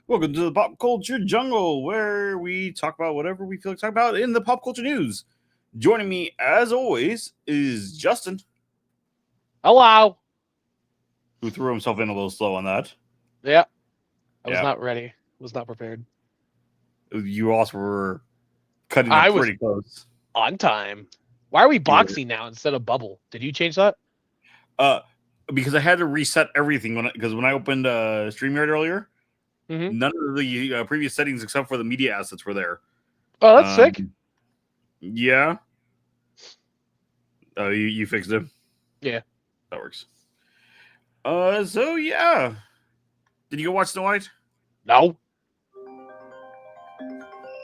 Welcome to the Popculture Jungle, where we talk about whatever we feel like talking about in the pop culture news. Joining me, as always, is Justin, Hello. who threw himself in a little slow on that. Yeah, I was Yeah, not ready. Was not prepared. you also were cutting it I was pretty close. on time. Why are we You were, boxing now instead of bubble? Did you change that? uh, because I had to reset everything when I opened StreamYard earlier. Mm-hmm. None of the previous settings except for the media assets were there. Oh, that's sick. Yeah. Oh, you fixed it. Yeah. That works. So yeah. Did you go watch Snow White? No.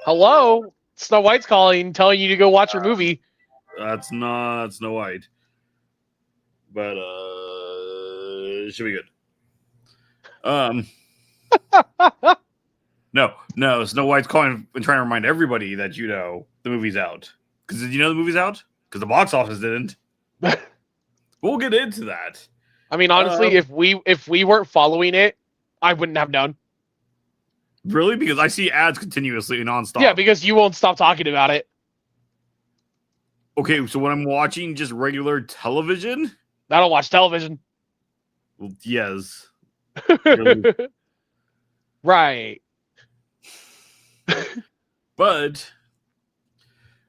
Hello. Snow White's calling, telling you to go watch your movie. That's not Snow White. But it should be good. No, Snow White's calling and trying to remind everybody that the movie's out. Because did you know the movie's out? Because the box office didn't. We'll get into that. I mean, honestly, if we weren't following it, I wouldn't have known. Really? Because I see ads continuously nonstop. Yeah, because you won't stop talking about it. Okay, so when I'm watching just regular television, I don't watch television. well, yes. Really. Right. But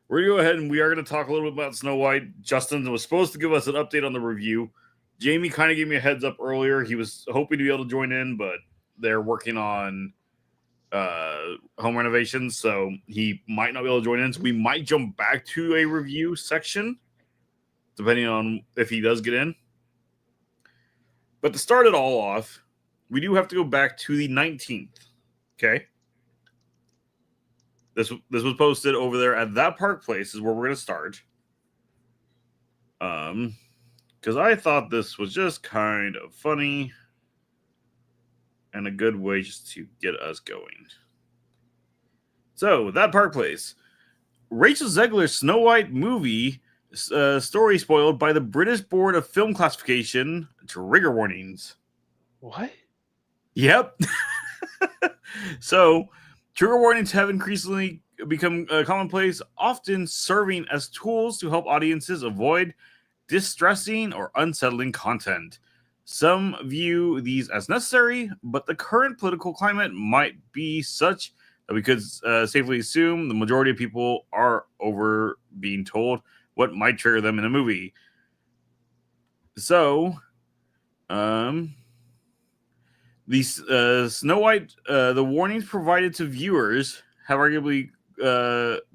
we're going to go ahead and we are going to talk a little bit about Snow White. Justin was supposed to give us an update on the review. Jamie kind of gave me a heads up earlier. He was hoping to be able to join in, but they're working on home renovations, so he might not be able to join in. So we might jump back to a review section, depending on if he does get in. But to start it all off, we do have to go back to the 19th. Okay. This was posted over there at That Park Place is where we're going to start. Because I thought this was just kind of funny and a good way just to get us going. So, That Park Place. Rachel Zegler's Snow White movie story spoiled by the British Board of Film Classification. Trigger warnings. What? Yep. So, trigger warnings have increasingly become commonplace, often serving as tools to help audiences avoid distressing or unsettling content. Some view these as necessary, but the current political climate might be such that we could safely assume the majority of people are over being told what might trigger them in a movie. So, the Snow White, the warnings provided to viewers have arguably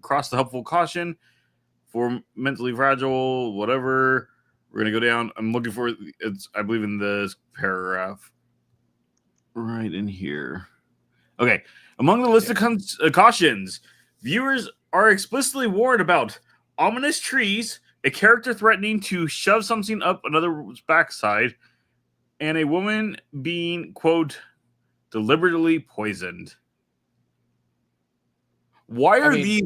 crossed the helpful caution for mentally fragile, whatever. We're going to go down. I'm looking for it's, I believe, in this paragraph. Right in here. Okay. Among the list of cautions, viewers are explicitly warned about ominous trees, a character threatening to shove something up another's backside, and a woman being, quote, deliberately poisoned. Why are these?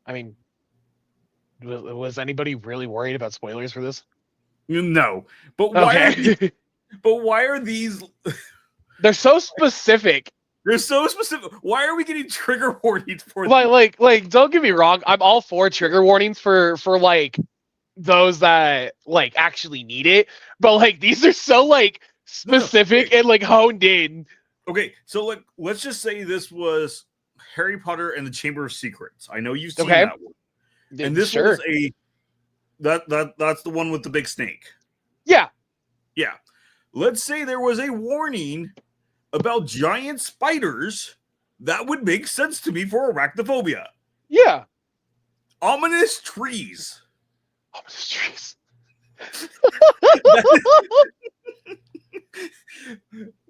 I mean, was anybody really worried about spoilers for this? No, but why? But why are these? They're so specific. They're so specific. Why are we getting trigger warnings for? Like, don't get me wrong. I'm all for trigger warnings for like those that like actually need it, but like these are so like specific and like honed in. Okay, so like let's just say this was Harry Potter and the Chamber of Secrets. I know you've seen that one, and this was that's the one with the big snake. Yeah. Let's say there was a warning about giant spiders. That would make sense to me for arachnophobia. Yeah. Ominous trees.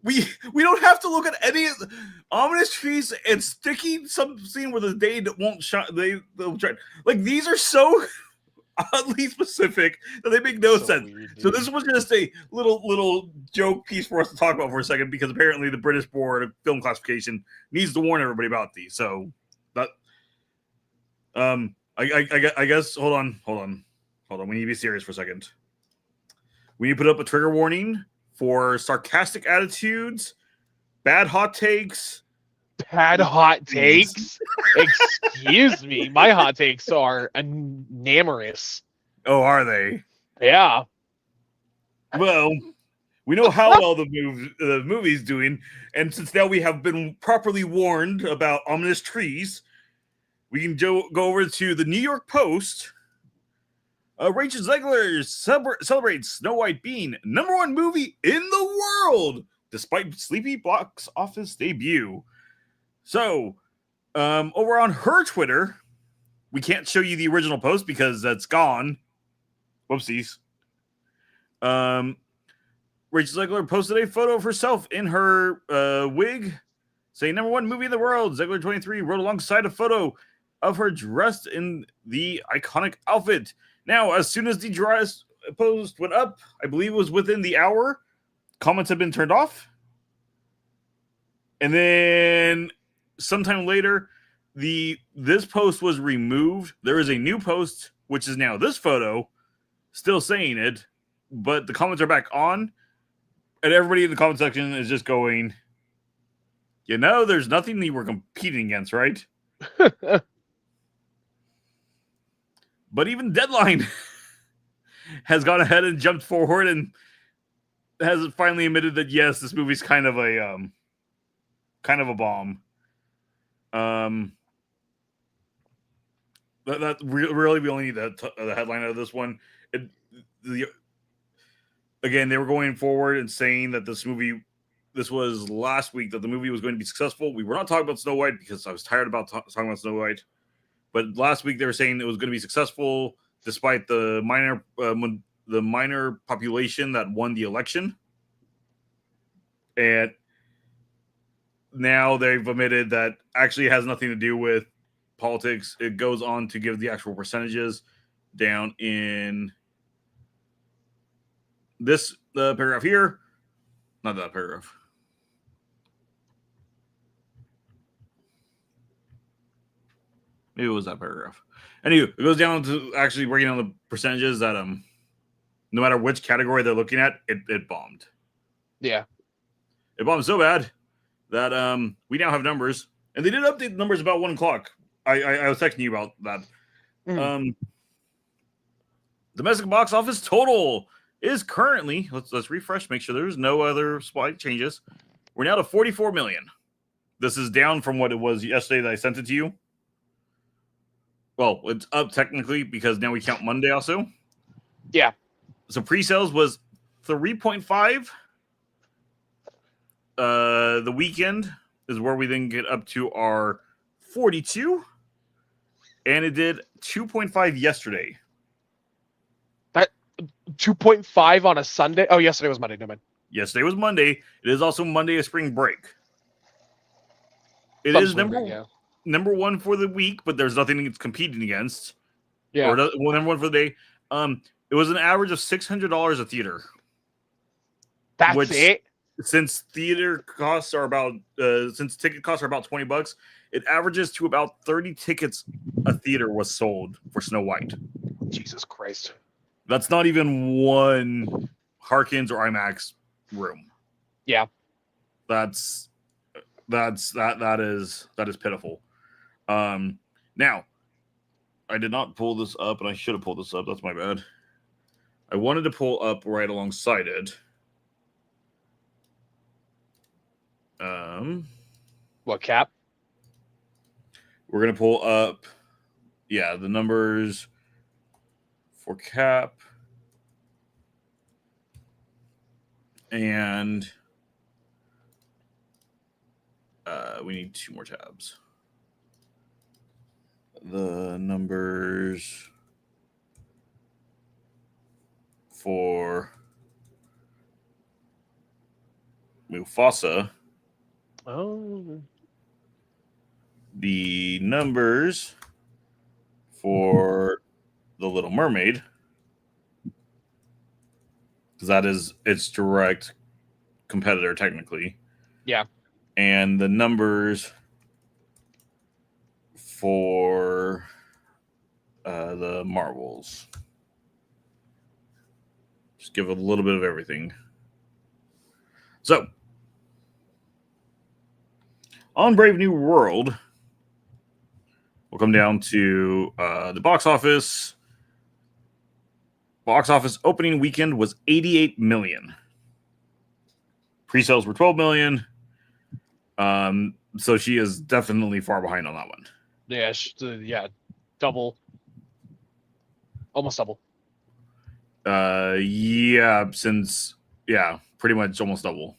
We don't have to look at any of the ominous trees and sticking something where the day won't shine. They'll try. Like these are so oddly specific that they make no sense. Weird, so this was just a little joke piece for us to talk about for a second, because apparently the British Board of Film Classification needs to warn everybody about these. So that I guess hold on. We need to be serious for a second. We need to put up a trigger warning for sarcastic attitudes, bad hot takes. Bad hot takes? Excuse me. My hot takes are enamorous. Oh, are they? Yeah. Well, we know how well the movie's doing, and since now we have been properly warned about ominous trees, we can go over to the New York Post. Rachel Zegler celebrates Snow White being #1 movie in the world, despite sleepy box office debut. So, over on her Twitter, we can't show you the original post because that's gone. Whoopsies. Rachel Zegler posted a photo of herself in her wig, saying #1 movie in the world. Zegler 23 wrote alongside a photo of her dressed in the iconic outfit. Now, as soon as the dress post went up, I believe it was within the hour, comments had been turned off. And then sometime later, this post was removed. There is a new post, which is now this photo, still saying it, but the comments are back on. And everybody in the comment section is just going, there's nothing that we're competing against, right? But even Deadline has gone ahead and jumped forward and has finally admitted that, yes, this movie's kind of a bomb. Really, we only need the headline out of this one. Again, they were going forward and saying that this was last week, that the movie was going to be successful. We were not talking about Snow White because I was tired about talking about Snow White. But last week they were saying it was going to be successful despite the minor population that won the election. And now they've admitted that actually it has nothing to do with politics. It goes on to give the actual percentages down in this paragraph here. Not that paragraph. Maybe it was that paragraph. Anyway, it goes down to actually breaking down the percentages that no matter which category they're looking at, it bombed. Yeah. It bombed so bad that we now have numbers. And they did update the numbers about 1 o'clock. I was texting you about that. Domestic box office total is currently, let's refresh, make sure there's no other spike changes. We're now to 44 million. This is down from what it was yesterday that I sent it to you. Well, it's up technically because now we count Monday also. Yeah. So pre-sales was 3.5. The weekend is where we then get up to our 42. And it did 2.5 yesterday. 2.5 on a Sunday? Oh, yesterday was Monday. No, man. Yesterday was Monday. It is also Monday of spring break. It Some is number 1 for the week, but there's nothing it's competing against. Yeah. Or number 1 for the day. It was an average of $600 a theater. That's it? Since ticket costs are about $20, it averages to about 30 tickets a theater was sold for Snow White. Jesus Christ. That's not even one Harkins or IMAX room. Yeah. That is pitiful. Now, I did not pull this up, and I should have pulled this up. That's my bad. I wanted to pull up right alongside it. What, Cap? We're gonna pull up, the numbers for Cap, and we need 2 more tabs. The numbers for Mufasa. Oh. The numbers for The Little Mermaid, because that is its direct competitor technically. Yeah. And the numbers for the Marvels. Just give a little bit of everything. So, On Brave New World, we'll come down to the box office. Box office opening weekend was 88 million. Pre-sales were 12 million. So she is definitely far behind on that one. Yeah, double. Almost double. Pretty much almost double.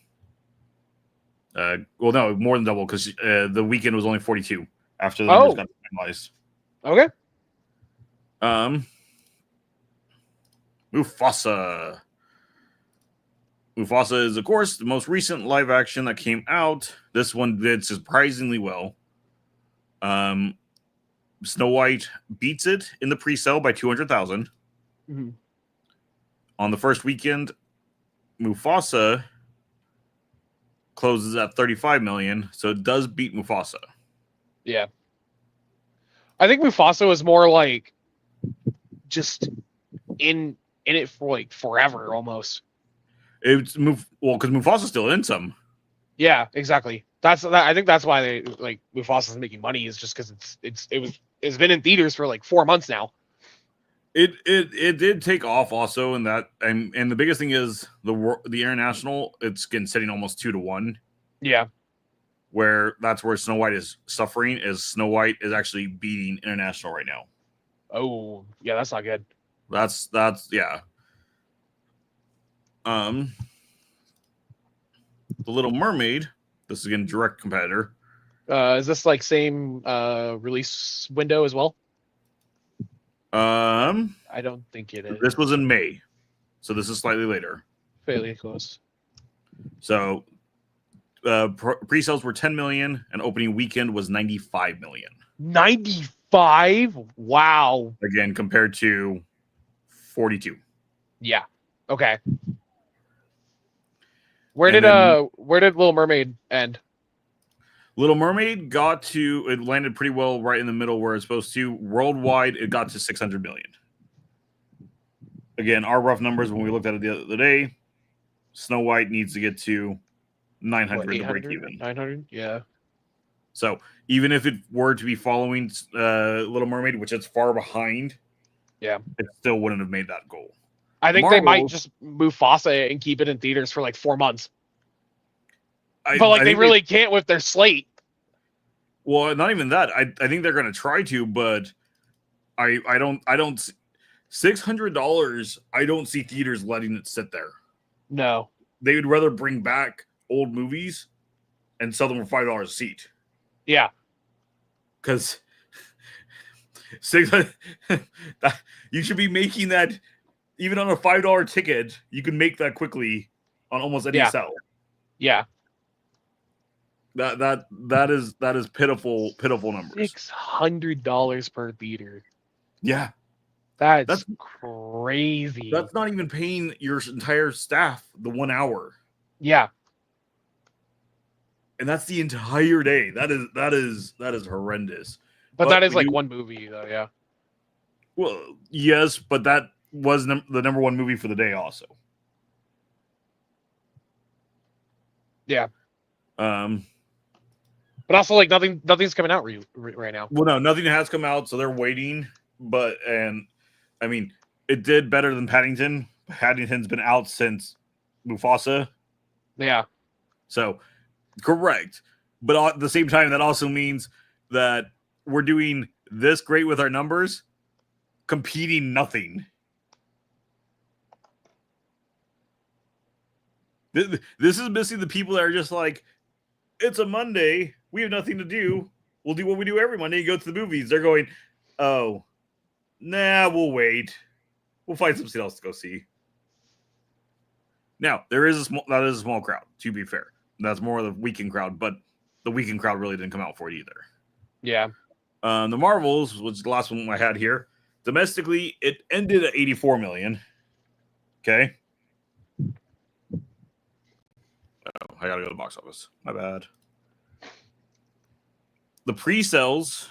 Well, no, more than double because the weekend was only 42 after the numbers got finalized. Okay. Mufasa. Mufasa is, of course, the most recent live action that came out. This one did surprisingly well. Snow White beats it in the pre-sale by 200,000. Mm-hmm. On the first weekend, Mufasa closes at 35 million, so it does beat Mufasa. Yeah. I think Mufasa was more like just in it for like forever almost. Because Mufasa's still in some. Yeah, exactly. I think that's why they like Mufasa's making money is just because it's been in theaters for like 4 months now. It did take off also in that, and the biggest thing is the international. It's sitting almost 2-1. Yeah, that's where Snow White is suffering. Is Snow White is actually beating international right now. Oh yeah, that's not good. That's yeah. The Little Mermaid. This is again direct competitor. Is this like same release window as well? I don't think it is. This was in May, so this is slightly later. Fairly close. So, pre-sales were 10 million, and opening weekend was 95 million. 95? Wow. Again, compared to 42. Yeah. Okay. Where did Little Mermaid end? Little Mermaid it landed pretty well right in the middle where it's supposed to. Worldwide, it got to 600 million. Again, our rough numbers when we looked at it the other day, Snow White needs to get to 900 to break even. 900? Yeah. So even if it were to be following Little Mermaid, which it's far behind, yeah, it still wouldn't have made that goal. I think they might just Mufasa and keep it in theaters for like 4 months. But they really can't with their slate. Well, not even that. I think they're going to try to, but I don't $600. I don't see theaters letting it sit there. No, they would rather bring back old movies and sell them for $5 a seat. Yeah, because you should be making that even on a $5 ticket. You can make that quickly on almost any sell. Yeah. That is pitiful numbers. $600 per theater. Yeah. That's crazy. That's not even paying your entire staff the 1 hour. Yeah. And that's the entire day. That is horrendous. But that is like one movie though, yeah. Well, yes, but that was the number one movie for the day also. Yeah. But also, like nothing's coming out right now. Well, no, nothing has come out, so they're waiting. I mean, it did better than Paddington. Paddington's been out since Mufasa. Yeah. So, correct. But at the same time, that also means that we're doing this great with our numbers, competing nothing. This is missing the people that are just like, it's a Monday. We have nothing to do. We'll do what we do every Monday. Go to the movies. They're going, oh, nah, we'll wait. We'll find something else to go see. Now, that is a small crowd, to be fair. That's more of the weekend crowd, but the weekend crowd really didn't come out for it either. Yeah. The Marvels, which is the last one I had here, domestically, it ended at 84 million. Okay. Oh, I gotta go to the box office. My bad. The pre-sales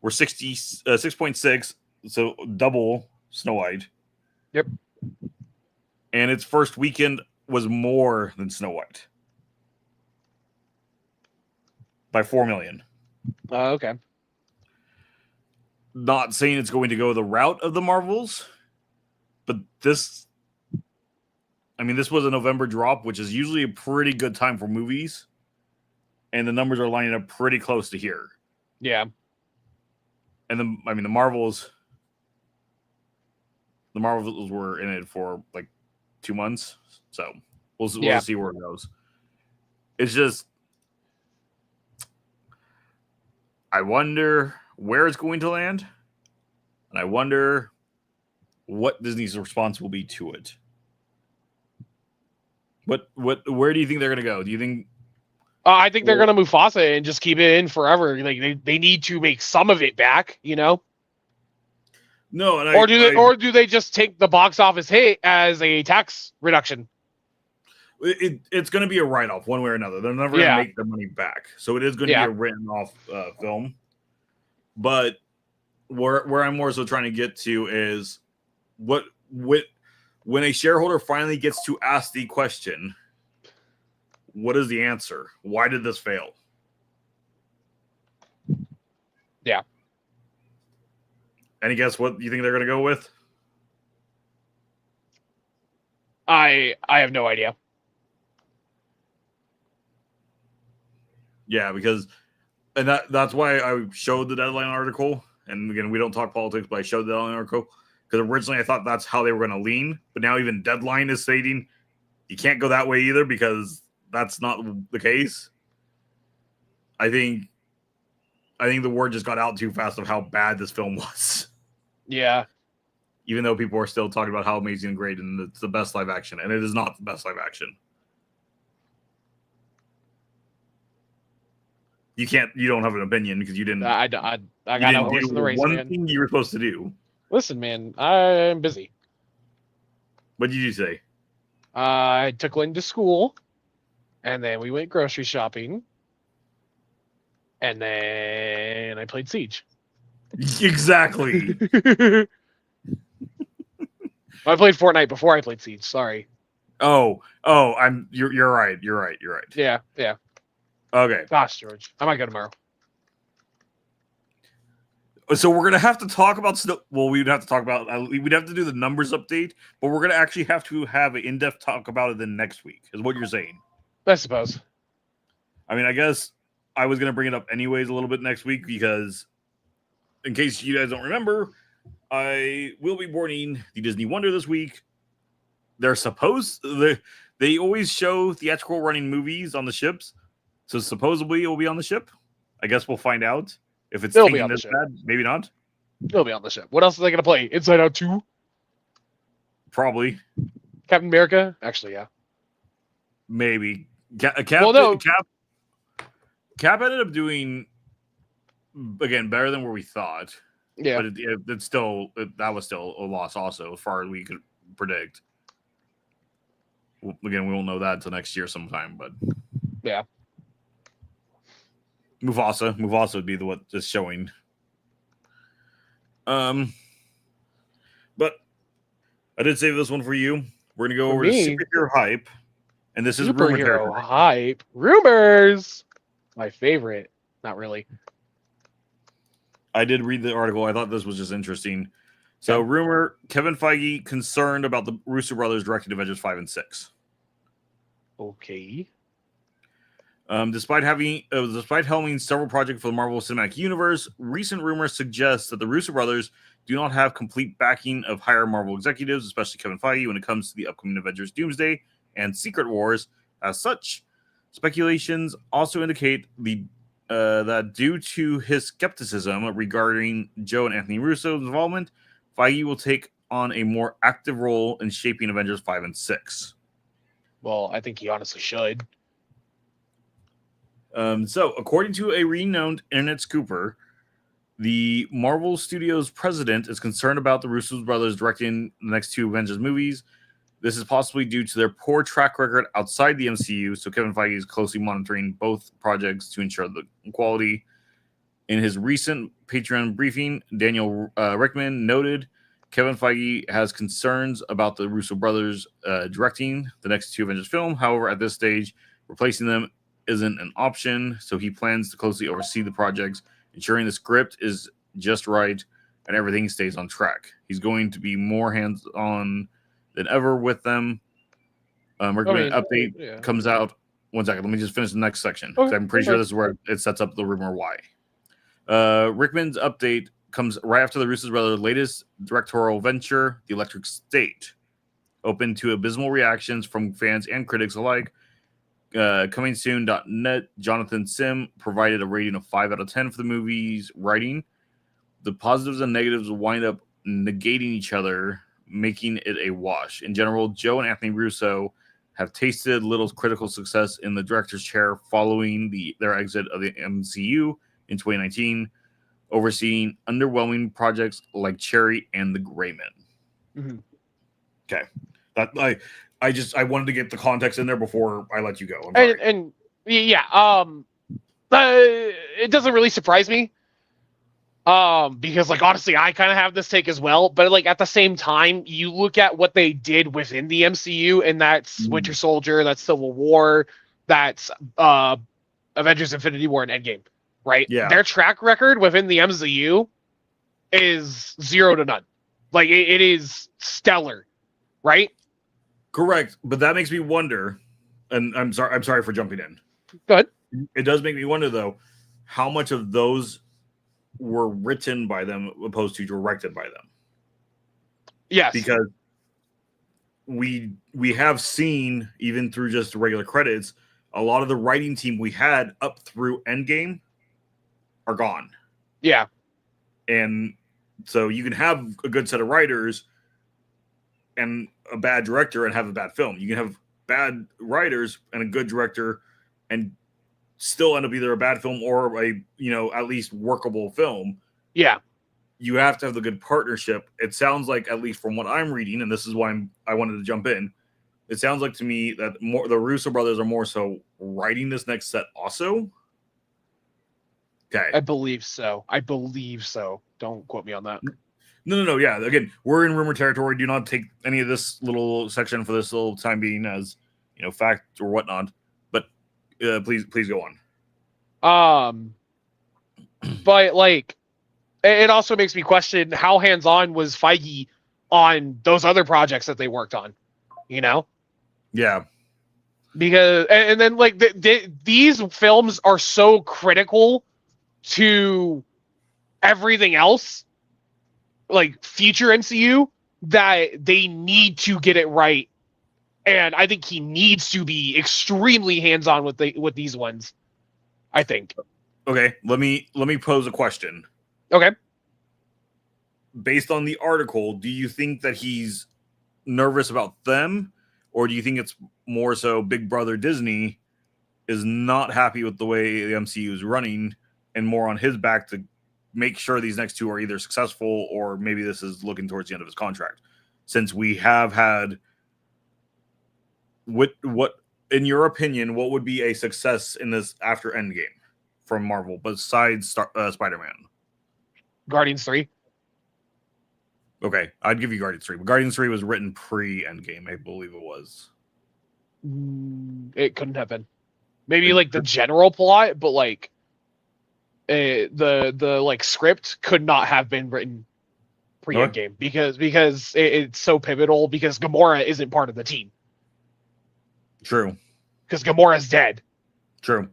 were 6.6, so double Snow White. Yep. And its first weekend was more than Snow White. by 4 million. Okay. Not saying it's going to go the route of the Marvels, but this was a November drop, which is usually a pretty good time for movies, and the numbers are lining up pretty close to here. Yeah. And the Marvels were in it for like 2 months, so we'll see where it goes. It's just, I wonder where it's going to land, and I wonder what Disney's response will be to it. Where do you think they're going to go? Do you think? I think they're going to Mufasa and just keep it in forever. Like they need to make some of it back, you know? No, and or do they just take the box office hit as a tax reduction? It's going to be a write-off one way or another. They're never going to make their money back, so it is going to be a written-off film. But where I'm more so trying to get to is when a shareholder finally gets to ask the question, what is the answer? Why did this fail? Yeah. Any guess what you think they're going to go with? I have no idea. Yeah, because that's why I showed the Deadline article. And again, we don't talk politics, but I showed the Deadline article because originally I thought that's how they were going to lean. But now even Deadline is stating you can't go that way either because that's not the case. I think the word just got out too fast of how bad this film was. Yeah. Even though people are still talking about how amazing and great and it's the best live action, and it is not the best live action. You don't have an opinion because you didn't. I got no horse in the race, one man. thing you were supposed to do. Listen, man, I'm busy. What did you say? I took Lynn to school, and then we went grocery shopping, and then I played Siege. Exactly. I played Fortnite before I played Siege. Sorry. Oh, you're right. You're right. Yeah. Okay. Gosh, George, I might go tomorrow. So we're gonna have to talk about we'd have to talk about. We'd have to do the numbers update, but we're gonna actually have to have an in-depth talk about it then next week. Is what you're saying? I suppose. I mean, I guess I was gonna bring it up anyways a little bit next week because, in case you guys don't remember, I will be boarding the Disney Wonder this week. They always show theatrical running movies on the ships. So supposedly it will be on the ship. I guess we'll find out if it's taking this bad. Maybe not. It'll be on the ship. What else are they going to play? Inside Out 2? Probably. Captain America? Actually, yeah. Maybe. Cap ended up doing, again, better than where we thought. Yeah. But that was still a loss also, as far as we could predict. Again, we won't know that until next year sometime, but... Yeah. Mufasa would be what is showing. But I did save this one for you. We're gonna go over to superhero hype, and this is superhero hype rumors. My favorite. Not really. I did read the article. I thought this was just interesting. So, rumor: Kevin Feige concerned about the Russo brothers directing Avengers 5 and 6. Okay. Despite helming several projects for the Marvel Cinematic Universe, recent rumors suggest that the Russo brothers do not have complete backing of higher Marvel executives, especially Kevin Feige, when it comes to the upcoming Avengers Doomsday and Secret Wars. As such, speculations also indicate that due to his skepticism regarding Joe and Anthony Russo's involvement, Feige will take on a more active role in shaping Avengers 5 and 6. Well, I think he honestly should. So, according to a renowned internet scooper, the Marvel Studios president is concerned about the Russo brothers directing the next two Avengers movies. This is possibly due to their poor track record outside the MCU, so Kevin Feige is closely monitoring both projects to ensure the quality. In his recent Patreon briefing, Daniel Rickman noted Kevin Feige has concerns about the Russo brothers directing the next two Avengers film. However, at this stage, replacing them isn't an option, so he plans to closely oversee the projects, ensuring the script is just right and everything stays on track. He's going to be more hands-on than ever with them. Recommended update comes out. 1 second, let me just finish the next section. Okay, I'm pretty sure this is where it sets up the rumor why. Rickman's update comes right after the Russo brothers' latest directorial venture, The Electric State, open to abysmal reactions from fans and critics alike. Coming soon.net, Jonathan Sim provided a rating of 5 out of 10 for the movie's writing. The positives and negatives wind up negating each other, making it a wash. In general, Joe and Anthony Russo have tasted little critical success in the director's chair following their exit of the MCU in 2019, overseeing underwhelming projects like Cherry and The Gray Men. Okay. I wanted to get the context in there before I let you go. And it doesn't really surprise me. Because like honestly, I kind of have this take as well, but like at the same time, you look at what they did within the MCU, and that's Winter Soldier, that's Civil War, that's Avengers Infinity War and Endgame, right? Yeah. Their track record within the MCU is 0 to none. Like it is stellar, right? Correct, but that makes me wonder, and I'm sorry for jumping in. Go ahead. It does make me wonder though, how much of those were written by them opposed to directed by them. Yes. Because we have seen, even through just regular credits, a lot of the writing team we had up through Endgame are gone. Yeah. And so you can have a good set of writers and a bad director and have a bad film. You can have bad writers and a good director and still end up either a bad film or a, at least workable film. Yeah. You have to have the good partnership. It sounds like, at least from what I'm reading, and this is why I wanted to jump in, it sounds like to me that the Russo brothers are more so writing this next set also. Okay. I believe so. Don't quote me on that. No. Yeah. Again, we're in rumor territory. Do not take any of this little section for this little time being as, fact or whatnot. But please go on. But like, it also makes me question how hands-on was Feige on those other projects that they worked on, Yeah. Because, and then like these films are so critical to everything else, like future MCU, that they need to get it right. And I think he needs to be extremely hands-on with these ones, I think. Okay, let me pose a question. Okay. Based on the article, do you think that he's nervous about them, or do you think it's more so Big Brother Disney is not happy with the way the MCU is running and more on his back to make sure these next two are either successful or maybe this is looking towards the end of his contract? Since we have had what in your opinion, what would be a success in this after Endgame from Marvel besides Spider-Man? Guardians 3. Okay, I'd give you Guardians 3. But Guardians 3 was written pre-Endgame, I believe it was. It couldn't have been. Maybe like the general plot, but like the like script could not have been written pre-Endgame because it's so pivotal because Gamora isn't part of the team. True. Because Gamora's dead. True.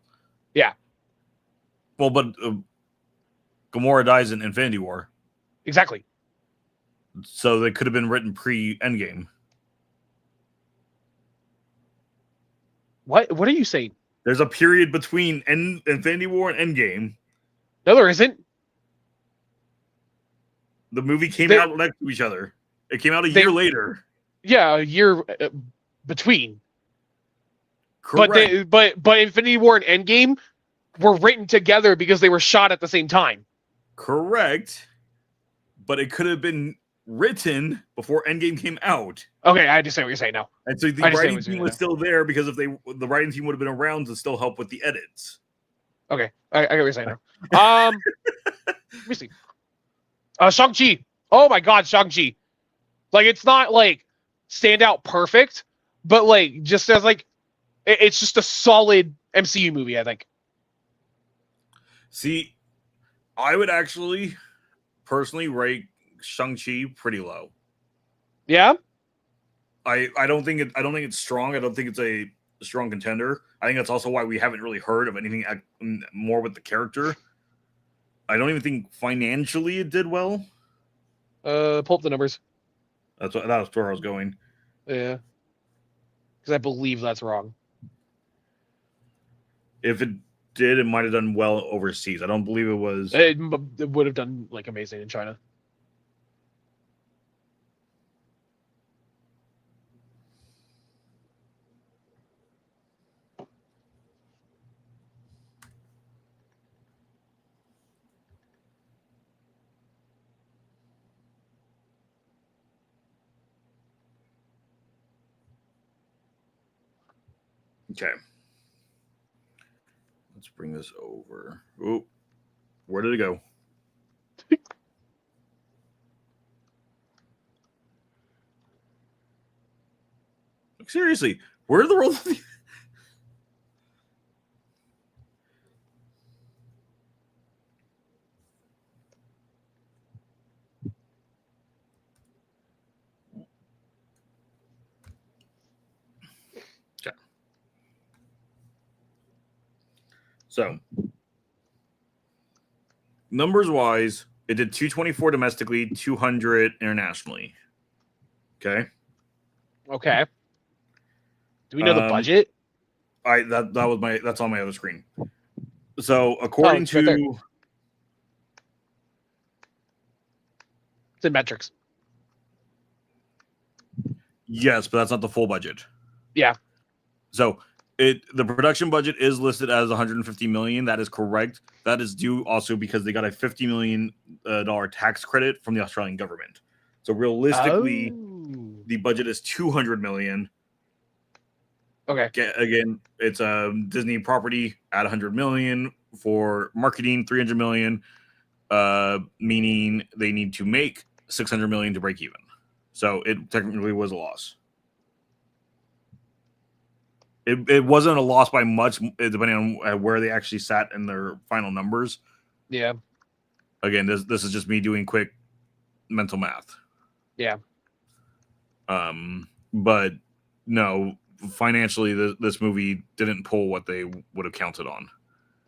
Yeah. Well, but Gamora dies in Infinity War. Exactly. So they could have been written pre-Endgame. What are you saying? There's a period between Infinity War and Endgame. No, there isn't. The movie came out next to each other. It came out a year later. Yeah, a year between. Correct. But Infinity War and Endgame were written together because they were shot at the same time. Correct. But it could have been written before Endgame came out. Okay, I understand what you're saying now. And so the writing team was still there because if the writing team would have been around to still help with the edits. Okay, I get what you're saying now. Let me see. Shang-Chi. Oh my God, Shang-Chi. Like, it's not like standout perfect, but like just as like it's just a solid MCU movie, I think. See, I would actually personally rate Shang-Chi pretty low. Yeah. I don't think it's strong. I don't think it's a strong contender. I think that's also why we haven't really heard of anything more with the character. I don't even think financially it did well. Pull up the numbers. That was where I was going. Yeah. Because I believe that's wrong. If it did, it might have done well overseas. I don't believe it was. It would have done like amazing in China. Okay. Let's bring this over. Oh, where did it go? Seriously, where the world? Okay. So, numbers wise, it did 224 domestically, 200 internationally. Okay. Okay. Do we know the budget? That's on my other screen. So according it's right there. to It's in metrics. yes, but that's not the full budget. Yeah. So the production budget is listed as 150 million. That is correct. That is due also because they got a $50 million tax credit from the Australian government. So realistically, the budget is 200 million. Okay. Again, it's a Disney property at 100 million for marketing, 300 million, meaning they need to make 600 million to break even. So it technically was a loss. It wasn't a loss by much, depending on where they actually sat in their final numbers. Yeah. Again, this is just me doing quick mental math. Yeah. But no, financially, this movie didn't pull what they would have counted on.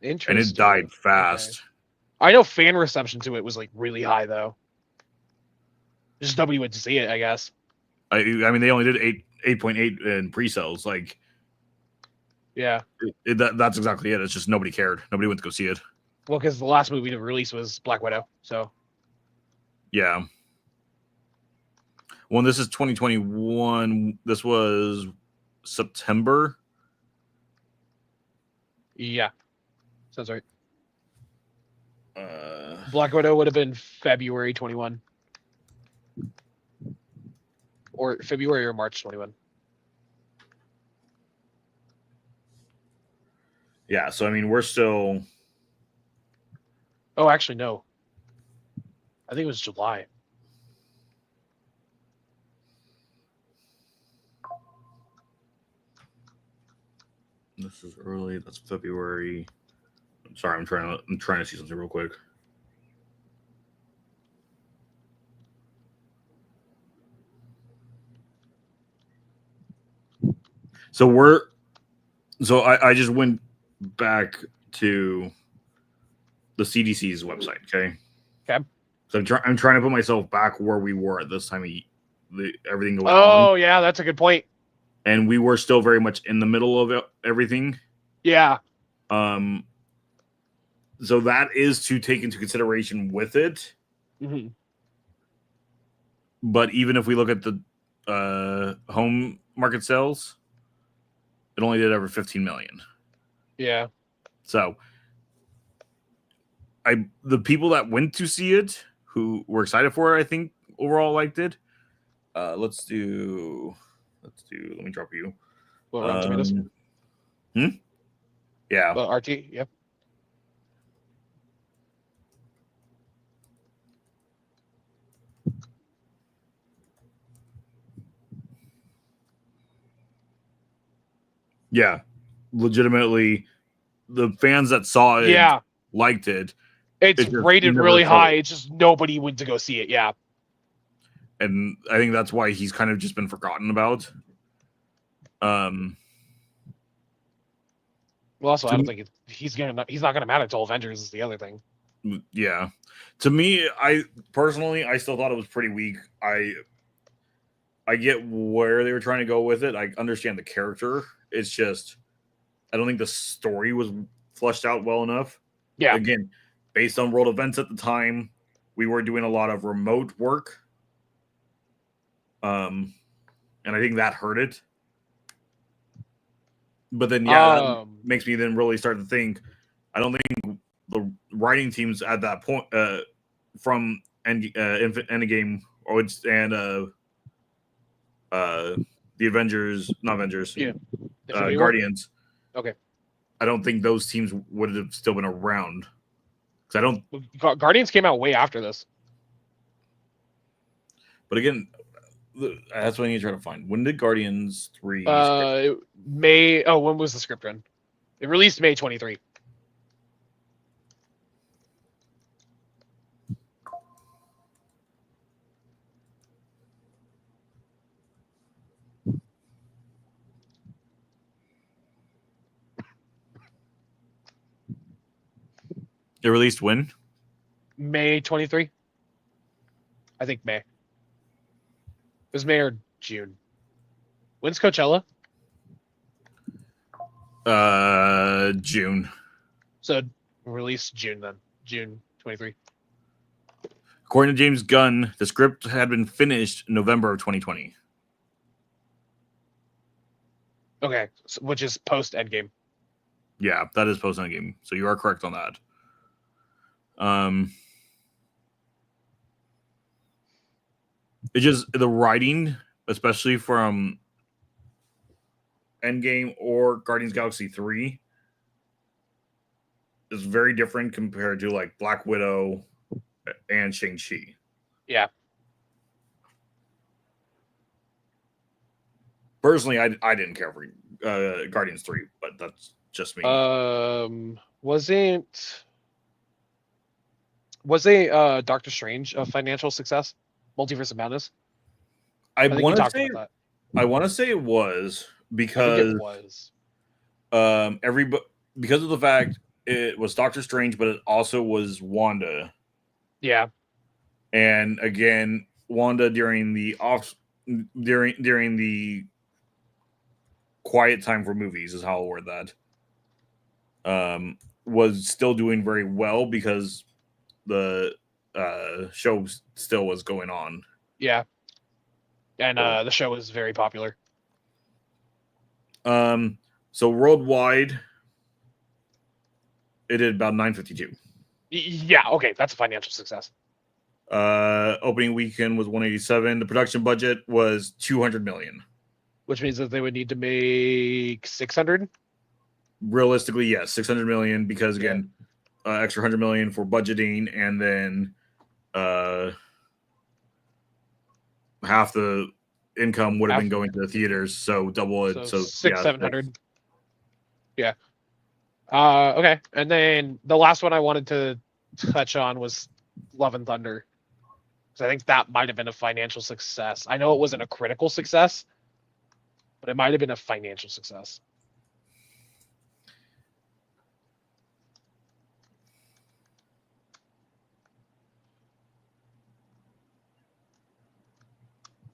Interesting. And it died fast. Okay. I know fan reception to it was like really high though. Just nobody went to see it, I guess. I mean, they only did 8.8 in pre-sales. Like, yeah, that's exactly it. It's just nobody cared. Nobody went to go see it. Well, because the last movie to release was Black Widow, so yeah. Well, this is 2021. This was September. Yeah, sounds right. Black Widow would have been February 21, or February or March 21. Yeah, so I mean, we're still. Oh, actually, no. I think it was July. This is early. That's February. I'm sorry. I'm trying to see something real quick. So I just went back to the CDC's website. Okay. Okay. So I'm trying to put myself back where we were at this time of everything going on. Oh yeah, that's a good point. And we were still very much in the middle of everything. Yeah. So that is to take into consideration with it. Mm-hmm. But even if we look at the home market sales, it only did over 15 million. Yeah. So the people that went to see it, who were excited for it, I think overall liked it. Let me drop you. What, Rotten Tomatoes? Yeah. RT, yeah. Yeah. legitimately the fans that saw it liked it. It's rated really high. It's just nobody went to go see it. Yeah. And I think that's why he's kind of just been forgotten about. Well, also, I don't think he's not gonna matter until Avengers is the other thing. Yeah. To me, I still thought it was pretty weak. I get where they were trying to go with it. I understand the character. It's just I don't think the story was fleshed out well enough. Yeah. Again, based on world events at the time, we were doing a lot of remote work. And I think that hurt it. But then, that makes me then really start to think. I don't think the writing teams at that point, from Endgame and the Avengers, not Avengers, Guardians. Okay. I don't think those teams would have still been around. Because I don't. Guardians came out way after this. But again, that's what I need to try to find. When did Guardians 3? May. Oh, when was the script run? It released May 23. It released when? May 23. I think May. It was May or June. When's Coachella? June. So release June then. June 23. According to James Gunn, the script had been finished in November of 2020. Okay, so, which is post Endgame. Yeah, that is post Endgame. So you are correct on that. It's just the writing, especially from Endgame or Guardians of the Galaxy 3, is very different compared to like Black Widow and Shang-Chi. Yeah. Personally, I didn't care for Guardians 3, but that's just me. Was a Doctor Strange a financial success? Multiverse of Madness? I want to say it was because because of the fact it was Doctor Strange, but it also was Wanda. Yeah. And again, Wanda during the quiet time for movies is how I'll word that. Was still doing very well because the show still was going on. Yeah. And the show was very popular. So worldwide, it did about 952. Yeah, okay, that's a financial success. Opening weekend was 187. The production budget was 200 million. Which means that they would need to make 600? Realistically, yes, 600 million because again, extra 100 million for budgeting, and then half the income would have been going to the theaters, so double it. So 700. Yeah. Okay, and then the last one I wanted to touch on was Love and Thunder, because I think that might have been a financial success. I know it wasn't a critical success, but it might have been a financial success.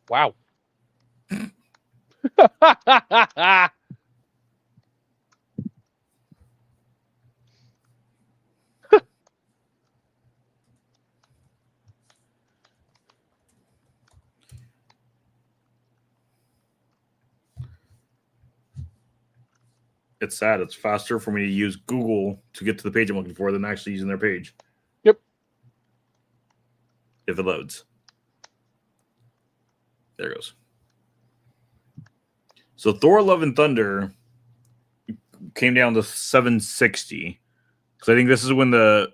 Wow. It's sad. It's faster for me to use Google to get to the page I'm looking for than actually using their page. Yep. If it loads. There it goes. So Thor: Love and Thunder came down to 760. Because I think this is when the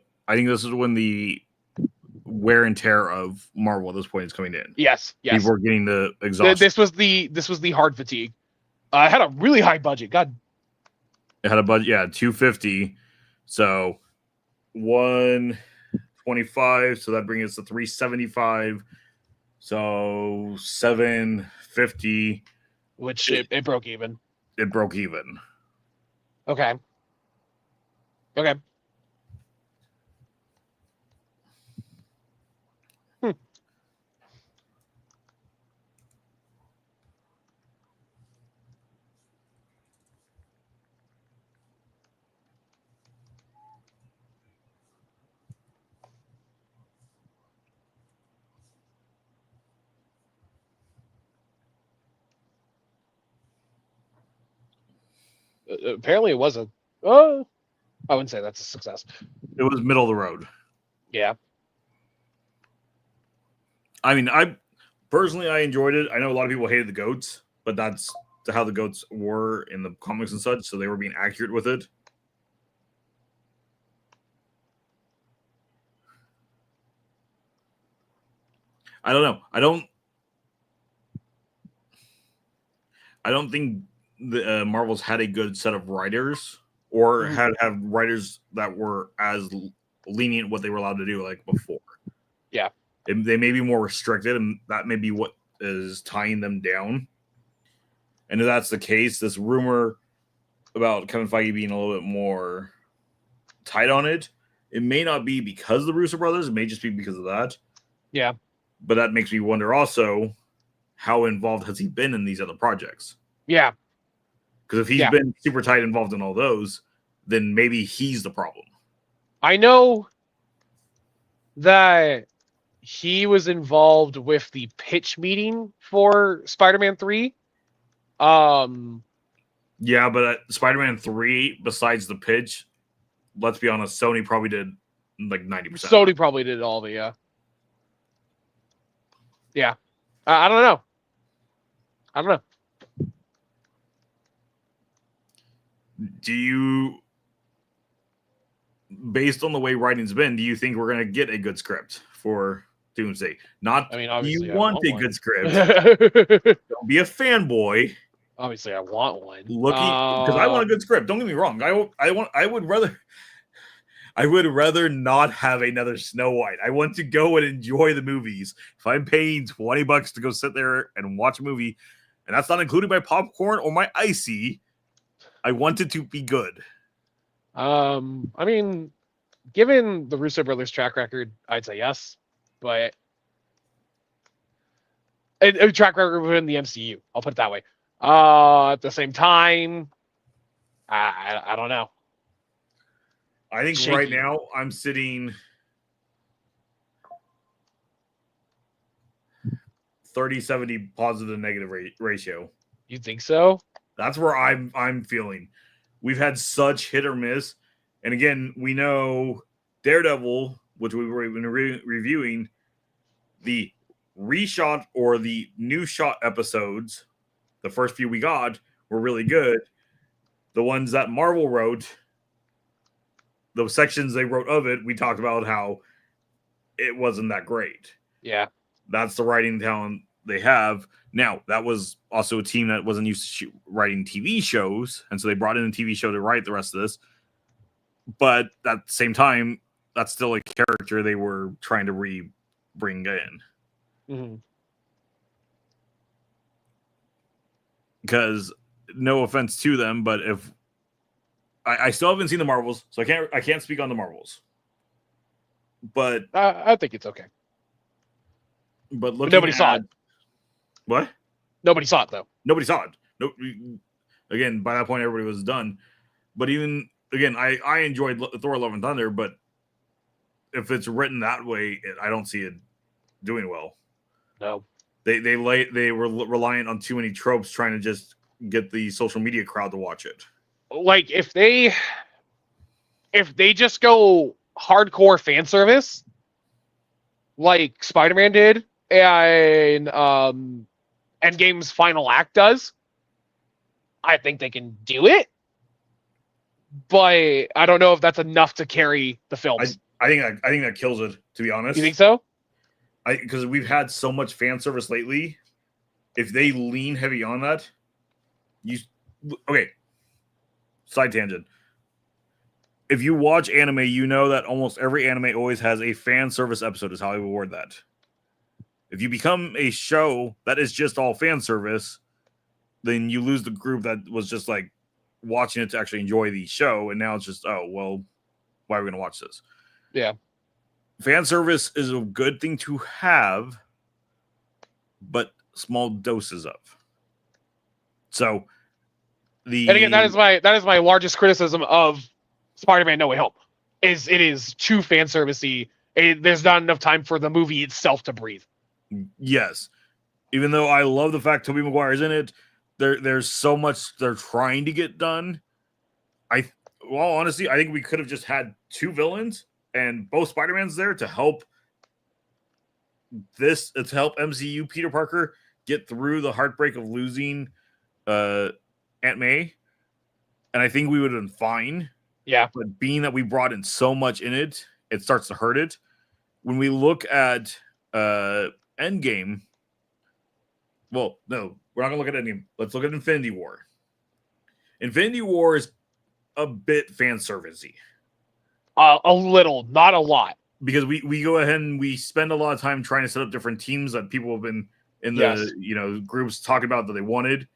wear and tear of Marvel at this point is coming in. Yes. People are getting the exhaustion. This was the hard fatigue. I had a really high budget. God. It had a budget, 250. So 125. So that brings us to 375. So 750. Which it broke even. It broke even. Okay. Okay. Apparently it wasn't. Oh, I wouldn't say that's a success. It was middle of the road. Yeah. I mean, I enjoyed it. I know a lot of people hated the goats, but that's how the goats were in the comics and such, so they were being accurate with it. I don't know. I don't think the Marvel's had a good set of writers, or had writers that were as lenient what they were allowed to do like before. Yeah. They may be more restricted, and that may be what is tying them down. And if that's the case, this rumor about Kevin Feige being a little bit more tight on it, it may not be because of the Russo brothers. It may just be because of that. Yeah. But that makes me wonder also, how involved has he been in these other projects? Yeah. Because if he's been super tight involved in all those, then maybe he's the problem. I know that he was involved with the pitch meeting for Spider-Man 3. Yeah, but Spider-Man 3, besides the pitch, let's be honest, Sony probably did like 90%. Sony probably did all of it, yeah. Yeah. I don't know. Do you, based on the way writing's been, do you think we're going to get a good script for Doomsday? Not, I mean, do obviously you I want a one. good script? Don't be a fanboy. Obviously, I want one. Because I want a good script. Don't get me wrong. I would rather not have another Snow White. I want to go and enjoy the movies. If I'm paying $20 to go sit there and watch a movie, and that's not included my popcorn or my icy, I want it to be good. I mean, given the Russo brothers' track record, I'd say yes, but a track record within the MCU, I'll put it that way. At the same time, I don't know. I think Shaky. Right now I'm sitting 30-70 positive negative ratio. You think so? That's where I'm feeling. We've had such hit or miss, and again, we know Daredevil, which we've been reviewing, the reshot or the new shot episodes. The first few we got were really good. The ones that Marvel wrote, those sections they wrote of it, we talked about how it wasn't that great. Yeah. That's the writing talent they have. Now, that was also a team that wasn't used to writing TV shows, and so they brought in a TV show to write the rest of this. But at the same time, that's still a character they were trying to bring in. Mm-hmm. Because no offense to them, but if I still haven't seen the Marvels, so I can't speak on the Marvels. But I think it's okay. But nobody saw it. What? Nobody saw it though. Nobody saw it. No. Again, by that point, everybody was done. But even again, I enjoyed Thor: Love and Thunder, but if it's written that way, I don't see it doing well. No. They were reliant on too many tropes, trying to just get the social media crowd to watch it. Like if they just go hardcore fan service, like Spider-Man did, and Endgame's final act does, I think they can do it. But I don't know if that's enough to carry the films. I think that kills it, to be honest. You think so? Because we've had so much fan service lately. If they lean heavy on that, okay. side tangent. If you watch anime, you know that almost every anime always has a fan service episode, is how I would word that. If you become a show that is just all fan service, then you lose the group that was just like watching it to actually enjoy the show, and now it's just, oh, well, why are we going to watch this? Yeah. Fan service is a good thing to have, but small doses of. So, And again, that is my largest criticism of Spider-Man: No Way Home. It is too fan servicey. There's not enough time for the movie itself to breathe. Yes, even though I love the fact Tobey Maguire is in it, there's so much they're trying to get done. Honestly, I think we could have just had 2 villains and both Spider-Mans there to help MCU Peter Parker get through the heartbreak of losing Aunt May, and I think we would have been fine. Yeah. But being that we brought in so much in it, it starts to hurt it. When we look at Endgame, well, no, we're not going to look at Endgame. Let's look at Infinity War. Infinity War is a bit fan servicey. A little, not a lot. Because we go ahead and we spend a lot of time trying to set up different teams that people have been in the groups talking about that they wanted.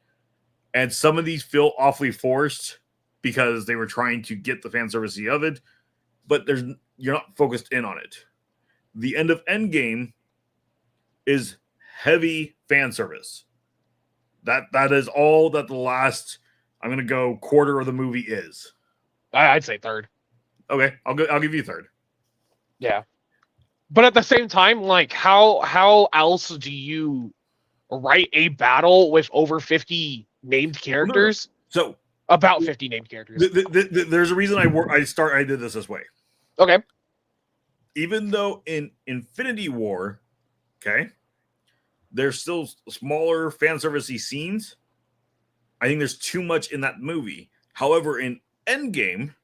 And some of these feel awfully forced because they were trying to get the fan servicey of it, but you're not focused in on it. The end of Endgame is heavy fan service. That is all that the last, I'm going to go, quarter of the movie is. I'd say third. Okay, I'll give you third. Yeah. But at the same time, like, how else do you write a battle with over 50 named characters? So about 50 named characters. There's a reason I did this way. Okay. Even though in Infinity War, okay, there's still smaller fan servicey scenes, I think there's too much in that movie. However, in Endgame,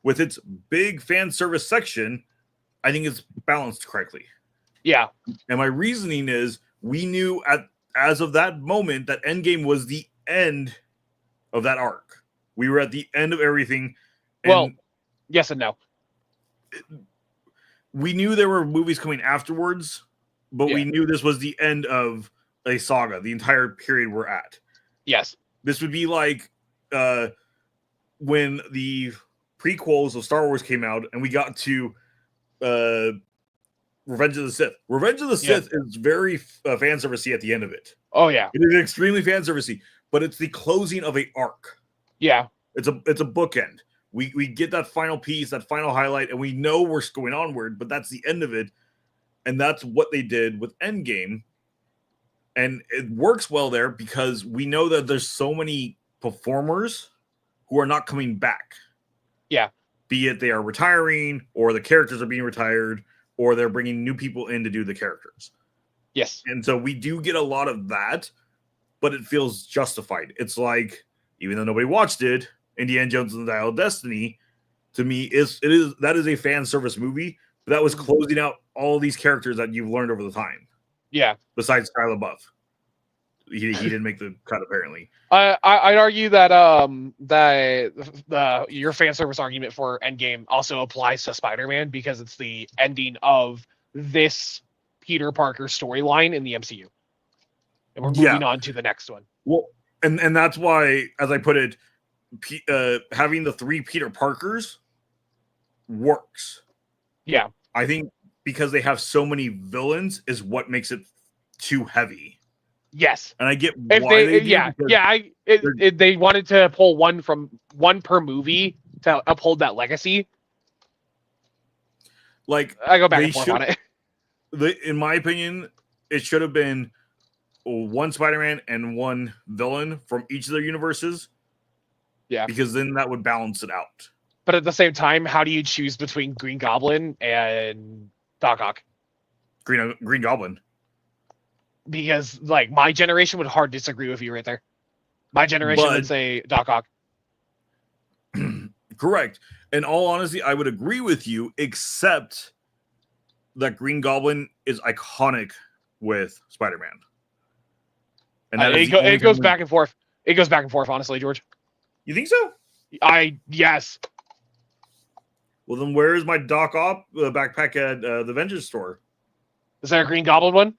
with its big fan service section, I think it's balanced correctly. Yeah. And my reasoning is we knew as of that moment that Endgame was the end of that arc. We were at the end of everything. Well, yes and no. We knew there were movies coming afterwards, but we knew this was the end of a saga, the entire period we're at. Yes. This would be like when the prequels of Star Wars came out and we got to Revenge of the Sith. Revenge of the Sith is very fan servicey at the end of it. Oh yeah, it is extremely fan servicey, but it's the closing of a arc. Yeah, it's a bookend. We get that final piece, that final highlight, and we know we're going onward, but that's the end of it, and that's what they did with Endgame, and it works well there because we know that there's so many performers who are not coming back. Yeah. Be it they are retiring, or the characters are being retired, or they're bringing new people in to do the characters. Yes. And so we do get a lot of that, but it feels justified. It's like, even though nobody watched it, Indiana Jones and the Dial of Destiny, to me, that is a fan service movie, but that was closing out all these characters that you've learned over the time. Yeah. Besides Shia LaBeouf. He didn't make the cut, apparently. I'd argue that your fan service argument for Endgame also applies to Spider-Man because it's the ending of this Peter Parker storyline in the MCU, and we're moving on to the next one. Well, and that's why, as I put it, having the 3 Peter Parkers works. Yeah, I think because they have so many villains is what makes it too heavy. Yes, and I get why they wanted to pull one per movie to uphold that legacy. Like, I go back and forth on it. In my opinion, it should have been one Spider-Man and one villain from each of their universes. Yeah, because then that would balance it out. But at the same time, how do you choose between Green Goblin and Doc Ock? Green Goblin. Because, like, my generation would hard disagree with you right there. My generation would say Doc Ock. Correct. In all honesty, I would agree with you, except that Green Goblin is iconic with Spider-Man. And it goes back and forth. It goes back and forth, honestly, George. You think so? Yes. Well, then where is my Doc Ock backpack at the Vengeance store? Is there a Green Goblin one?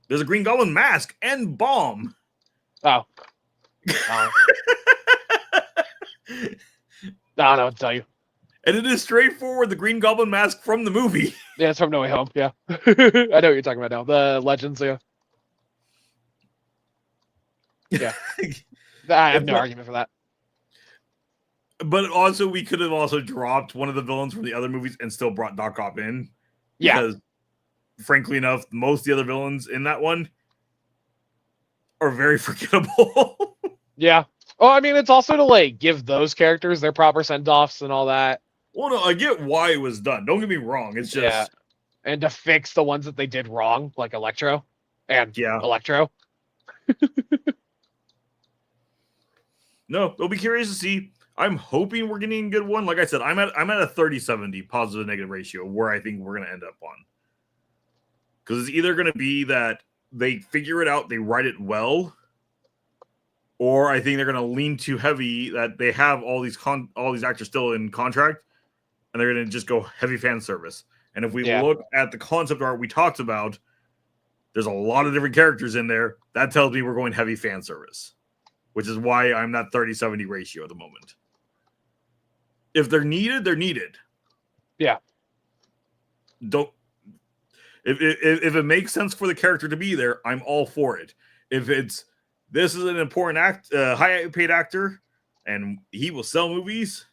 There's a Green Goblin mask and bomb. Oh. I don't know what to tell you. And it is straightforward the Green Goblin mask from the movie. Yeah, it's from No Way Home. Yeah. I know what you're talking about now. The Legends, yeah. Yeah. I have no argument for that. But also, we could have also dropped one of the villains from the other movies and still brought Doc Ock in. Yeah. Because, frankly enough, most of the other villains in that one are very forgettable. Yeah. Oh, I mean, it's also to, like, give those characters their proper send-offs and all that. Well, no, I get why it was done. Don't get me wrong. It's just... Yeah. And to fix the ones that they did wrong, like Electro and Electro. No, they'll be curious to see. I'm hoping we're getting a good one. Like I said, I'm at a 30-70 positive negative ratio where I think we're going to end up on. Because it's either going to be that they figure it out, they write it well, or I think they're going to lean too heavy that they have all these actors still in contract, and they're going to just go heavy fan service. And if we look at the concept art we talked about, there's a lot of different characters in there. That tells me we're going heavy fan service, which is why I'm that 30-70 ratio at the moment. If they're needed, they're needed. Yeah. Don't. If it makes sense for the character to be there, I'm all for it. If this is an important high paid actor, and he will sell movies,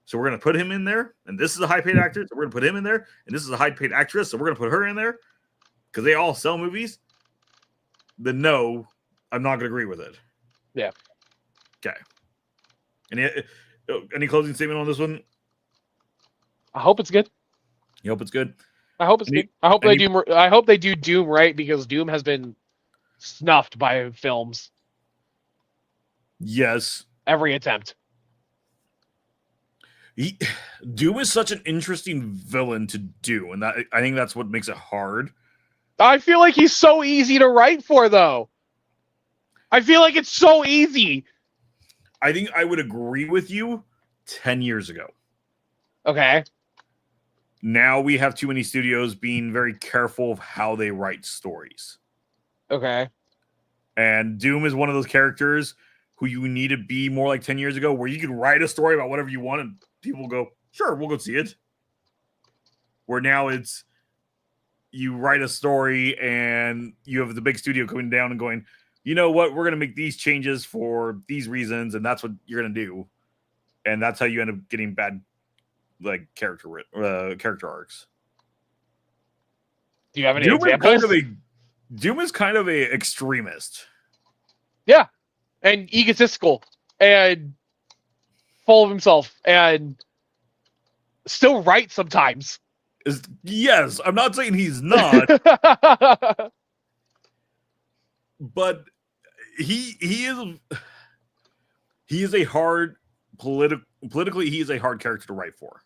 so we're gonna put him in there. And this is a high paid actor, so we're gonna put him in there. And this is a high paid actress, so we're gonna put her in there because they all sell movies. Then no, I'm not gonna agree with it. Yeah. Okay. Any closing statement on this one? I hope it's good. You hope it's good? I hope it's good. I hope they do Doom right, because Doom has been snuffed by films. Yes. Every attempt. Doom is such an interesting villain to do, and I think that's what makes it hard. I feel like he's so easy to write for, though. I feel like it's so easy. I think I would agree with you 10 years ago. Okay. Now we have too many studios being very careful of how they write stories. Okay. And Doom is one of those characters who you need to be more like 10 years ago, where you can write a story about whatever you want and people will go, sure, we'll go see it. Where now it's you write a story and you have the big studio coming down and going, you know what, we're going to make these changes for these reasons, and that's what you're going to do. And that's how you end up getting bad character arcs. Do you have any examples? Doom is kind of a extremist. Yeah. And egotistical and full of himself and still right sometimes. Yes, I'm not saying he's not. But he is a hard politically he is a hard character to write for.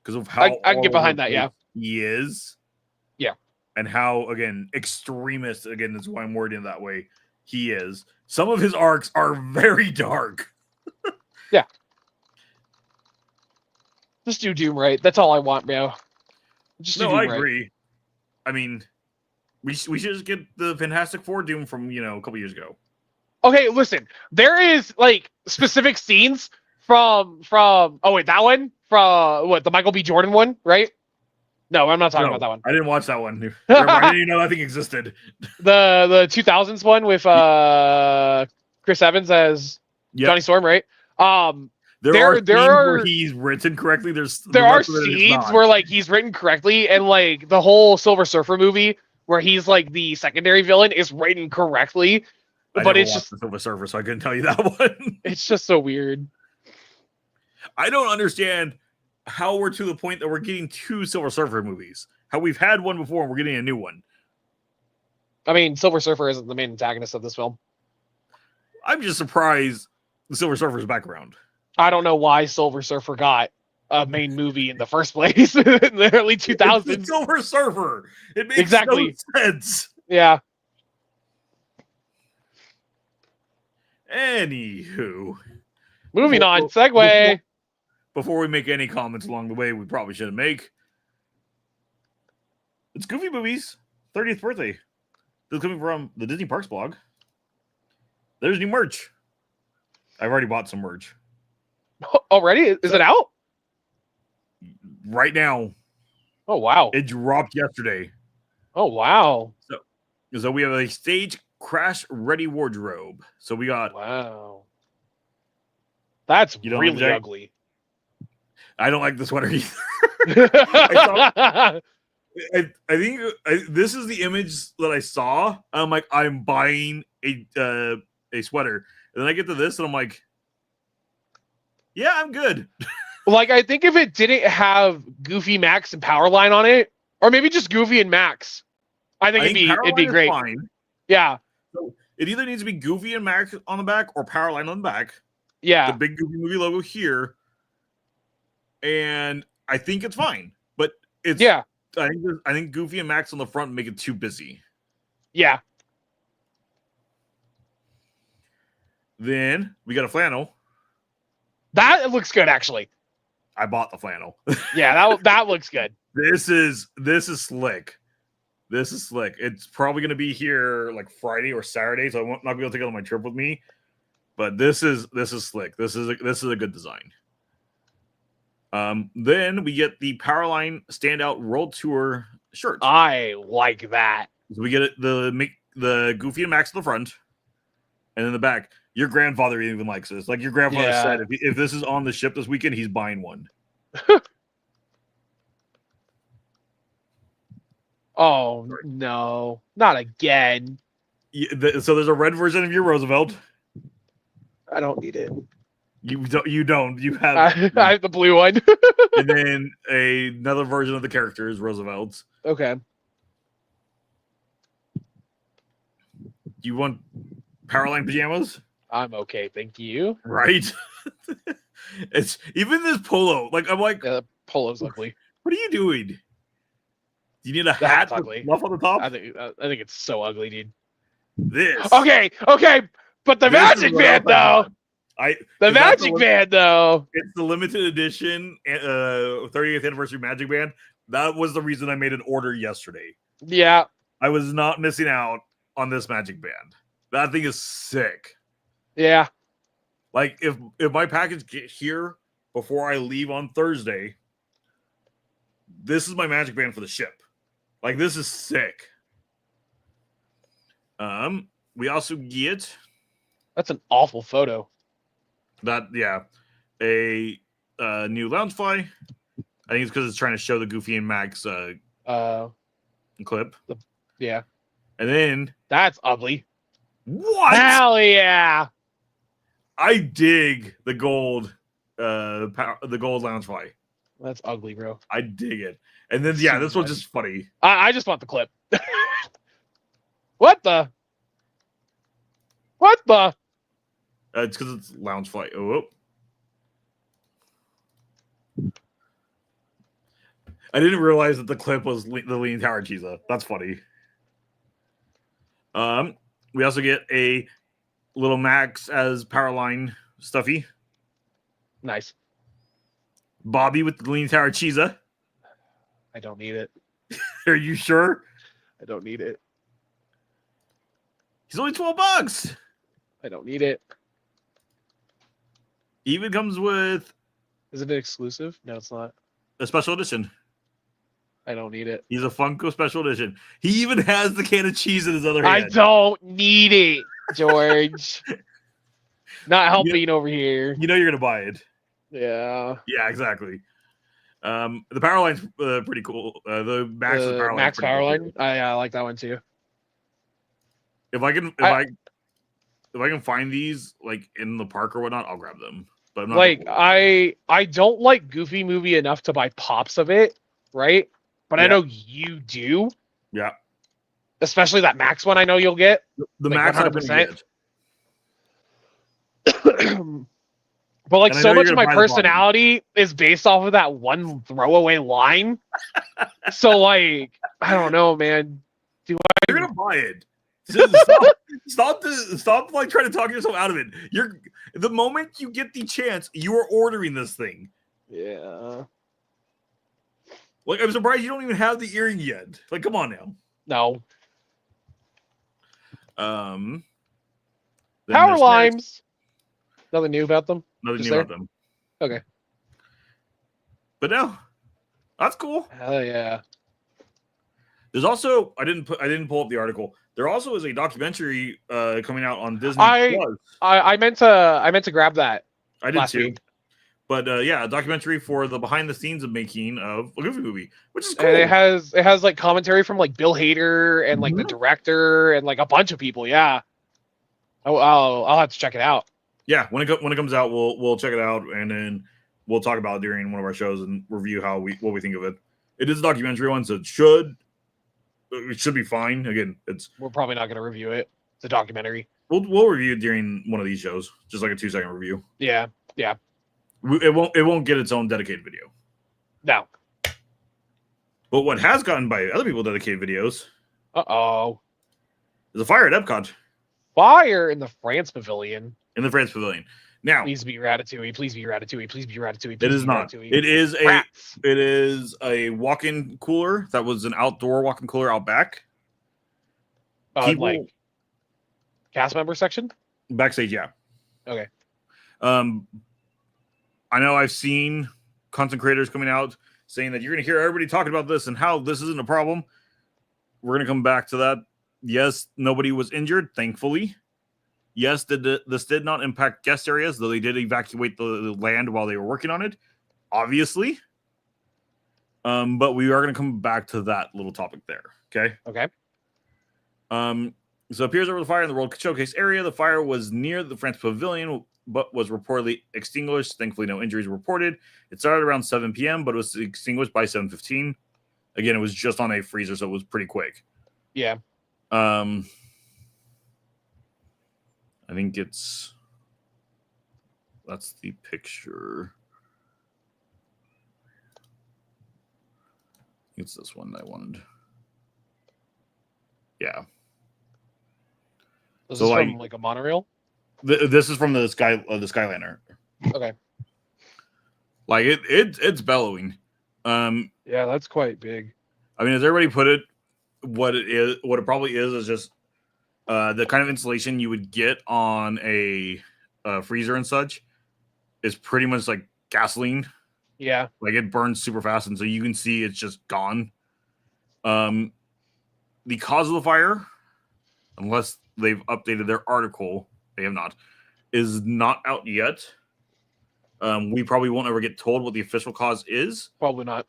Because of how I can get behind that, yeah. He is. Yeah. And how, again, extremist, again, is why I'm wording it that way. He is. Some of his arcs are very dark. Yeah. Just do Doom right. That's all I want, bro. I agree. I mean, we should just get the Fantastic Four Doom from, a couple years ago. Okay, listen. There is, specific scenes from oh, wait, that one? From, what, the Michael B. Jordan one, right? No, I'm not talking about that one. I didn't watch that one. I didn't even know that thing existed. The 2000s one with Chris Evans as Johnny Storm, right? There are scenes where he's written correctly. There are scenes where he's written correctly, and the whole Silver Surfer movie where he's the secondary villain is written correctly. But it's just the Silver Surfer, so I couldn't tell you that one. It's just so weird. I don't understand how we're to the point that we're getting 2 Silver Surfer movies. How we've had one before and we're getting a new one. I mean, Silver Surfer isn't the main antagonist of this film. I'm just surprised the Silver Surfer's background. I don't know why Silver Surfer got a main movie in the first place in the early 2000s. It's the Silver Surfer. It makes no sense. Yeah. Anywho, Moving on. Segue. Before we make any comments along the way, we probably shouldn't make. It's Goofy Movie's 30th birthday. This is coming from the Disney Parks blog. There's new merch. I've already bought some merch. Already? Is it out? Right now. Oh, wow. It dropped yesterday. Oh, wow. So we have a stage crash ready wardrobe. So we got. Wow. That's You don't really object? ugly. I don't like the sweater either. I think this is the image that I saw. I'm like, I'm buying a sweater. And then I get to this and I'm like, yeah, I'm good. Like, I think if it didn't have Goofy, Max, and Powerline on it, or maybe just Goofy and Max, I think it'd be Powerline is great. Fine. Yeah. So it either needs to be Goofy and Max on the back or Powerline on the back. Yeah. The big Goofy Movie logo here. And I think it's fine. But it's I think Goofy and Max on the front make it too busy. Yeah. Then we got a flannel. That looks good, actually. I bought the flannel. Yeah, that looks good. This is slick. This is slick. It's probably going to be here like Friday or Saturday, so I'm not going to be able to take it on my trip with me. But this is slick. This is a good design. Then we get the Powerline Standout World Tour shirt. I like that. So we get the Goofy and Max in the front, and in the back. Your grandfather even likes this. Like your grandfather said, if this is on the ship this weekend, he's buying one. Oh no, not again. So there's a red version of your Roosevelt. I don't need it. You don't. You have. I have the blue one. And then another version of the character is Roosevelt's. Okay. You want Powerline pajamas? I'm okay, thank you. Right. It's even this polo. Like I'm like, polo's ugly. What are you doing? Do you need a That's hat ugly. with fluff on the top? I think it's so ugly, dude. This. Okay, but the Magic Band though. The Magic Band though. It's the limited edition 30th anniversary Magic Band. That was the reason I made an order yesterday. Yeah. I was not missing out on this Magic Band. That thing is sick. Yeah. Like if my package get here before I leave on Thursday, this is my Magic Band for the ship. Like this is sick. We also get That's an awful photo. a new Loungefly. I think it's because it's trying to show the Goofy and Max clip. Yeah. And then That's ugly. what? Hell yeah. I dig the gold Loungefly. That's ugly, bro. I dig it. And then So this one's just funny. I just want the clip. What the? What the? It's because it's Loungefly. Oh. I didn't realize that the clip was the Leaning Tower Cheesa. That's funny. We also get a little Max as Powerline stuffy. Nice. Bobby with the Leaning Tower Cheesa. I don't need it. Are you sure? I don't need it. He's only $12. I don't need it. Even comes with Is it an exclusive? No, it's not. a special edition. I don't need it. He's a Funko special edition. He even has the can of cheese in his other hand. I don't need it, George. Not helping over here. You know you're gonna buy it. Yeah. Yeah, exactly. The Powerline's pretty cool. The Max Powerline. Max Powerline. I like that one too. If I can find these like in the park or whatnot, I'll grab them. But I'm not Like I don't like Goofy Movie enough to buy pops of it, right? But I know you do. Yeah. Especially that Max one I know you'll get. The like Max 100%. But like And I so know much you're of my gonna buy the personality is based off of that one throwaway line. So like I don't know, man. You're gonna buy it. Stop like trying to talk yourself out of it. The moment you get the chance, you are ordering this thing. Yeah. Like, I'm surprised you don't even have the earring yet. Like, come on now. No. Then Power there's limes. Nothing new about them. Nothing Just new there? about them. Okay. But no, that's cool. Hell yeah. There's also I didn't pull up the article. There also is a documentary coming out on Disney Plus. I meant to grab that. I did last too. week. But yeah, a documentary for the behind the scenes of making of a Goofy movie, which is cool. And it has like commentary from like Bill Hader and like the director and like a bunch of people. Yeah. Oh, I'll have to check it out. Yeah, when it comes out, we'll check it out, and then we'll talk about it during one of our shows and review what we think of it. It is a documentary one, so it should be fine. Again, we're probably not going to review it. It's a documentary. We'll review it during one of these shows, just like a 2-second review. Yeah. It won't get its own dedicated video. No. But what has gotten by other people dedicated videos is a fire at EPCOT. Fire in the France Pavilion. In the France Pavilion. Now, please be Ratatouille. Please be Ratatouille. Please be Ratatouille. It is not. It is a walk-in cooler that was an outdoor walk-in cooler out back. Like cast member section? Backstage, yeah. Okay. I know I've seen content creators coming out saying that you're going to hear everybody talking about this and how this isn't a problem. We're going to come back to that. Yes, nobody was injured, thankfully. Yes, this did not impact guest areas, though they did evacuate the land while they were working on it, obviously. But we are going to come back to that little topic there, okay? Okay. So it appears over the fire in the World Showcase area. The fire was near the France Pavilion, but was reportedly extinguished. Thankfully, no injuries were reported. It started around 7 p.m., but it was extinguished by 7:15. Again, it was just on a freezer, so it was pretty quick. Yeah. I think that's the picture. It's this one I wanted. Yeah. This is from like a monorail? This is from the Skyliner. Okay. Like it's bellowing. Yeah, that's quite big. I mean, as everybody put it, what it probably is just the kind of insulation you would get on a freezer and such is pretty much like gasoline. Yeah. Like it burns super fast, and so you can see it's just gone. The cause of the fire, unless they've updated their article, they have not, is not out yet. We probably won't ever get told what the official cause is. Probably not.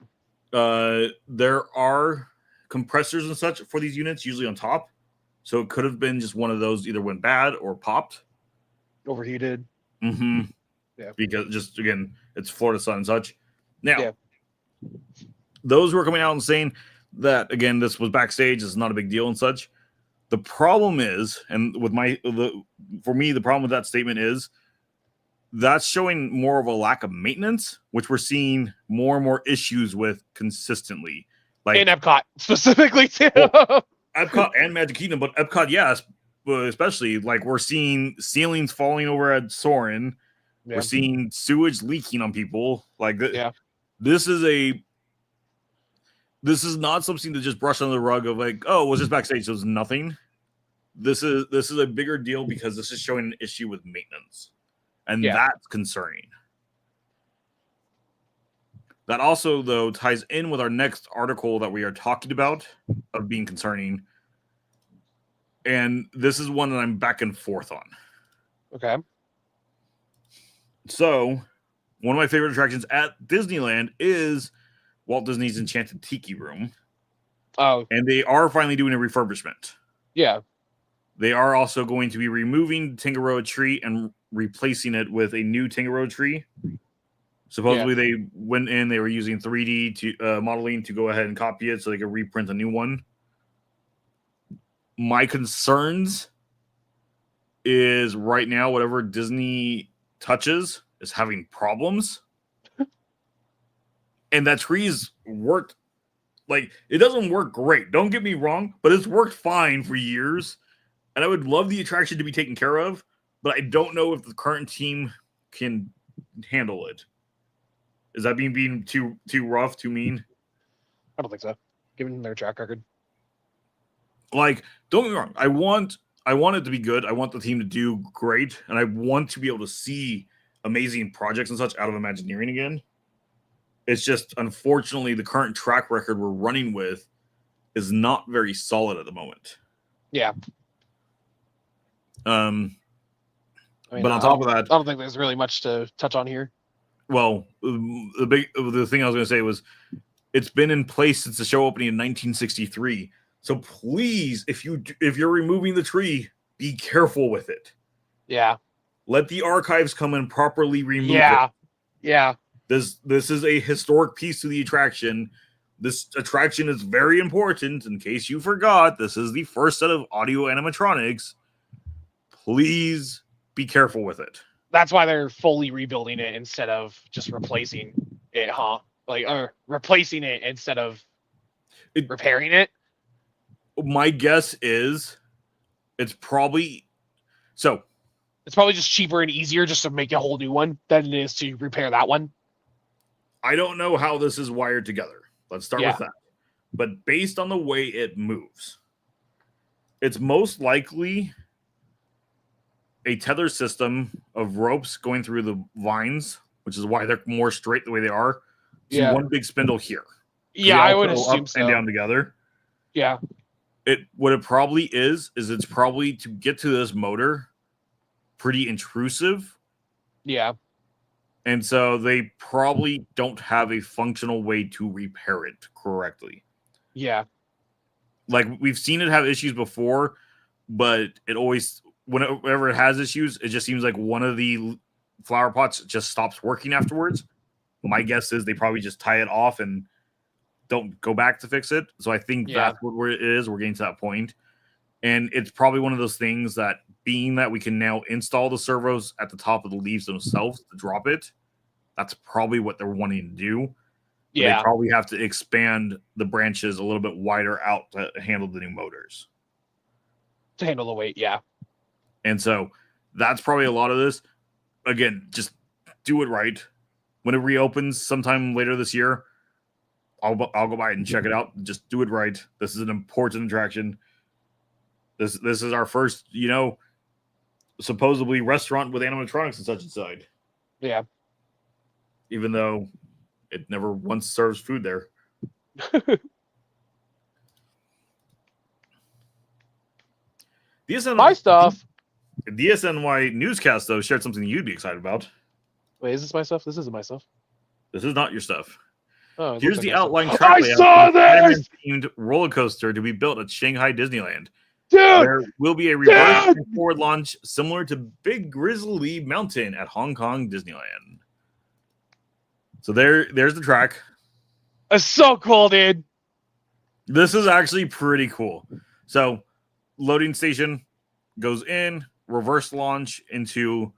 There are compressors and such for these units, usually on top. So it could have been just one of those either went bad or popped. Overheated. Mm-hmm. Yeah. Because just, again, it's Florida sun and such. Now, yeah. Those who are coming out and saying that, again, this was backstage, it's not a big deal and such. The problem is, and for me, the problem with that statement is that's showing more of a lack of maintenance, which we're seeing more and more issues with consistently. Like in EPCOT specifically too. Well, EPCOT and Magic Kingdom, but EPCOT, yes, but especially like we're seeing ceilings falling over at Soarin'. Yeah. We're seeing sewage leaking on people. Like this is not something to just brush under the rug of like, oh, was this backstage? So it was nothing. This is a bigger deal because this is showing an issue with maintenance. And that's concerning. That also, though, ties in with our next article that we are talking about of being concerning. And this is one that I'm back and forth on. Okay. So, one of my favorite attractions at Disneyland is Walt Disney's Enchanted Tiki Room. Oh. And they are finally doing a refurbishment. Yeah. They are also going to be removing Tangaroa tree and replacing it with a new Tangaroa tree. Supposedly they went in, they were using 3D modeling to go ahead and copy it so they could reprint a new one. My concerns is right now, whatever Disney touches is having problems. And that tree's worked, like, it doesn't work great. Don't get me wrong, but it's worked fine for years. and I would love the attraction to be taken care of, but I don't know if the current team can handle it. Is that being too rough, too mean? I don't think so, given their track record. Like, don't get me wrong. I want it to be good. I want the team to do great, and I want to be able to see amazing projects and such out of Imagineering again. It's just, unfortunately, the current track record we're running with is not very solid at the moment. Yeah. I mean, but on top of that, I don't think there's really much to touch on here. Well, the thing I was going to say was, it's been in place since the show opening in 1963. So please, if you're removing the tree, be careful with it. Yeah. Let the archives come and properly remove it. Yeah. This is a historic piece to the attraction. This attraction is very important. In case you forgot, this is the first set of audio animatronics. Please be careful with it. That's why they're fully rebuilding it instead of just replacing it, huh? Like, or replacing it instead of repairing it. My guess is it's probably just cheaper and easier just to make a whole new one than it is to repair that one. I don't know how this is wired together. Let's start with that. But based on the way it moves, it's most likely a tether system of ropes going through the vines, which is why they're more straight the way they are, to one big spindle here. Yeah, I would assume so. And down together. Yeah. What it probably is it's probably, to get to this motor, pretty intrusive. Yeah. And so they probably don't have a functional way to repair it correctly. Yeah. Like, we've seen it have issues before, but it always, whenever it has issues, it just seems like one of the flower pots just stops working afterwards. My guess is they probably just tie it off and don't go back to fix it. So I think that's what it is. We're getting to that point. And it's probably one of those things that, being that we can now install the servos at the top of the leaves themselves to drop it, that's probably what they're wanting to do. Yeah. They probably have to expand the branches a little bit wider out to handle the new motors. To handle the weight, yeah. And so that's probably a lot of this. Again, just do it right. When it reopens sometime later this year, I'll go by and check it out. Just do it right. This is an important attraction. This is our first, supposedly restaurant with animatronics and such inside. Yeah. Even though it never once serves food there. My stuff. DSNY newscast, though, shared something you'd be excited about. Wait, is this my stuff? This isn't my stuff. This is not your stuff. Oh, here's the outline track I saw this! themed roller coaster to be built at Shanghai Disneyland. Dude! There will be a reverse and forward launch similar to Big Grizzly Mountain at Hong Kong Disneyland. So there's the track. It's so cool, dude. This is actually pretty cool. So, loading station goes in, reverse launch into,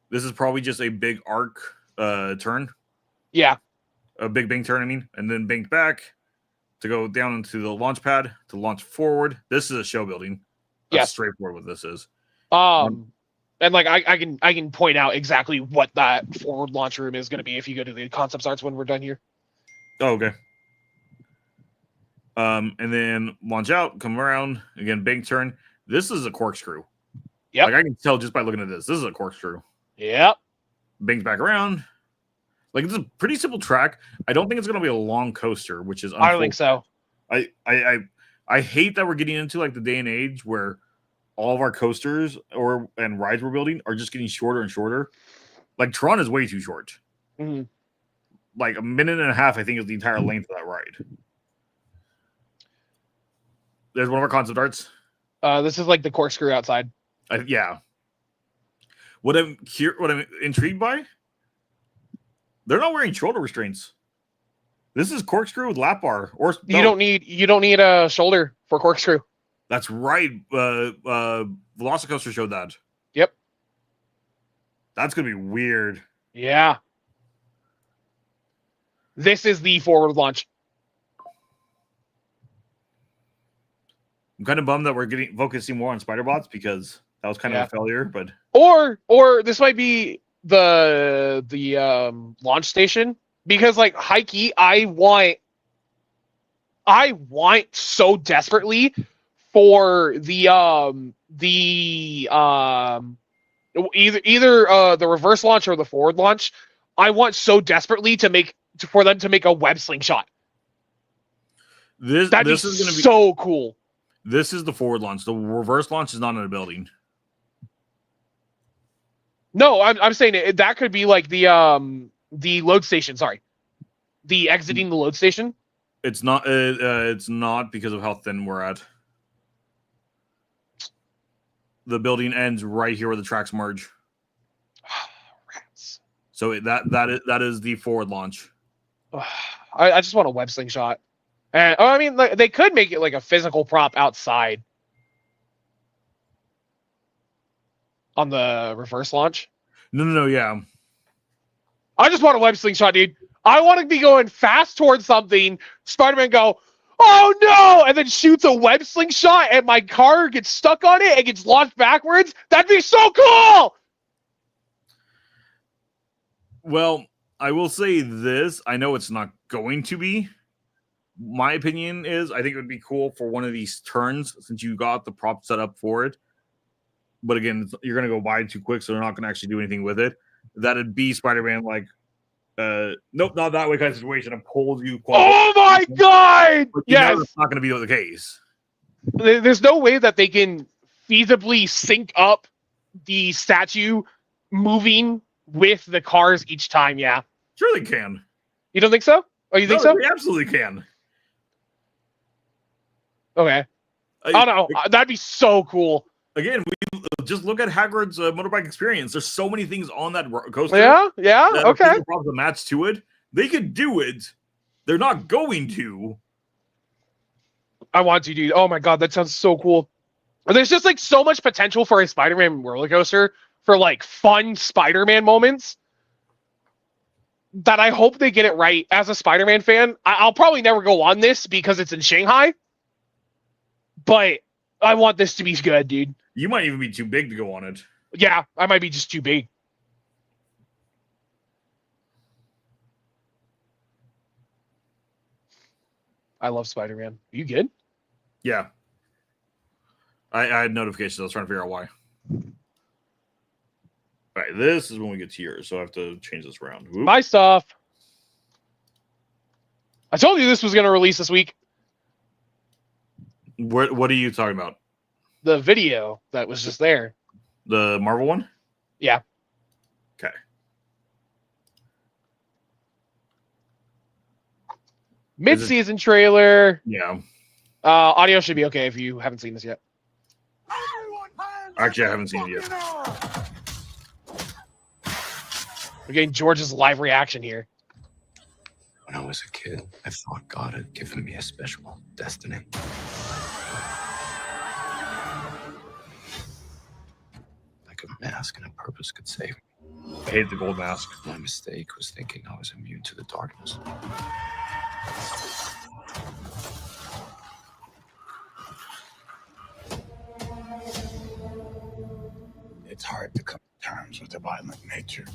this is probably just a big arc turn. Yeah. A big bank turn, I mean, and then bank back to go down into the launch pad to launch forward. This is a show building. That's straightforward what this is. And like I can point out exactly what that forward launch room is going to be if you go to the concept arts when we're done here. Oh, okay. And then launch out, come around again, bank turn. This is a corkscrew. Yeah, like I can tell just by looking at this. This is a corkscrew. Yep. Bank back around. Like, it's a pretty simple track. I don't think it's going to be a long coaster, which is I don't think so. I hate that we're getting into like the day and age where all of our coasters and rides we're building are just getting shorter and shorter. Like, Tron is way too short. Mm-hmm. Like, a minute and a half, I think, is the entire length of that ride. There's one of our concept arts. This is like the corkscrew outside. Yeah. What I'm intrigued by, they're not wearing shoulder restraints. This is corkscrew with lap bar. Or you don't need a shoulder for corkscrew. That's right. Velocicoaster showed that. Yep. That's gonna be weird. Yeah. This is the forward launch. I'm kind of bummed that we're focusing more on spider bots because that was kind of a failure. But or this might be the launch station, because like high key, I want so desperately for the either the reverse launch or the forward launch. I want so desperately for them to make a web slingshot. That'd be is going to be so cool. This is the forward launch. The reverse launch is not in a building. No, I'm saying that could be like the load station. Sorry, the exiting the load station. It's not. It's not because of how thin we're at. The building ends right here where the tracks merge. Rats. So that is the forward launch. I just want a web slingshot. And I mean, like, they could make it like a physical prop outside on the reverse launch. No, yeah. I just want a web slingshot, dude. I want to be going fast towards something. Spider-Man go, oh no, and then shoots a web slingshot, and my car gets stuck on it and gets launched backwards. That'd be so cool. Well, I will say this. I know it's not going to be. My opinion is I think it would be cool for one of these turns since you got the prop set up for it. But again, you're going to go by too quick, so they're not going to actually do anything with it. That'd be Spider-Man like, nope, not that way kind of situation. And pulls you. Oh my god! Yes, it's not going to be the case. There's no way that they can feasibly sync up the statue moving with the cars each time. Yeah, sure they can. You don't think so? Oh, you think so? They absolutely can. Okay. Oh no, that'd be so cool. Again, we just look at Hagrid's motorbike experience. There's so many things on that coaster. Yeah, okay. Probably the match to it. They could do it. They're not going to. I want to, dude. Oh my god, that sounds so cool. There's just like so much potential for a Spider-Man roller coaster for like fun Spider-Man moments that I hope they get it right. As a Spider-Man fan, I'll probably never go on this because it's in Shanghai. But I want this to be good, dude. You might even be too big to go on it. Yeah, I might be just too big. I love Spider-Man. Are you good? Yeah. I had notifications. I was trying to figure out why. All right, this is when we get to yours, so I have to change this around. Oop. My stuff. I told you this was going to release this week. What are you talking about? The video that was just there. The Marvel one? Yeah. Okay. Mid-season trailer. Yeah. Audio should be okay if you haven't seen this yet. Actually, I haven't seen it yet. We're getting George's live reaction here. When I was a kid, I thought God had given me a special destiny. Like a mask and a purpose could save me. I hate the gold mask. My mistake was thinking I was immune to the darkness. It's hard to come to terms with a violent nature.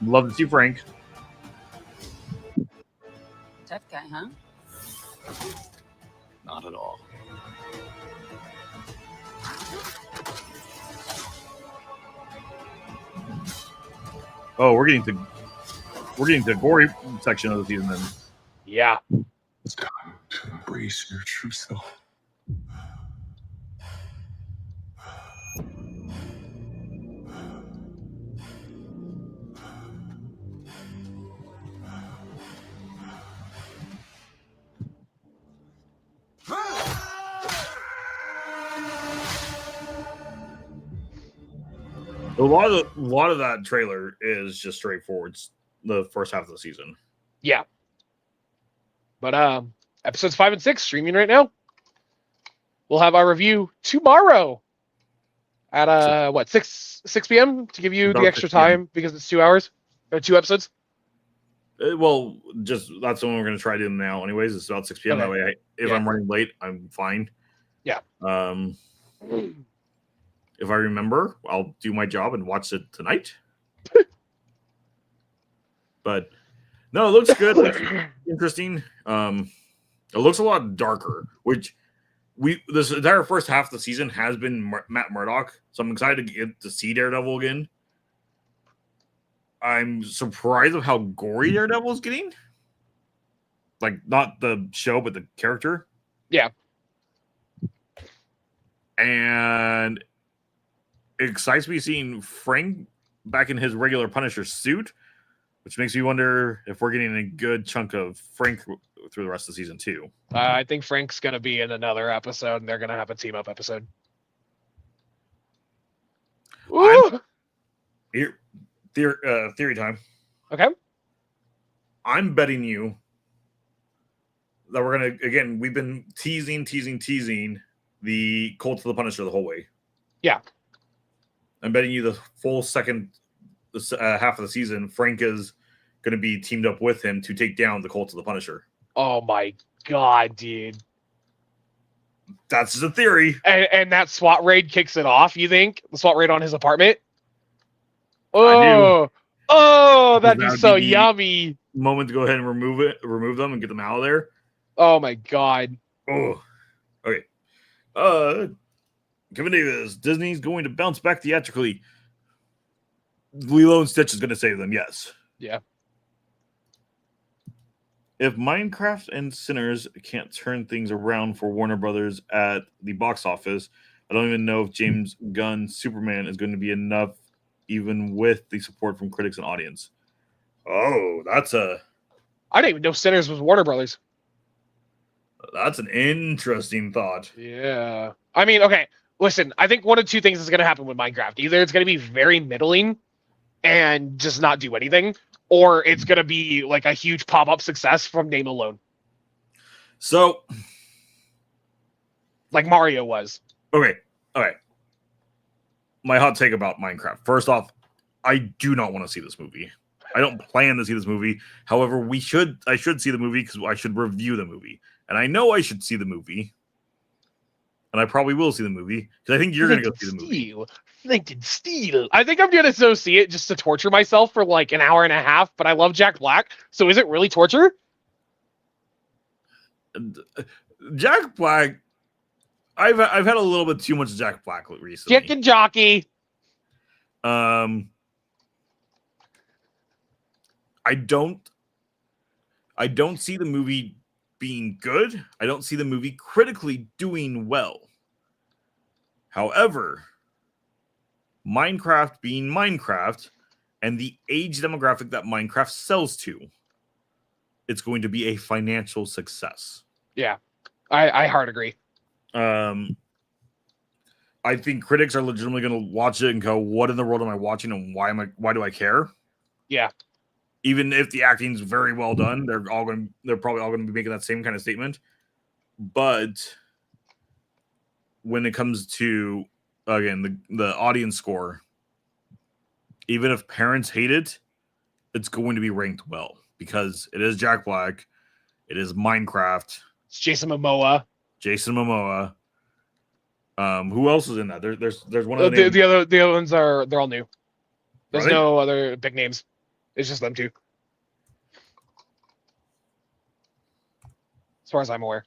Love to see Frank. Tough guy, huh? Not at all. Oh, we're getting to the gory section of the season then. Yeah. It's time to embrace your true self. A lot of that trailer is just straightforward. It's the first half of the season. Yeah. But episodes 5 and 6 streaming right now. We'll have our review tomorrow at 6 p.m. to give you the About extra 6 p.m. time because it's 2 hours. 2 episodes. Well, just that's the one we're going to try doing now. Anyways, it's about 6 p.m. Okay. That way, if Yeah. I'm running late, I'm fine. Yeah. If I remember, I'll do my job and watch it tonight. But no, it looks good. Looks interesting. It looks a lot darker, which this entire first half of the season has been Matt Murdock, so I'm excited to get to see Daredevil again. I'm surprised of how gory Daredevil is getting. Like, not the show, but the character. Yeah. And it excites me seeing Frank back in his regular Punisher suit, which makes me wonder if we're getting a good chunk of Frank through the rest of season 2. I think Frank's going to be in another episode, and they're going to have a team-up episode. Theory time. Okay. I'm betting you that we're going to, again, we've been teasing the Cult of the Punisher the whole way. Yeah. I'm betting you the full second half of the season, Frank is going to be teamed up with him to take down the Cult of the Punisher. Oh my god, dude. That's the theory. And that SWAT raid kicks it off, you think? The SWAT raid on his apartment? I Oh, that'd be That would so be the- yummy. Moment to go ahead and remove them and get them out of there. Oh my god. Oh, okay. Kevin Davis, Disney's going to bounce back theatrically. Lilo and Stitch is going to save them, yes. Yeah. If Minecraft and Sinners can't turn things around for Warner Brothers at the box office, I don't even know if James Gunn's Superman is going to be enough, even with the support from critics and audience. Oh, I didn't even know Sinners was Warner Brothers. that's an interesting thought. Yeah. I mean, okay, listen, I think one of two things is going to happen with Minecraft. Either it's going to be very middling and just not do anything, or it's going to be like a huge pop-up success from name alone. So, like Mario was. okay, all right. My hot take about Minecraft. First off, I do not want to see this movie. I don't plan to see this movie. However, I should see the movie because I should review the movie. And I know I should see the movie. And I probably will see the movie because I think you're going to go see the movie. Lincoln Steel. I think I'm going to go see it just to torture myself for like an hour and a half, but I love Jack Black. So is it really torture? Jack Black, I've had a little bit too much Jack Black recently. Chicken jockey. I don't see the movie being good. I don't see the movie critically doing well. However, Minecraft being Minecraft and the age demographic that Minecraft sells to, it's going to be a financial success. Yeah, I hard agree. I think critics are legitimately going to watch it and go, "What in the world am I watching, and why do I care?" Yeah. Even if the acting's very well done, they're probably all going to be making that same kind of statement. But when it comes to, again, the audience score, even if parents hate it, it's going to be ranked well because it is Jack Black, it is Minecraft, It's Jason Momoa. Who else is in that? There's one of the The other ones they're all new. There's Are they? no other big names. It's just them two. As far as I'm aware.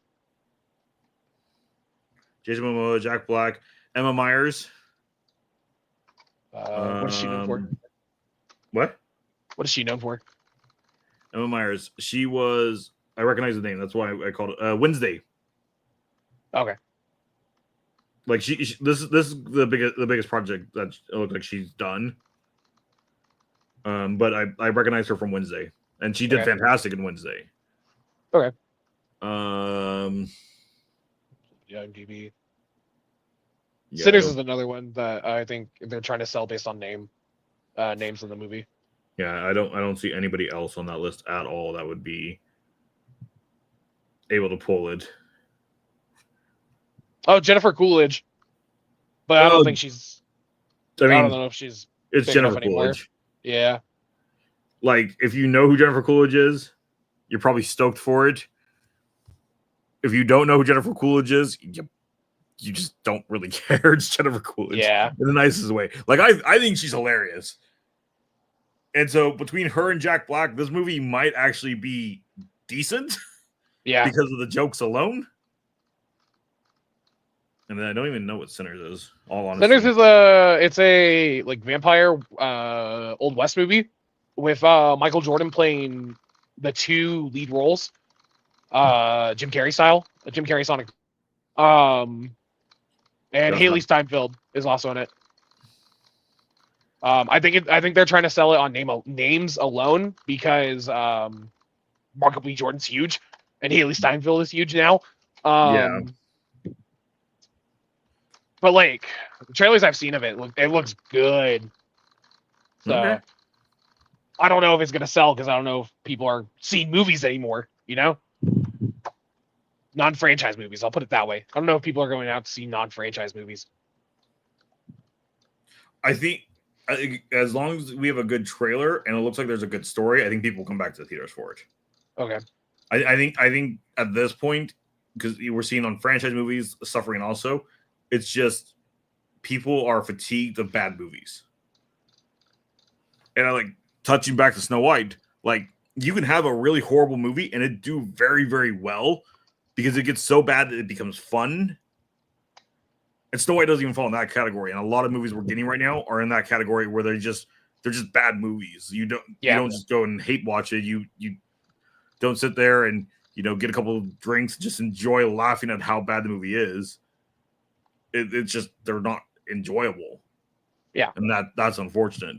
Jason Momoa, Jack Black, Emma Myers. What is she known for? What? What is she known for? Emma Myers. She was. I recognize the name. That's why I called it Wednesday. Okay. Like this is the biggest project that it looked like she's done. But I recognize her from Wednesday, and she did fantastic in Wednesday. Okay. Yeah, IMDb. Sinners is another one that I think they're trying to sell based on names in the movie. Yeah, I don't see anybody else on that list at all that would be able to pull it. Oh, Jennifer Coolidge. But I don't think she's. I mean, I don't know if she's. it's big Jennifer enough anymore. Coolidge. Yeah. Like, if you know who Jennifer Coolidge is, you're probably stoked for it. If you don't know who Jennifer Coolidge is, you just don't really care. It's Jennifer Coolidge. Yeah. In the nicest way. Like, I think she's hilarious. And so between her and Jack Black, this movie might actually be decent. Yeah. Because of the jokes alone. And then I don't even know what Sinners is. All honesty. Sinners is it's a like vampire Old West movie with Michael Jordan playing the two lead roles. Jim Carrey style. Jim Carrey Sonic. And That's Haley not- Steinfeld is also in it. I think they're trying to sell it on names alone because Michael B. Jordan's huge and Haley Steinfeld is huge now. Yeah. But like the trailers I've seen of it, it looks good. So Okay. I don't know if it's gonna sell because I don't know if people are seeing movies anymore. You know, non-franchise movies. I'll put it that way. I don't know if people are going out to see non-franchise movies. I think as long as we have a good trailer and it looks like there's a good story, I think people will come back to the theaters for it. Okay. I think at this point, because we're seeing on franchise movies suffering also, it's just people are fatigued of bad movies. And I like touching back to Snow White, like you can have a really horrible movie and it do very, very well because it gets so bad that it becomes fun. And Snow White doesn't even fall in that category. And a lot of movies we're getting right now are in that category where they're just bad movies. You don't just go and hate watch it. You don't sit there and get a couple of drinks, just enjoy laughing at how bad the movie is. It's just they're not enjoyable. Yeah. And that's unfortunate.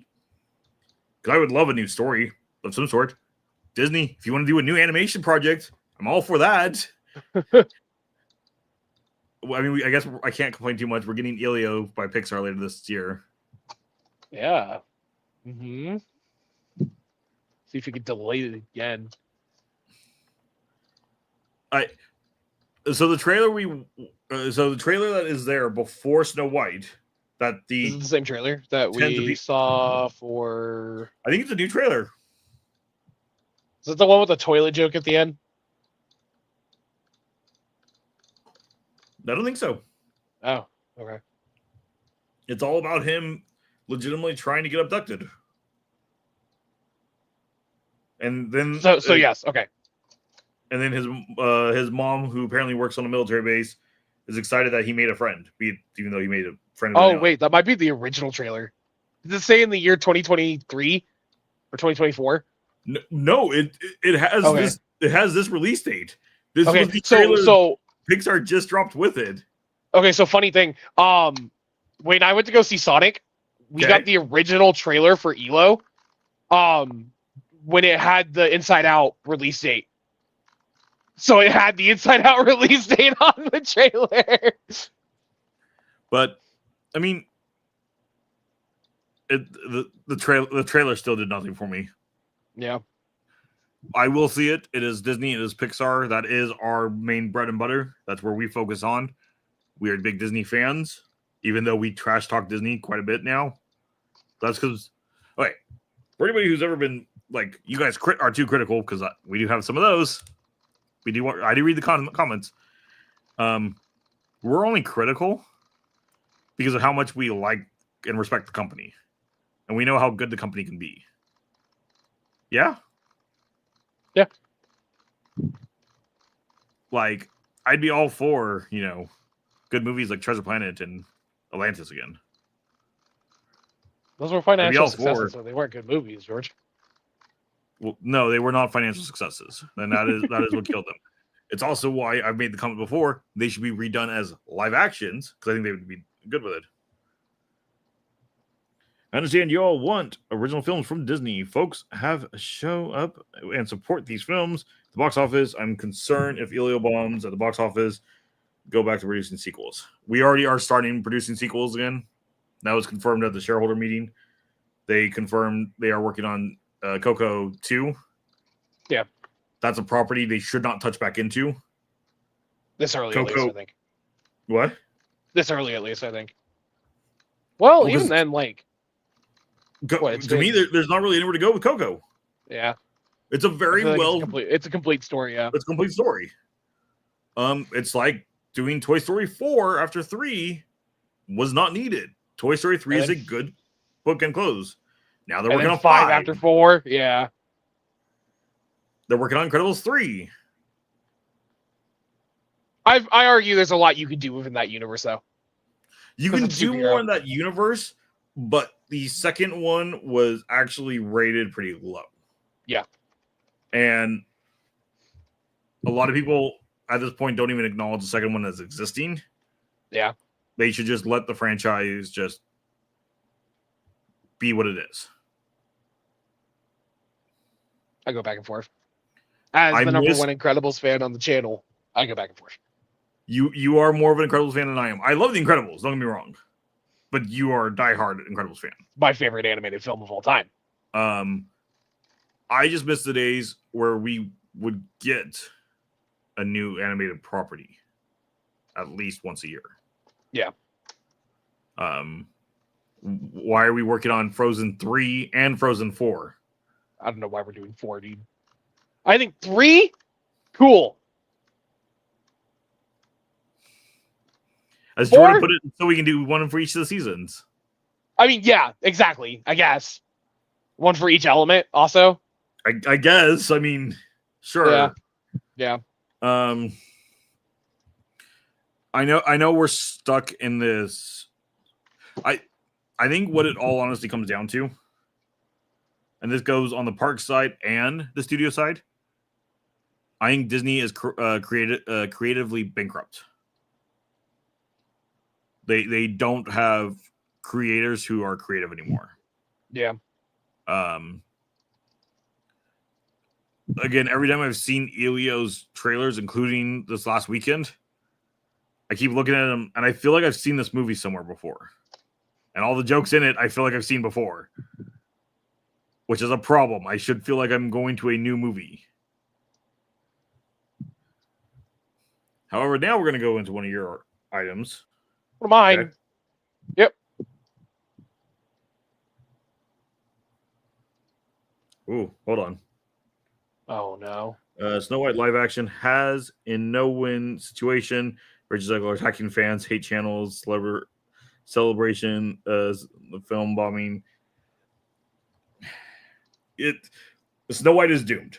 Because I would love a new story of some sort. Disney, if you want to do a new animation project, I'm all for that. I mean, I guess I can't complain too much. We're getting Elio by Pixar later this year. Yeah. Mm-hmm. See if we could delay it again. So the trailer that is there before Snow White, that This is the same trailer that we saw for. I think it's a new trailer. Is it the one with the toilet joke at the end? I don't think so. Oh, okay. It's all about him legitimately trying to get abducted. And then So yes, okay. And then his mom, who apparently works on a military base, is excited that he made a friend, even though he made a friend. Oh wait, that might be the original trailer. Does it say in the year 2023 or 2024? No, it has Okay. it has this release date. This Okay, was the trailer so Pixar just dropped with it. okay, so funny thing. When I went to go see Sonic, we Okay. got the original trailer for Elo. When it had the Inside Out release date. So it had the Inside Out release date on the trailer. But I mean, the trailer still did nothing for me. Yeah. I will see it. It is Disney. It is Pixar. That is our main bread and butter. That's where we focus on. We are big Disney fans, even though we trash talk Disney quite a bit now. That's because, okay, for anybody who's ever been like, you guys are too critical, because we do have some of those. I do read the comments. We're only critical because of how much we like and respect the company, and we know how good the company can be. Yeah. Yeah. Like, I'd be all for, good movies like Treasure Planet and Atlantis again. Those were financial all for successes, it. so they weren't good movies, George. Well, no, they were not financial successes, and that is what killed them. It's also why I've made the comment before, they should be redone as live actions, because I think they would be good with it. I understand you all want original films from Disney. Folks have show up and support these films. The box office, I'm concerned if Elio bombs at the box office, go back to producing sequels. We already are starting producing sequels again. That was confirmed at the shareholder meeting. They confirmed they are working on Coco 2. Yeah. That's a property they should not touch back into. This early, Coco. at least, I think. What? This early, at least, I think. Well, Well, even 'cause- then, like, What, it's to me, been- there's not really anywhere to go with Coco. Yeah. It's a I very feel like well. it's a complete story. Yeah. It's a complete story. It's like doing Toy Story 4 after 3 was not needed. Toy Story 3 is a good book and close. Now they're working on 5 after 4. Yeah. They're working on Incredibles 3. I argue there's a lot you could do within that universe, though. You can do more in that universe, but the second one was actually rated pretty low. Yeah. And a lot of people at this point don't even acknowledge the second one as existing. Yeah. They should just let the franchise just be what it is. I go back and forth. As the number one Incredibles fan on the channel, I go back and forth. You are more of an Incredibles fan than I am. I love the Incredibles, don't get me wrong. But you are a diehard Incredibles fan. My favorite animated film of all time. I just miss the days where we would get a new animated property at least once a year. Yeah. Why are we working on Frozen 3 and Frozen 4? I don't know why we're doing 4, dude. I think 3, cool. As Jordan put it, so we can do one for each of the seasons. I mean, yeah, exactly. I guess one for each element. Also, I guess. I mean, sure. Yeah. I know we're stuck in this. I think what it all honestly comes down to, and this goes on the park side and the studio side, I think Disney is creatively bankrupt. They don't have creators who are creative anymore. Yeah. Again, every time I've seen Elio's trailers, including this last weekend, I keep looking at them and I feel like I've seen this movie somewhere before. And all the jokes in it, I feel like I've seen before. Which is a problem. I should feel like I'm going to a new movie. However, now we're going to go into one of your items. What mine? Okay. Yep. Ooh, hold on. Oh, no. Snow White live action has in no-win situation. Richard Zegler attacking fans, hate channels, celebration, the film bombing. Snow White is doomed.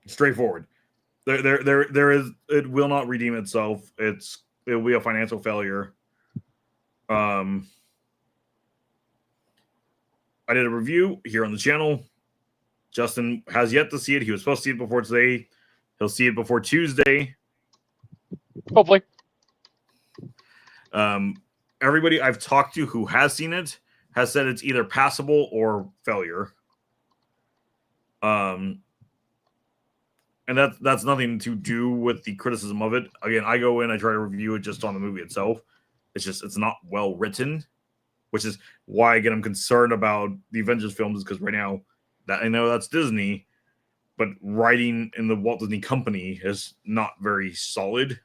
Straightforward. There is. It will not redeem itself. It will be a financial failure. I did a review here on the channel. Justin has yet to see it. He was supposed to see it before today. He'll see it before Tuesday. Hopefully. Everybody I've talked to who has seen it has said it's either passable or failure. And that's nothing to do with the criticism of it. Again, I go in, I try to review it just on the movie itself. It's not well written, which is why again I'm concerned about the Avengers films, is because right now that I know that's Disney, but writing in the Walt Disney Company is not very solid.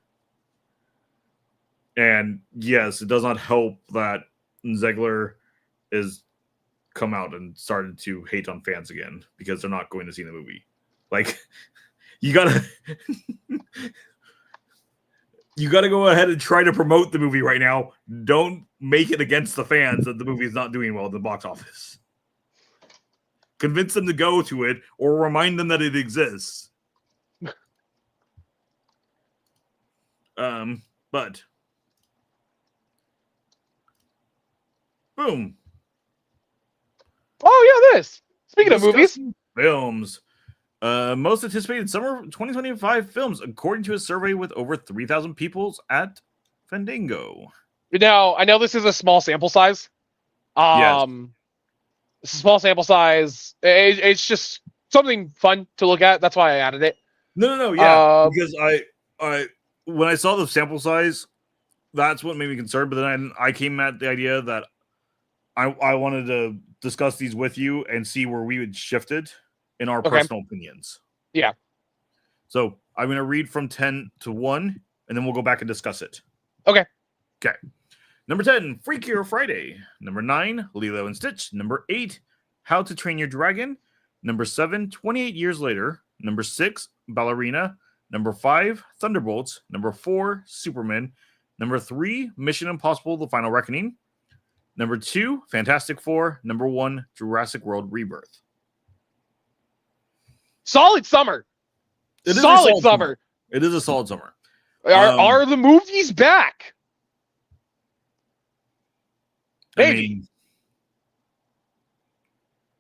And yes, it does not help that Zegler is come out and started to hate on fans again because they're not going to see the movie. Like, you gotta go ahead and try to promote the movie right now. Don't make it against the fans that the movie is not doing well at the box office. Convince them to go to it or remind them that it exists. But boom. Oh yeah, this. Speaking of movies, films. Most anticipated summer 2025 films, according to a survey with over 3,000 people at Fandango. Now, I know this is a small sample size. Yes. It's a small sample size. It's just something fun to look at. That's why I added it. No, yeah. Because I when I saw the sample size, that's what made me concerned. But then I came at the idea that I wanted to discuss these with you and see where we would shift it in our personal opinions. Yeah. So I'm going to read from 10 to 1, and then we'll go back and discuss it. Okay. Number 10, Freakier Friday. Number 9, Lilo and Stitch. Number 8, How to Train Your Dragon. Number 7, 28 Years Later. Number 6, Ballerina. Number 5, Thunderbolts. Number 4, Superman. Number 3, Mission Impossible: The Final Reckoning. Number 2, Fantastic Four. Number 1, Jurassic World Rebirth. Solid summer. It is a Solid summer. It is a solid summer. Are the movies back? Maybe. I mean,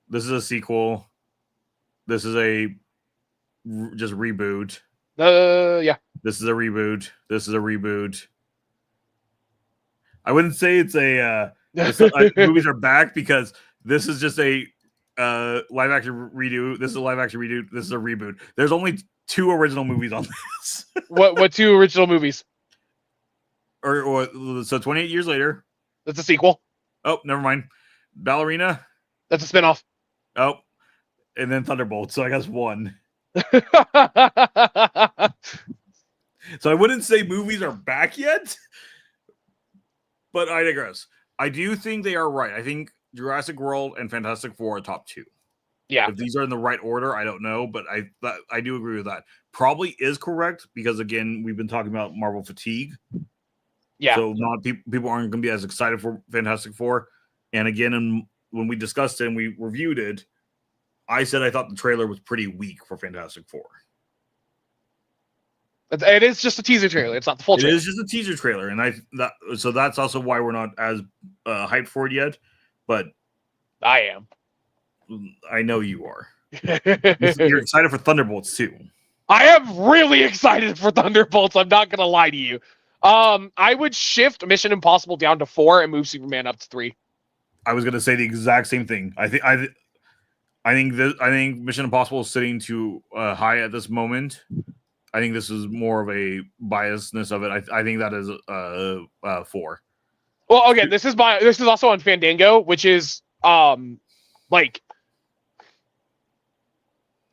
this is a sequel. This is a just reboot. Yeah. This is a reboot. This is a reboot. I wouldn't say it's a movies are back, because this is just a live action redo. This is a live action redo. This is a reboot. There's only 2 original movies on this. What 2 original movies? or so 28 Years Later. That's a sequel. Oh, never mind. Ballerina. That's a spinoff. Oh, and then Thunderbolts. So I guess 1. So I wouldn't say movies are back yet, but I digress. I do think they are right. I think Jurassic World and Fantastic Four are top 2. Yeah. If these are in the right order, I don't know, but I do agree with that. Probably is correct, because again, we've been talking about Marvel fatigue. Yeah. So not people aren't going to be as excited for Fantastic Four. And again, when we discussed it and we reviewed it, I said I thought the trailer was pretty weak for Fantastic Four. It is just a teaser trailer. It's not the full trailer. It is just a teaser trailer, and so that's also why we're not as hyped for it yet. But I am. I know you are. You're excited for Thunderbolts too. I am really excited for Thunderbolts. I'm not gonna lie to you. I would shift Mission Impossible down to 4 and move Superman up to 3. I was gonna say the exact same thing. I think Mission Impossible is sitting too high at this moment. I think this is more of a biasness of it. I think that is 4. Well, again, this is also on Fandango, which is like,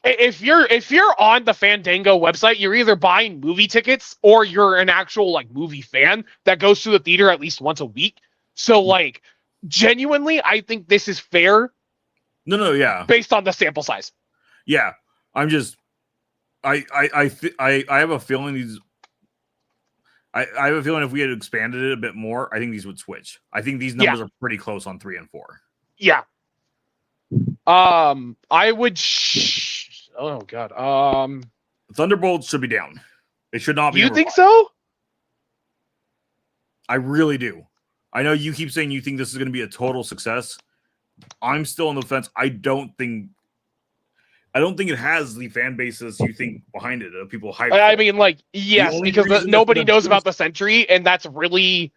if you're on the Fandango website, you're either buying movie tickets or you're an actual like movie fan that goes to the theater at least once a week. So like, genuinely, I think this is fair. No, yeah. Based on the sample size. Yeah, I'm just. I have a feeling these. I have a feeling if we had expanded it a bit more, I think these would switch. I think these numbers are pretty close on 3 and 4. Yeah. I would. Oh God. Thunderbolts should be down. It should not be. You think so? I really do. I know you keep saying you think this is going to be a total success. I'm still on the fence. I don't think it has the fan bases you think behind it. People hype. I mean, like, yes, because nobody knows about the Sentry, and that's really.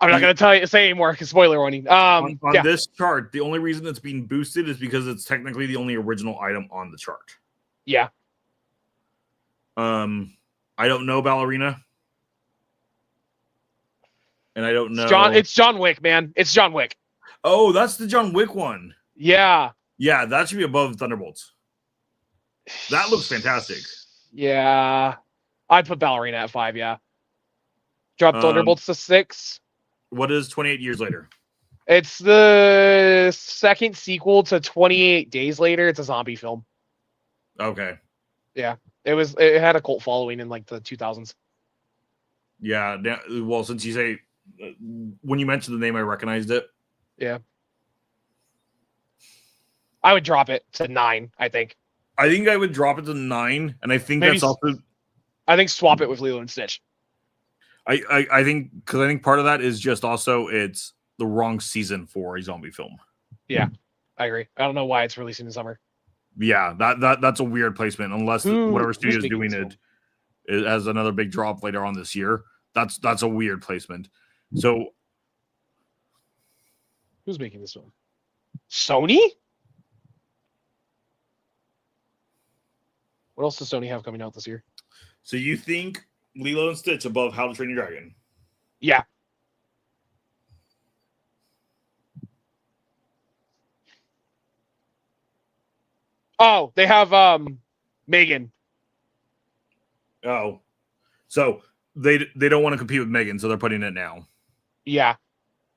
I'm not going to say anymore because spoiler warning. On this chart, the only reason it's being boosted is because it's technically the only original item on the chart. Yeah. I don't know Ballerina. And I don't know. It's John Wick, man. It's John Wick. Oh, that's the John Wick one. Yeah. Yeah, that should be above Thunderbolts. That looks fantastic. Yeah. I'd put Ballerina at 5, yeah. Drop Thunderbolts to 6. What is 28 Years Later? It's the second sequel to 28 Days Later. It's a zombie film. Okay. Yeah. It had a cult following in like the 2000s. Yeah. Well, since you say, when you mentioned the name, I recognized it. Yeah. I would drop it to 9, I think. I think I would drop it to 9, and I think that's also. I think swap it with Lilo and Stitch. I think because I think part of that is just also it's the wrong season for a zombie film. Yeah, I agree. I don't know why it's releasing in summer. Yeah, that's a weird placement unless whatever studio is doing it has another big drop later on this year. That's a weird placement. So, who's making this film? Sony? What else does Sony have coming out this year? So you think Lilo and Stitch above How to Train Your Dragon? Yeah. Oh, they have Megan. Oh, so they don't want to compete with Megan, so they're putting it now. Yeah.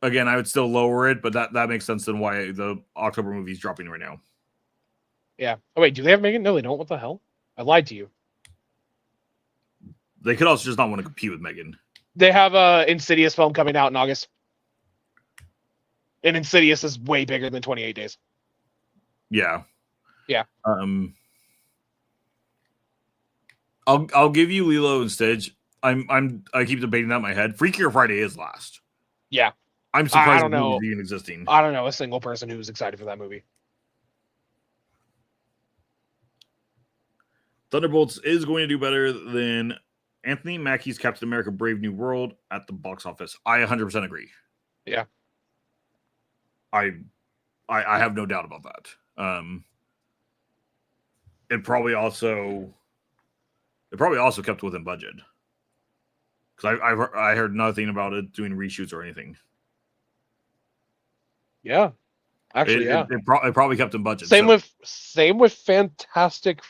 again, I would still lower it, but that makes sense than why the October movie is dropping right now. Yeah. Oh wait, do they have Megan? No, they don't. What the hell? I lied to you. They could also just not want to compete with Megan. They have a Insidious film coming out in August. And Insidious is way bigger than 28 Days. Yeah. Yeah. I'll give you Lilo and Stitch. I keep debating that in my head. Freakier Friday is last. Yeah. I'm surprised I don't the know. movie's even existing. I don't know a single person who was excited for that movie. Thunderbolts is going to do better than Anthony Mackie's Captain America Brave New World at the box office. I 100% agree. Yeah. I have no doubt about that. It probably also kept within budget. Because I heard nothing about it doing reshoots or anything. Yeah. Actually, yeah. It probably kept in budget. Same with Fantastic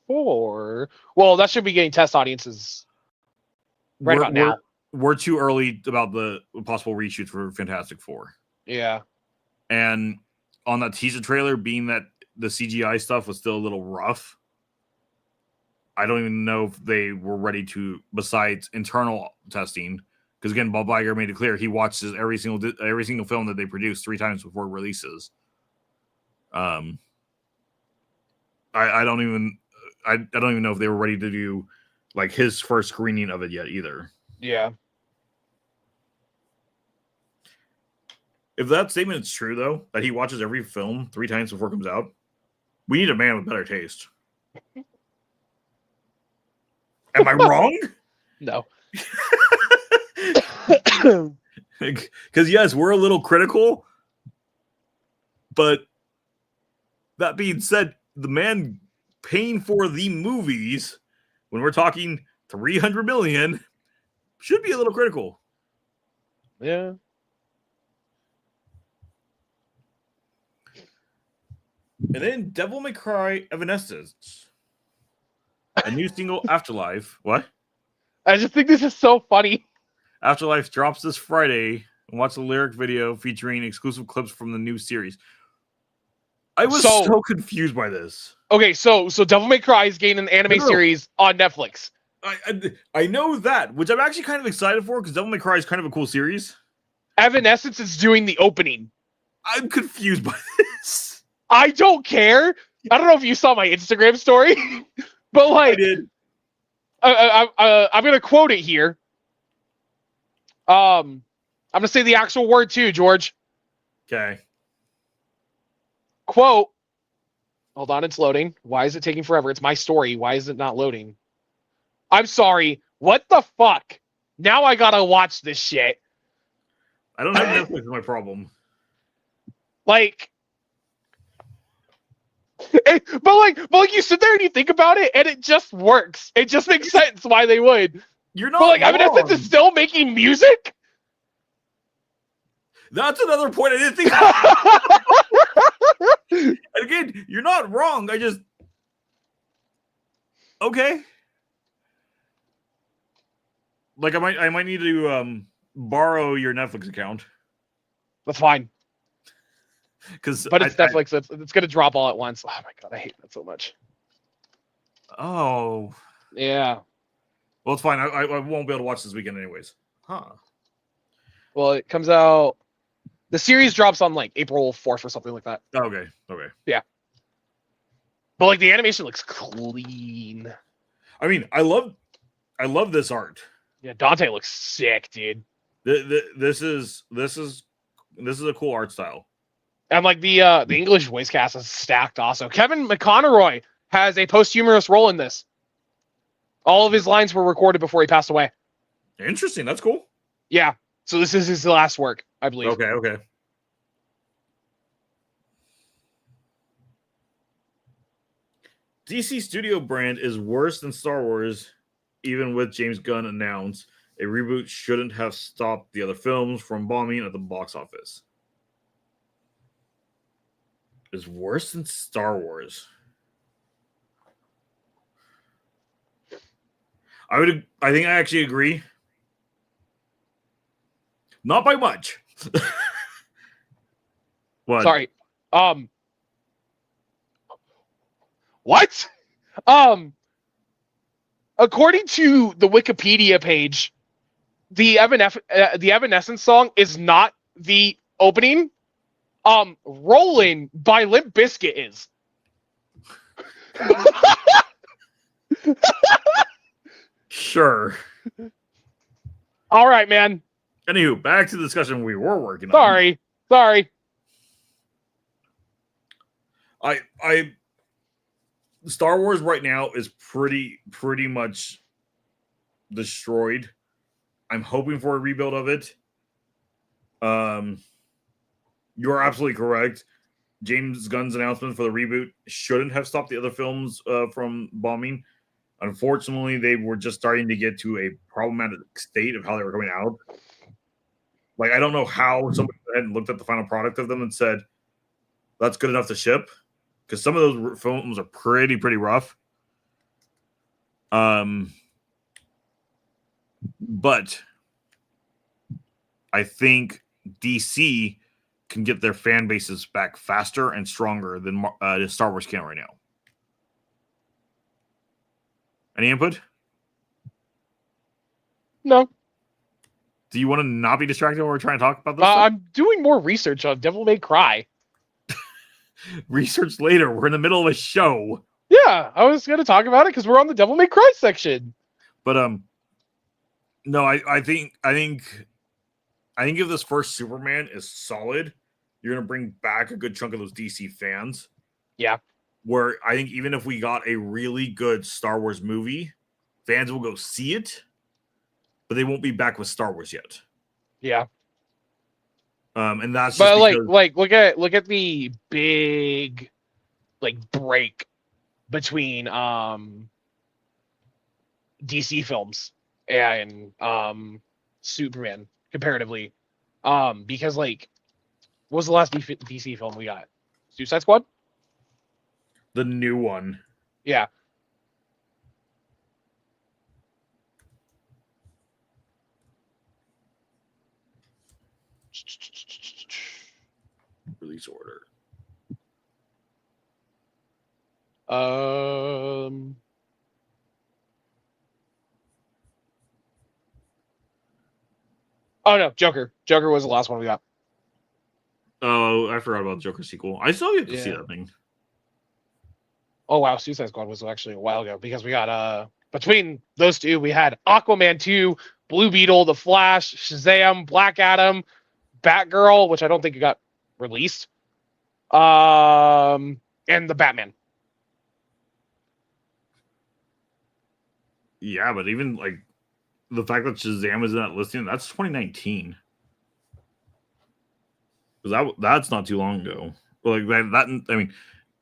Four. Well, that should be getting test audiences about now. We're too early about the possible reshoots for Fantastic Four. Yeah. And on that teaser trailer, being that the CGI stuff was still a little rough, I don't even know if they were ready to, besides internal testing, because again, Bob Iger made it clear he watches every single film that they produce 3 times before it releases. I don't even know if they were ready to do like his first screening of it yet either. Yeah. If that statement is true, though, that he watches every film 3 times before it comes out, we need a man with better taste. Am I wrong? No. Because, yes, we're a little critical, but that being said, the man paying for the movies, when we're talking $300 million, should be a little critical. Yeah. And then Devil May Cry Evanescence. A new single, Afterlife. What? I just think this is so funny. Afterlife drops this Friday. And watch the lyric video featuring exclusive clips from the new series. I was so confused by this. Okay, so Devil May Cry is getting an anime series on Netflix. I know that, which I'm actually kind of excited for because Devil May Cry is kind of a cool series. Evanescence is doing the opening. I'm confused by this. I don't care. I don't know if you saw my Instagram story, but like, I did. I'm gonna quote it here. I'm gonna say the actual word too, George. Okay. Quote. Hold on, it's loading. Why is it taking forever? It's my story. Why is it not loading? I'm sorry. What the fuck? Now I gotta watch this shit. I don't have Netflix is my problem. Like, but like you sit there and you think about it, and it just works. It just makes sense why they would. You're not. But like, wrong. Evanescence is still making music. That's another point I didn't think of. And again, you're not wrong. I just okay. Like I might need to borrow your Netflix account. That's fine. But it's Netflix. It's gonna drop all at once. Oh my god, I hate that so much. Oh. Yeah. Well, it's fine. I won't be able to watch this weekend anyways. Huh. Well, it comes out. The series drops on like April 4th or something like that. Okay. Yeah. But like the animation looks clean. I mean, I love this art. Yeah, Dante looks sick, dude. This is a cool art style. And like the English voice cast is stacked also. Kevin McConroy has a posthumous role in this. All of his lines were recorded before he passed away. Interesting. That's cool. Yeah. So this is his last work, I believe. Okay. DC Studio brand is worse than Star Wars, even with James Gunn announced a reboot shouldn't have stopped the other films from bombing at the box office. Is worse than Star Wars. I think I actually agree. Not by much, What? Sorry. What? According to the Wikipedia page, the Evanescence song is not the opening. Rollin' by Limp Bizkit is. Sure. All right, man. Anywho, back to the discussion we were working on. Sorry. I Star Wars right now is pretty much destroyed. I'm hoping for a rebuild of it. You're absolutely correct. James Gunn's announcement for the reboot shouldn't have stopped the other films from bombing. Unfortunately, they were just starting to get to a problematic state of how they were coming out. Like, I don't know how somebody hadn't looked at the final product of them and said, that's good enough to ship. Because some of those films are pretty rough. But I think DC can get their fan bases back faster and stronger than Star Wars can right now. Any input? No. Do you want to not be distracted while we're trying to talk about this? I'm doing more research on Devil May Cry. Research later. We're in the middle of a show. Yeah, I was going to talk about it because we're on the Devil May Cry section. But no, I think if this first Superman is solid, you're going to bring back a good chunk of those DC fans. Yeah. Where I think even if we got a really good Star Wars movie, fans will go see it, but they won't be back with Star Wars yet. Yeah. And that's just because... look at the big break between DC films and Superman comparatively. Because what was the last DC film we got? Suicide Squad? The new one. Yeah. Release order. Oh no, Joker. Joker was the last one we got. Oh, I forgot about the Joker sequel. I still get to see that thing. Oh wow, Suicide Squad was actually a while ago because we got between those two we had Aquaman 2, Blue Beetle, The Flash, Shazam, Black Adam, Batgirl, which I don't think it got released, and the Batman. Yeah, but even the fact that Shazam is in that listing, that's 2019. Because that's not too long ago. That I mean,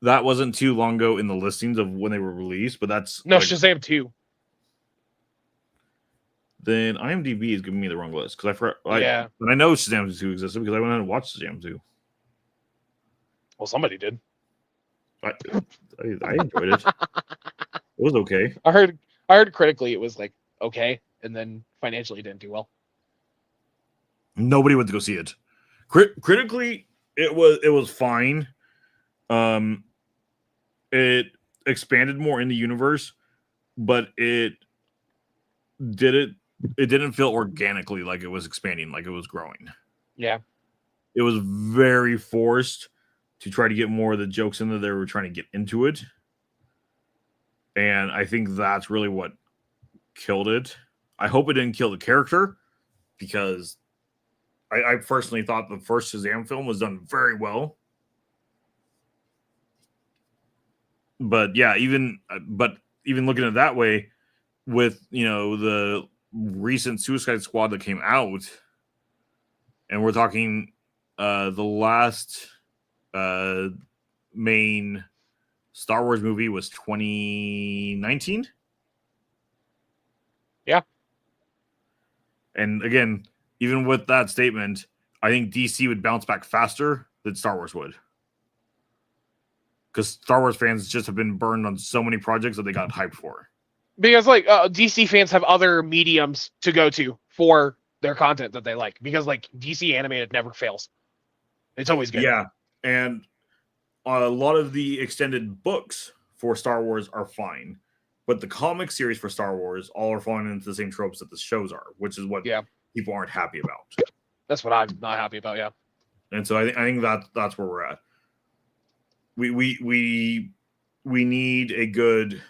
that wasn't too long ago in the listings of when they were released, but that's... No, Shazam 2. Then IMDb is giving me the wrong list. Because I forgot... Yeah. And I know Shazam 2 existed because I went and watched Shazam 2. Well, somebody did. I enjoyed it. It was okay. I heard critically it was okay, and then financially it didn't do well. Nobody went to go see it. Critically, it was fine. It expanded more in the universe, but it didn't feel organically like it was expanding, like it was growing. Yeah. It was very forced to try to get more of the jokes in that they were trying to get into it. And I think that's really what killed it. I hope it didn't kill the character, because I personally thought the first Shazam film was done very well. But yeah, even looking at it that way, with the recent Suicide Squad that came out, and we're talking the last main Star Wars movie was 2019. Yeah. And again, even with that statement, I think DC would bounce back faster than Star Wars would. Because Star Wars fans just have been burned on so many projects that they got hyped for. Because DC fans have other mediums to go to for their content that they like, because like DC animated never fails. It's always good. Yeah, and a lot of the extended books for Star Wars are fine, but the comic series for Star Wars all are falling into the same tropes that the shows are, which is what people aren't happy about. That's what I'm not happy about. Yeah, and so I think that's where we're at. We need a good,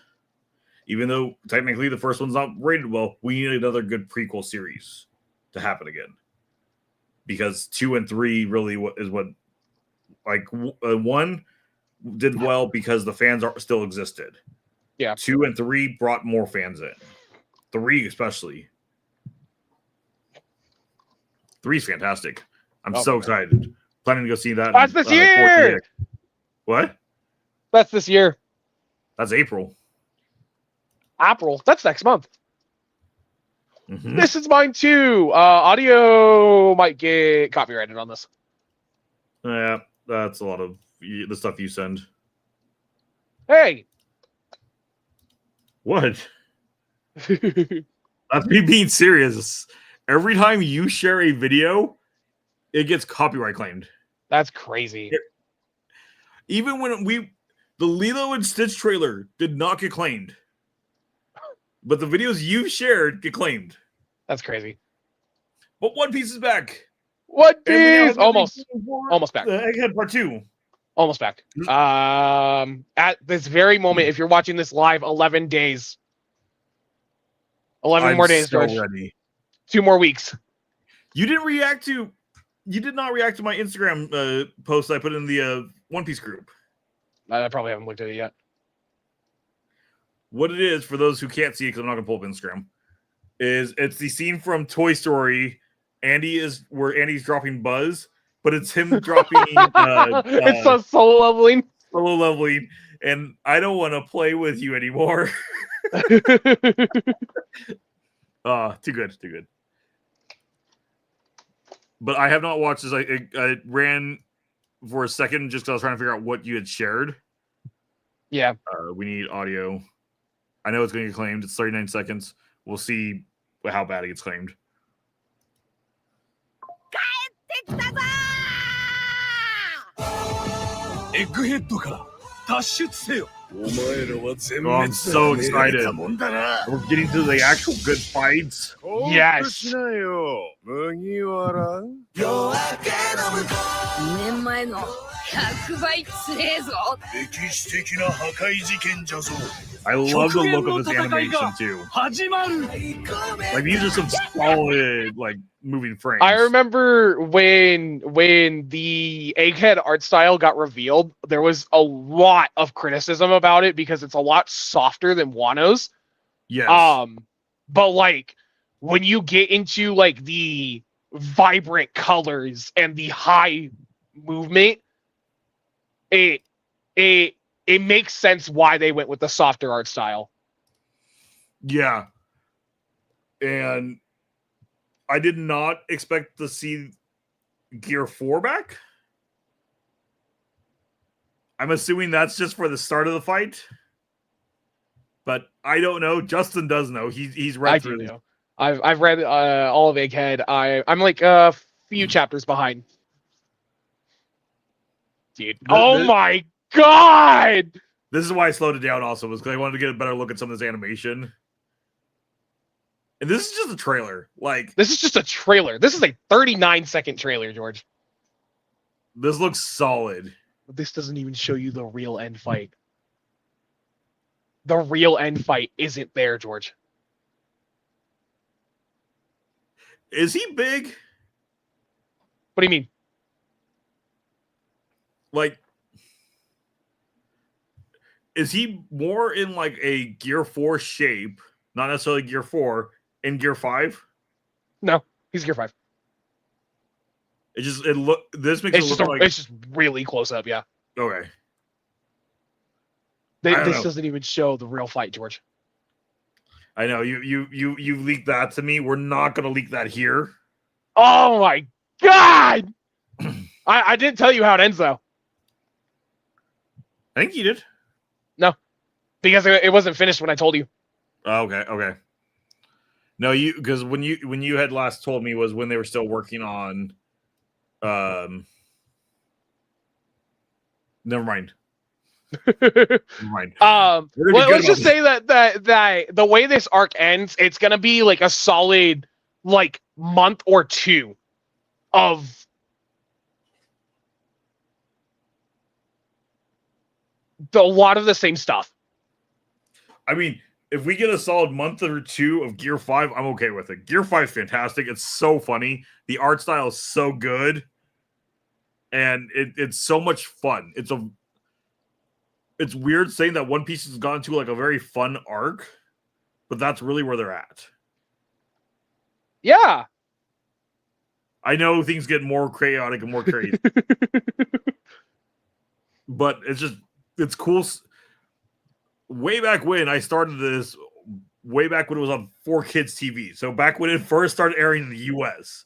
even though technically the first one's not rated well, we need another good prequel series to happen again, because 2 and 3 really is what, like, 1 did well because the fans still existed. Yeah. 2 and 3 brought more fans in. 3 especially. 3's fantastic. I'm so excited. Planning to go see that. That's this year. What? That's this year. That's April. April. That's next month. Mm-hmm. This is mine too. Audio might get copyrighted on this. Yeah, that's a lot of the stuff you send. Hey. What? That's me being serious. Every time you share a video, it gets copyright claimed. That's crazy. Even when the Lilo and Stitch trailer did not get claimed, but the videos you shared get claimed. That's crazy. But One Piece is back. One Piece almost back. Egghead Part 2. Almost back. At this very moment, if you're watching this live, 11 days. 11 more days, George. Ready. 2 more weeks. You did not react to my Instagram post I put in the One Piece group. I probably haven't looked at it yet. What it is, for those who can't see it, because I'm not going to pull up Instagram, it's the scene from Toy Story. Where Andy's dropping Buzz, but it's him dropping. It's a solo leveling. Solo leveling, and I don't want to play with you anymore. Too good. But I have not watched this. I ran for a second just because I was trying to figure out what you had shared. Yeah. We need audio. I know it's going to get claimed. It's 39 seconds. We'll see how bad it gets claimed. Oh, I'm so excited. We're getting to the actual good fights. Yes. 2年前の100倍強えぞ。 I love the look of this animation too. Like, these are some solid, like, moving frames. I remember when the Egghead art style got revealed, there was a lot of criticism about it because it's a lot softer than Wano's. Yes. But like when you get into like the vibrant colors and the high movement, it makes sense why they went with the softer art style. Yeah. And I did not expect to see Gear 4 back. I'm assuming that's just for the start of the fight. But I don't know. Justin does know. He's read through this. I've read all of Egghead. I'm like a few chapters behind. Dude. My God! This is why I slowed it down also, was because I wanted to get a better look at some of this animation. And this is just a trailer. Like, this is just a trailer. This is a 39-second trailer, George. This looks solid. But this doesn't even show you the real end fight. The real end fight isn't there, George. Is he big? What do you mean? Like, is he more in like a Gear 4 shape, not necessarily Gear 4, in Gear 5? No, he's Gear 5. This makes it look like it's just really close up, yeah. Okay. This doesn't even show the real fight, George. I know you leaked that to me. We're not gonna leak that here. Oh my God! I didn't tell you how it ends though. I think you did. No, because it wasn't finished when I told you. Okay. No, because when you had last told me was when they were still working on. Never mind. Never mind. Let's just say that the way this arc ends, it's gonna be like a solid like month or two of a lot of the same stuff. I mean, if we get a solid month or two of Gear 5, I'm okay with it. Gear 5 is fantastic. It's so funny. The art style is so good. And it's so much fun. It's weird saying that One Piece has gone to like a very fun arc, but that's really where they're at. Yeah. I know things get more chaotic and more crazy. But it's cool. Way back when I started this, way back when it was on 4Kids TV. So back when it first started airing in the US.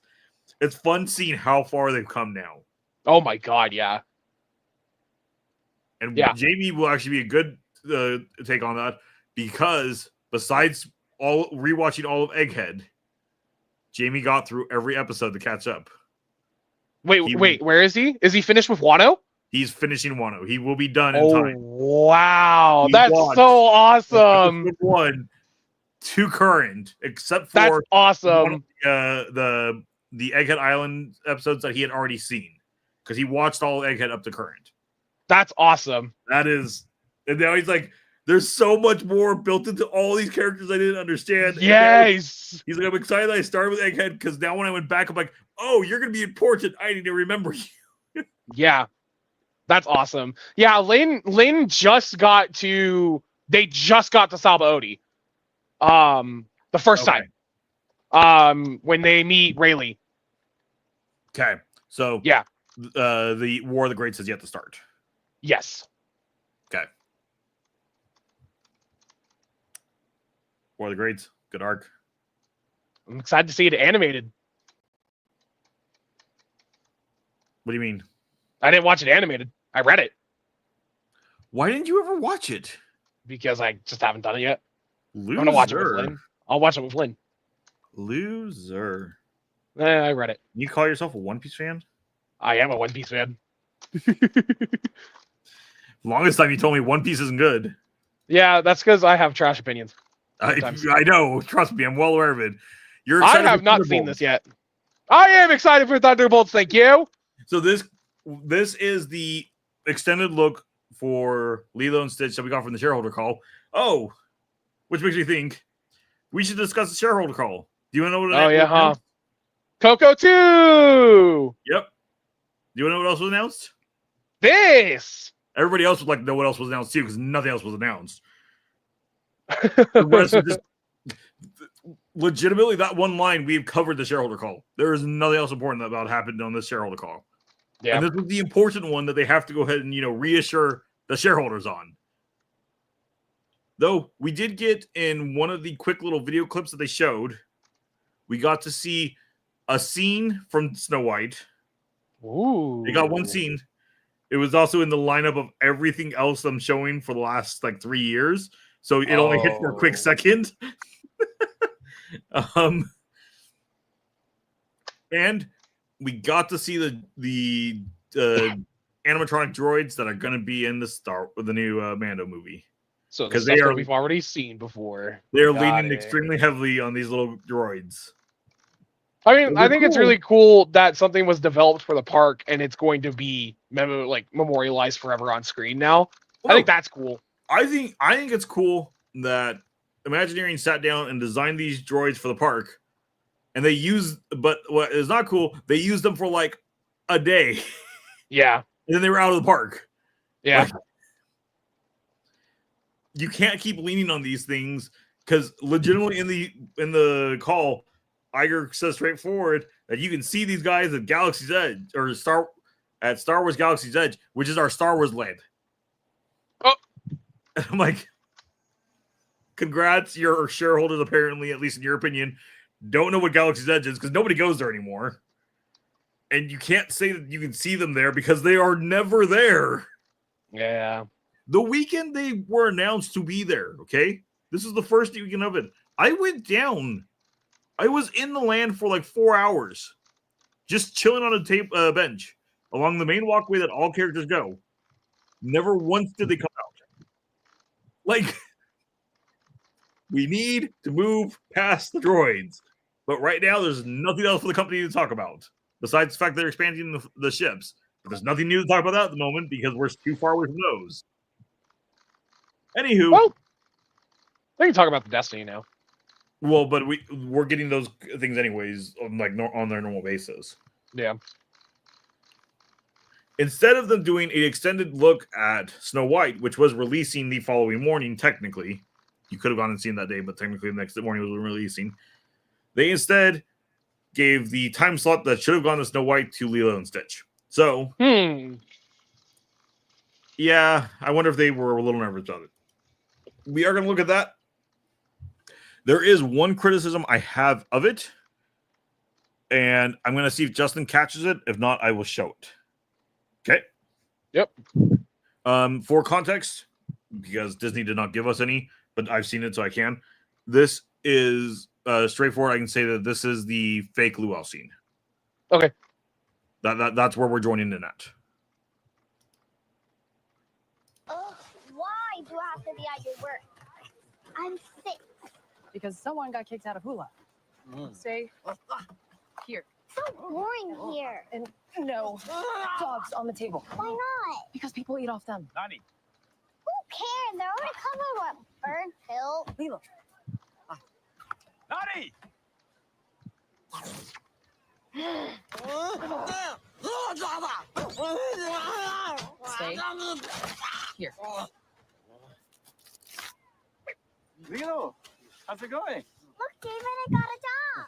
It's fun seeing how far they've come now. Oh my god, yeah. And Jamie will actually be a good take on that because besides rewatching all of Egghead, Jamie got through every episode to catch up. Wait, where is he? Is he finished with Wano? He's finishing Wano. He will be done in time. Wow, that's so awesome. Episode 1 to current, except for that's awesome. The Egghead Island episodes that he had already seen. Because he watched all Egghead up to current. That's awesome. That is, and now he's like, there's so much more built into all these characters I didn't understand. Yes. He's like, I'm excited that I started with Egghead because now when I went back, I'm like, oh, you're going to be important. I need to remember you. Yeah. That's awesome. Yeah, Lane just got to Sabaody. The first time. When they meet Rayleigh. Okay. So yeah. The War of the Greats has yet to start. Yes. Okay. War of the Greats, good arc. I'm excited to see it animated. What do you mean? I didn't watch it animated. I read it. Why didn't you ever watch it? Because I just haven't done it yet. Loser. I'm gonna watch it with Lynn. I'll watch it with Lynn. Loser. I read it. You call yourself a One Piece fan? I am a One Piece fan. Longest time you told me One Piece isn't good. Yeah, that's because I have trash opinions. I know. Trust me, I'm well aware of it. I have not seen this yet. I am excited for Thunderbolts. Thank you. So this is the extended look for Lilo and Stitch that we got from the shareholder call. Oh, which makes me think we should discuss the shareholder call. Do you want to know what? Oh yeah, huh? Coco 2. Yep. Do you want to know what else was announced? This. Everybody else would like to know what else was announced too, because nothing else was announced. The rest are just legitimately that one line. We've covered the shareholder call. There is nothing else important about happened on this shareholder call. Yeah, and this was the important one that they have to go ahead and reassure the shareholders on. Though we did get in one of the quick little video clips that they showed, we got to see a scene from Snow White. Ooh. They got one scene. It was also in the lineup of everything else I'm showing for the last 3 years. So it only hit for a quick second. And we got to see the animatronic droids that are going to be in the new Mando movie. So because we've already seen before. They're leaning extremely heavily on these little droids. I mean, I think it's really cool that something was developed for the park and it's going to be memorialized forever on screen now. Well, I think that's cool. I think it's cool that Imagineering sat down and designed these droids for the park, and but what is not cool, they used them for a day. Yeah. And then they were out of the park. Yeah. You can't keep leaning on these things because legitimately in the call, Iger says straightforward that you can see these guys at Galaxy's Edge or Star Wars Galaxy's Edge, which is our Star Wars land. Oh, and I'm like, congrats, your shareholders apparently, at least in your opinion, don't know what Galaxy's Edge is because nobody goes there anymore. And you can't say that you can see them there because they are never there. Yeah. The weekend they were announced to be there, okay? This is the first weekend of it. I went down I was in the land for like 4 hours, just chilling on a bench along the main walkway that all characters go. Never once did they come out. Like, we need to move past the droids. But right now, there's nothing else for the company to talk about, besides the fact that they're expanding the ships. But there's nothing new to talk about that at the moment because we're too far away from those. Anywho. Well, they can talk about the Destiny now. Well, but we're getting those things anyways on on their normal basis. Yeah. Instead of them doing an extended look at Snow White, which was releasing the following morning, technically, you could have gone and seen that day, but technically the next morning was releasing. They instead gave the time slot that should have gone to Snow White to Lilo and Stitch. So, yeah, I wonder if they were a little nervous about it. We are going to look at that. There is one criticism I have of it, and I'm going to see if Justin catches it. If not, I will show it. Okay? Yep. For context, because Disney did not give us any, but I've seen it, so I can. This is straightforward. I can say that this is the fake Luau scene. Okay. That's where we're joining in at. Oh, why do I have to be at your work? I'm sick. Because someone got kicked out of hula. Stay here. So boring here. And no dogs on the table. Why not? Because people eat off them. Who cares? They're already covered with bird pill. Lilo. Stay here. Lilo, how's it going? Look, David, I got a dog.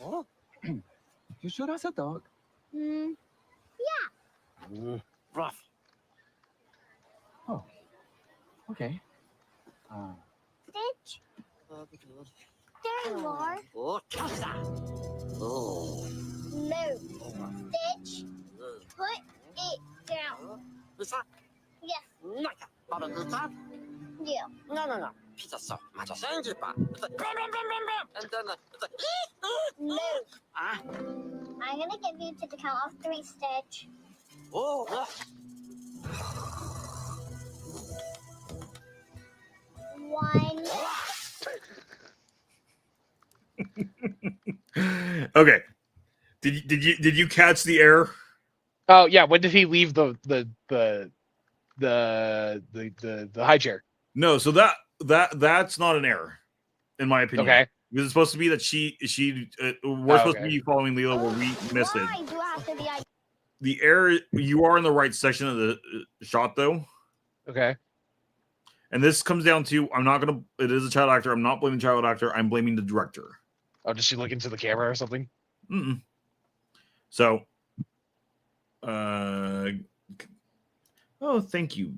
Oh, you sure that's a dog? Yeah. Rough. Oh, okay. Stitch. There you are. No. Stitch. Put it down. Yes. Yeah. No. 피자서 맞아 생길 봐. No. I'm gonna give you to the count of 3, Stitch. 오. 1. Okay. Did you catch the error? Oh yeah. When did he leave the high chair? No. So that's not an error, in my opinion. Okay. Because it's supposed to be that we're supposed to be following Lilo where we missed it. Why do I have to be at The error, you are in the right section of the shot though. Okay. And this comes down to, it is a child actor. I'm not blaming the child actor. I'm blaming the director. Oh, does she look into the camera or something? Mm-mm. So, thank you.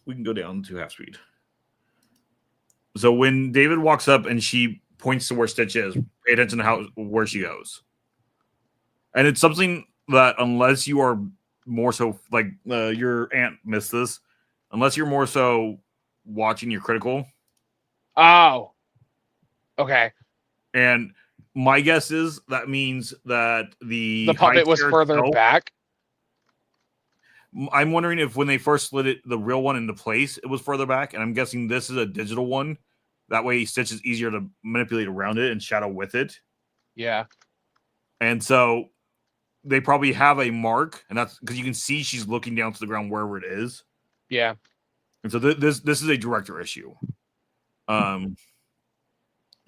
We can go down to half speed. So when David walks up and she points to where Stitch is, pay attention to where she goes. And it's something that unless you are more so, like your aunt missed this, unless you're more so watching your critical. Oh. Okay. And my guess is that means that the puppet was further back. I'm wondering if when they first slid the real one into place, it was further back. And I'm guessing this is a digital one. That way Stitch is easier to manipulate around it and shadow with it. Yeah. And so they probably have a mark, and that's because you can see she's looking down to the ground wherever it is. Yeah. And so this is a director issue.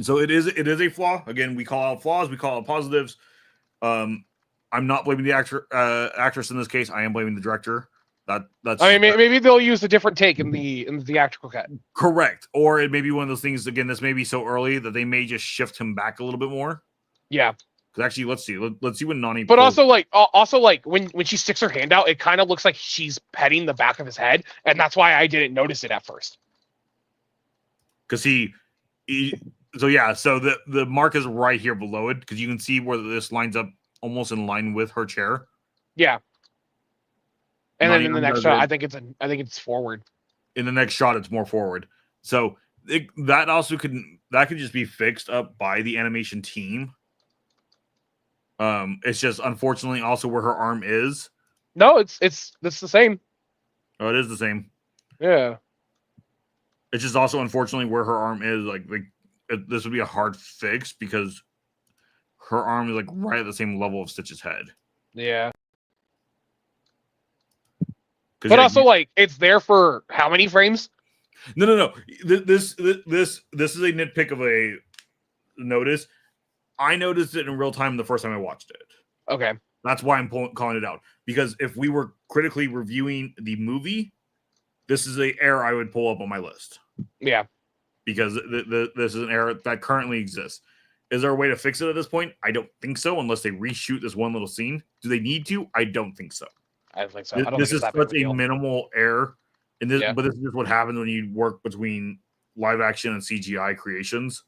So it is a flaw. Again, we call out flaws, we call out positives. I'm not blaming the actress in this case. I am blaming the director. That's. I mean, maybe they'll use a different take in the theatrical cut. Correct, or it may be one of those things. Again, this may be so early that they may just shift him back a little bit more. Yeah. Because actually, let's see when Nani. But also like when she sticks her hand out, it kind of looks like she's petting the back of his head, and that's why I didn't notice it at first. Because so the mark is right here below it because you can see where this lines up almost in line with her chair. Yeah. And then in the next shot, I think it's forward. In the next shot, it's more forward. So that could just be fixed up by the animation team. It's just unfortunately also where her arm is. No, it's the same. Oh, it is the same. Yeah. It's just also unfortunately where her arm is. This would be a hard fix because her arm is like right at the same level of Stitch's head. Yeah. 'Cause, But yeah, also, like, it's there for how many frames? No. This is a nitpick of a notice. I noticed it in real time the first time I watched it. Okay. That's why I'm calling it out. Because if we were critically reviewing the movie, this is an error I would pull up on my list. Yeah. Because this is an error that currently exists. Is there a way to fix it at this point? I don't think so, unless they reshoot this one little scene. Do they need to? I don't think so. I don't think so. I don't This think is it's that big of such a a deal. minimal error. But this is just what happens when you work between live action and CGI creations.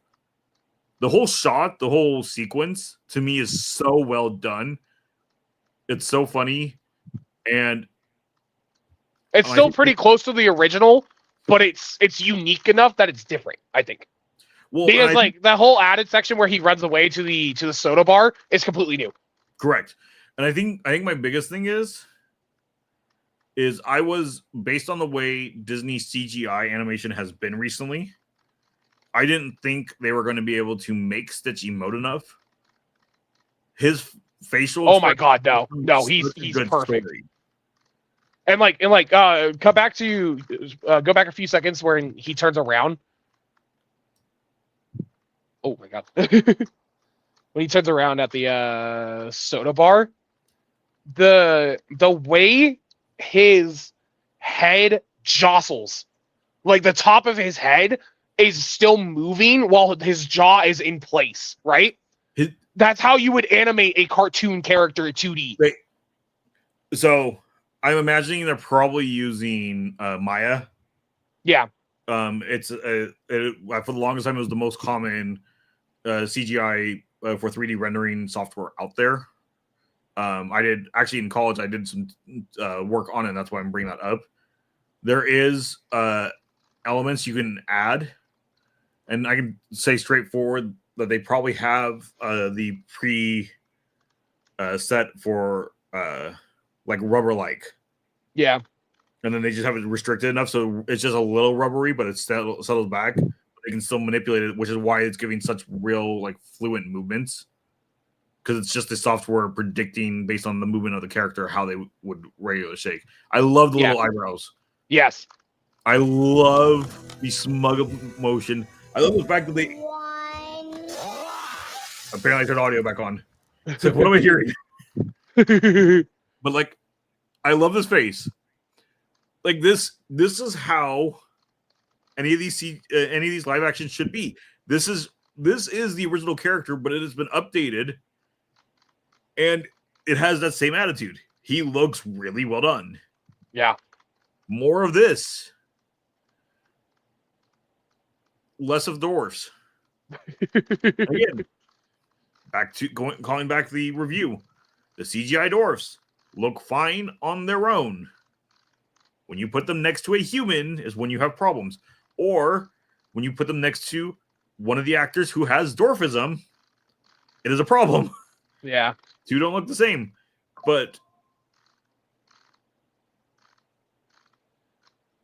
The whole shot, the whole sequence, to me is so well done. It's so funny, and It's still pretty close to the original, but it's unique enough that it's different, I think. well, Because like that whole added section where he runs away to the soda bar is completely new. correct. And I think my biggest thing is I was based on the way Disney CGI animation has been recently. I didn't think they were going to be able to make Stitch emote enough. His facial. Oh my god, no, he's good perfect. story. And come back to go back a few seconds where he turns around. Oh my god. When he turns around at the soda bar, the way his head jostles, like the top of his head is still moving while his jaw is in place, right? That's how you would animate a cartoon character in 2D. So I'm imagining they're probably using Maya. Yeah. It's for the longest time it was the most common CGI for 3D rendering software out there. I did actually in college. I did some work on it. That's why I'm bringing that up. There is elements you can add, and I can say straightforward that they probably have the pre set for like rubber-like. Yeah. And then they just have it restricted enough so it's just a little rubbery, but it's settled back. They can still manipulate it, which is why it's giving such real, like, fluent movements. Because it's just the software predicting based on the movement of the character how they would regularly shake. I love the little eyebrows. Yes. I love the smug motion. I love the fact that they. Apparently, I turned audio back on. It's like, what am I hearing? But like, I love this face. Like this is how any of these live actions should be. This is the original character, but it has been updated, and it has that same attitude. He looks really well done. Yeah. More of this. Less of dwarfs. Again, calling back the review. The CGI dwarfs look fine on their own. When you put them next to a human is when you have problems. Or when you put them next to one of the actors who has dwarfism, it is a problem. Yeah. Two don't look the same. But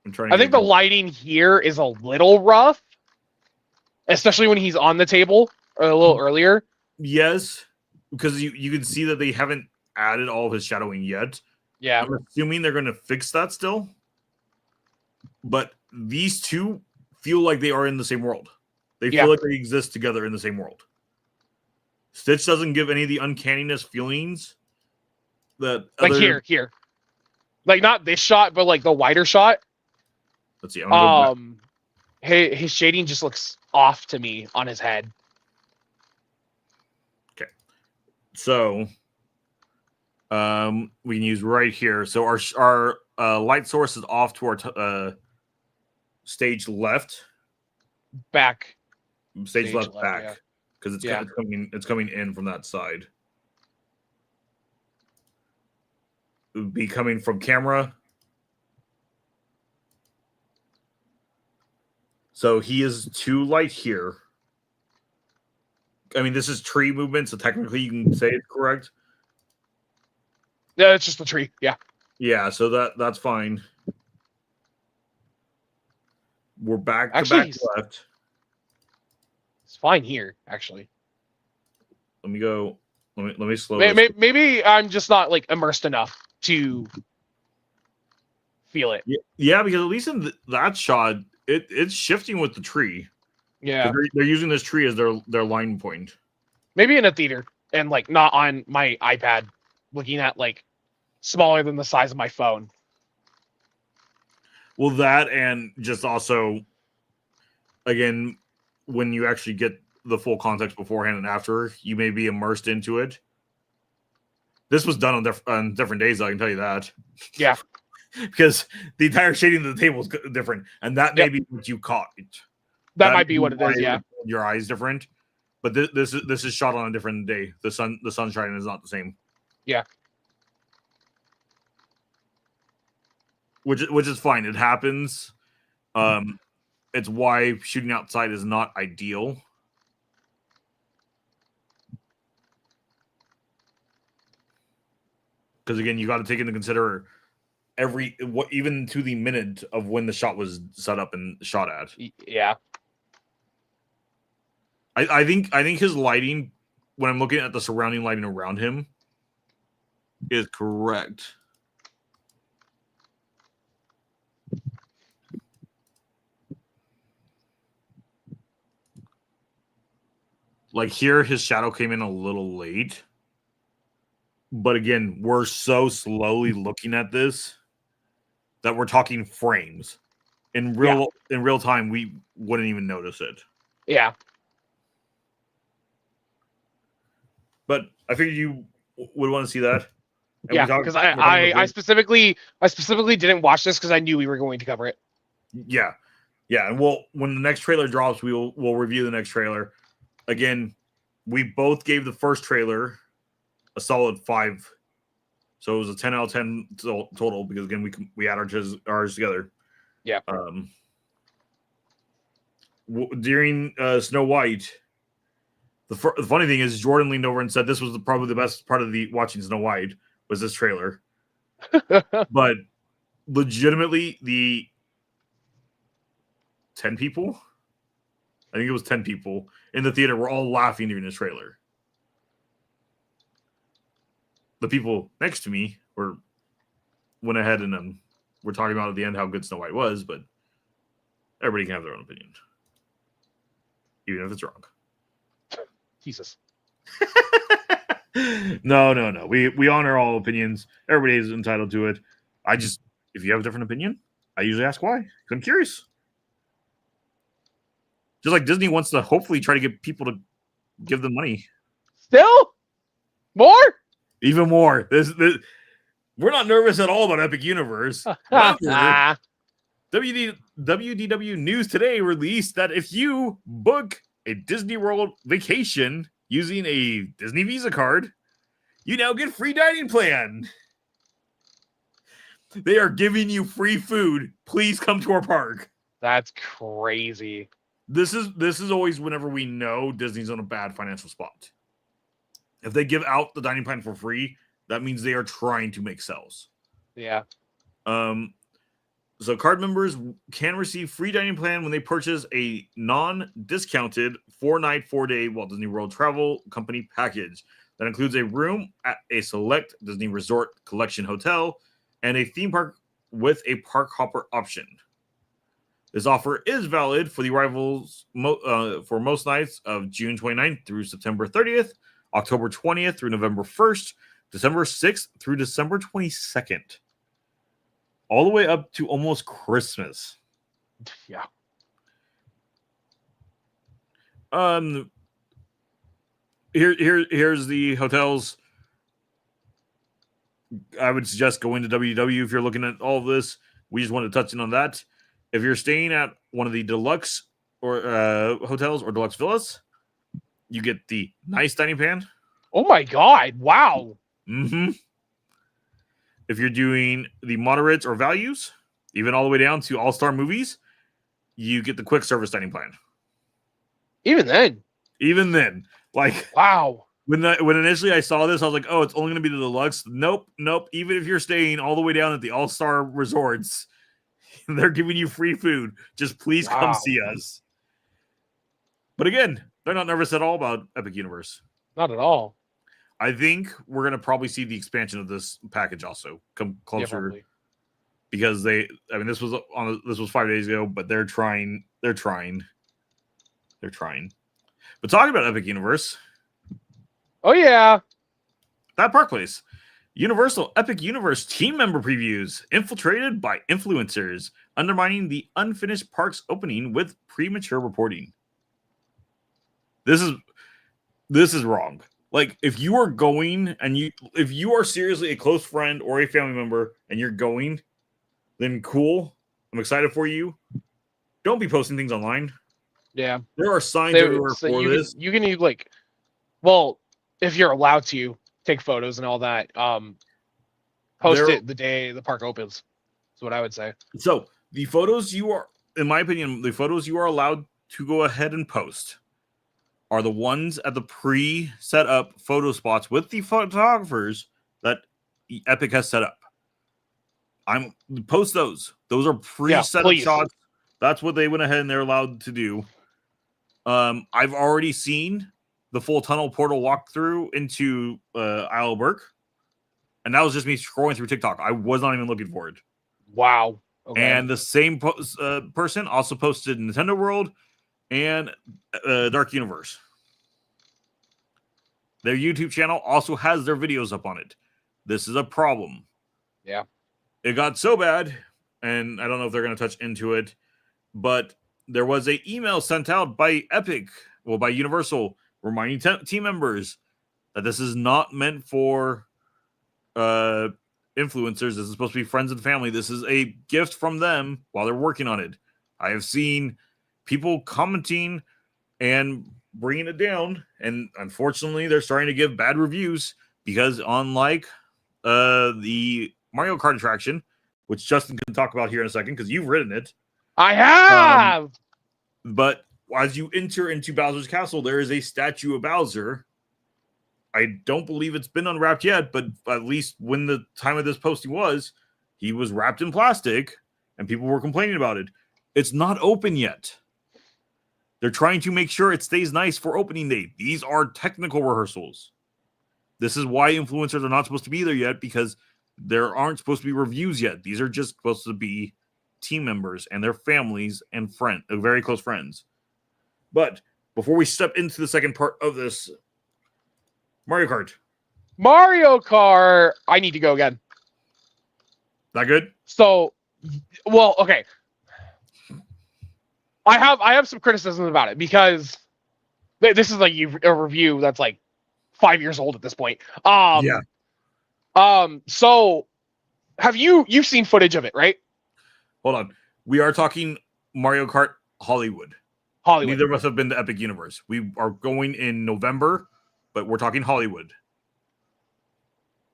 I think the lighting here is a little rough, especially when he's on the table or a little earlier. Yes, because you can see that they haven't added all of his shadowing yet. Yeah. I'm assuming they're going to fix that still. But these two feel like they are in the same world. They feel like they exist together in the same world. Stitch doesn't give any of the uncanniness feelings that like here. Like not this shot, but like the wider shot. Let's see. I'm gonna go back. His shading just looks off to me on his head. Okay. So we can use right here. So our light source is off to our stage left. Back. Stage left back. Because it's coming in from that side. It would be coming from camera. So he is too light here. I mean, this is tree movement, so technically you can say it's correct. Yeah, it's just the tree. Yeah. Yeah, so that's fine. We're back to Actually, back left. It's fine here, actually. Let me go. Let me slow this. Maybe I'm just not like immersed enough to feel it. Yeah, because at least in that shot, it's shifting with the tree. Yeah. They're using this tree as their line point. Maybe in a theater and like not on my iPad, looking at like smaller than the size of my phone. Well, that and just also, again, when you actually get the full context beforehand and after, you may be immersed into it. This was done on different days, I can tell you that. Yeah. Because the entire shading of the table is different, and that may be what you caught. That might be what it is, yeah. Your eyes different, but this is shot on a different day. The sunshine is not the same. Yeah. Which is fine. It happens. It's why shooting outside is not ideal. Because again, you got to take into consider even to the minute of when the shot was set up and shot at. Yeah. I think his lighting, when I'm looking at the surrounding lighting around him, is correct. Like here, his shadow came in a little late. But again, we're so slowly looking at this that we're talking frames. In real time, we wouldn't even notice it. Yeah. But I figured you would want to see that. And yeah, because I specifically didn't watch this because I knew we were going to cover it. Yeah. And when the next trailer drops, we'll review the next trailer. Again, we both gave the first trailer a solid 5, so it was a 10 out of 10 total because again we add ours together. Yeah. During Snow White, the funny thing is Jordan leaned over and said this was probably the best part of the watching Snow White was this trailer. But legitimately, the 10 people, I think it was 10 people in the theater were all laughing during this trailer. The people next to me went ahead and we're talking about at the end how good Snow White was, but everybody can have their own opinion, even if it's wrong. Jesus. No. We honor all opinions. Everybody is entitled to it. If you have a different opinion, I usually ask why. 'Cause I'm curious. Just like Disney wants to hopefully try to get people to give them money. Still? More? Even more. This we're not nervous at all about Epic Universe. WDW News Today released that if you book a Disney World vacation using a Disney Visa card, you now get free dining plan. They are giving you free food. Please come to our park. That's crazy. This is always whenever we know Disney's on a bad financial spot. If they give out the dining plan for free, that means they are trying to make sales. Yeah. So card members can receive free dining plan when they purchase a non-discounted 4-night, 4-day Walt Disney World Travel Company package that includes a room at a select Disney Resort Collection hotel and a theme park with a park hopper option. This offer is valid for the arrivals for most nights of June 29th through September 30th, October 20th through November 1st, December 6th through December 22nd. All the way up to almost Christmas. Yeah. Here's the hotels. I would suggest going to WDW if you're looking at all of this. We just want to touch in on that. If you're staying at one of the deluxe or hotels or deluxe villas, you get the nice dining plan. Oh my God! Wow. Mm-hmm. If you're doing the moderates or values, even all the way down to all-star movies, you get the quick service dining plan. Even then. Even then, like, Wow. when initially I saw this, I was like, oh, it's only going to be the deluxe. Nope. Even if you're staying all the way down at the All-Star Resorts, they're giving you free food. Just please come Wow. see us. But again, they're not nervous at all about Epic Universe. Not at all. I think we're going to probably see the expansion of this package also come Yeah, closer probably. because this was 5 days ago, but they're trying. But talking about Epic Universe, Oh yeah. that park place, Universal Epic Universe team member previews infiltrated by influencers, undermining the unfinished park's opening with premature reporting. This is wrong. Like, if you are going and if you are seriously a close friend or a family member and you're going, then cool. I'm excited for you. Don't be posting things online. Yeah. There are signs everywhere So for this. you can like, well, if you're allowed to take photos and all that, post it the day the park opens. That's what I would say. So the photos in my opinion, the photos you are allowed to go ahead and post are the ones at the pre-set up photo spots with the photographers that Epic has set up. Post those. Those are pre-set up shots. That's what they went ahead and they're allowed to do. I've already seen the full tunnel portal walkthrough into Isle of Berk, and that was just me scrolling through TikTok. I was not even looking for it. Wow. Okay. And the same person also posted Nintendo World and Dark Universe. Their YouTube channel also has their videos up on it. This is a problem. Yeah. It got so bad, and I don't know if they're going to touch into it, but there was an email sent out by by Universal, reminding team members that this is not meant for influencers. This is supposed to be friends and family. This is a gift from them while they're working on it. I have seen people commenting and bringing it down, and unfortunately they're starting to give bad reviews because unlike the Mario Kart attraction, which Justin can talk about here in a second because you've ridden it. I have. But as you enter into Bowser's Castle, there is a statue of Bowser. I don't believe it's been unwrapped yet, but at least when the time of this posting was, he was wrapped in plastic and people were complaining about it. It's not open yet. They're trying to make sure it stays nice for opening day. These are technical rehearsals. This is why influencers are not supposed to be there yet, because there aren't supposed to be reviews yet. These are just supposed to be team members and their families and very close friends. But before we step into the second part of this, Mario Kart, I need to go again. That good? So, well, okay. I have some criticisms about it because this is like a review that's like 5 years old at this point. Yeah. So have you've seen footage of it, right? Hold on. We are talking Mario Kart Hollywood. Neither of us have been to Epic Universe. We are going in November, but we're talking Hollywood.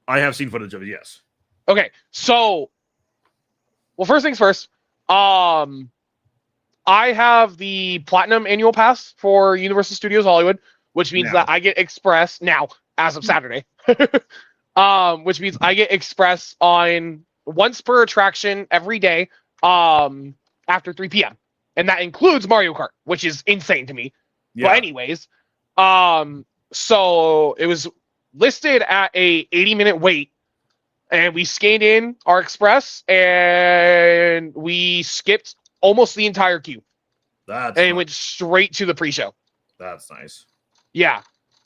I have seen footage of it, yes. Okay, so, well, first things first. I have the Platinum Annual Pass for Universal Studios Hollywood, which means that I get Express now, as of Saturday. Which means I get Express on once per attraction every day after 3 p.m. And that includes Mario Kart, which is insane to me. Yeah. But anyways, so it was listed at a 80-minute wait, and we scanned in our Express, and we skipped almost the entire queue. Went straight to the pre-show. That's nice. Yeah.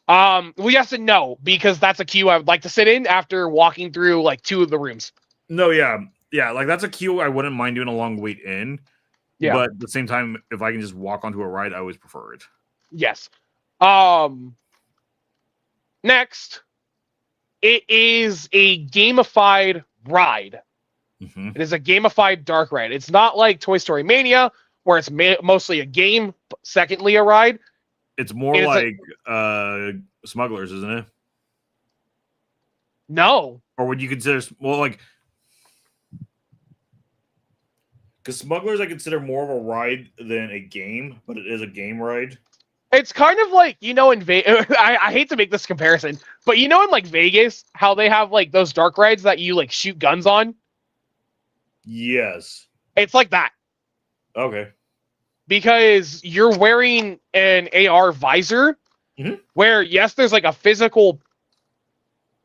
Well, yes and no, because that's a queue I would like to sit in after walking through like 2 of the rooms. No, yeah. Yeah, like that's a queue I wouldn't mind doing a long wait in. Yeah. But at the same time, if I can just walk onto a ride, I always prefer it. Yes. Next, it is a gamified ride. Mm-hmm. It is a gamified dark ride. It's not like Toy Story Mania, where it's mostly a game, secondly a ride. It's more like Smugglers, isn't it? No. Or would you consider, well, like, because Smugglers I consider more of a ride than a game, but it is a game ride. It's kind of like, in Vegas, I hate to make this comparison, but in like Vegas, how they have like those dark rides that you like shoot guns on? Yes. It's like that. Okay. Because you're wearing an AR visor where, yes, there's like a physical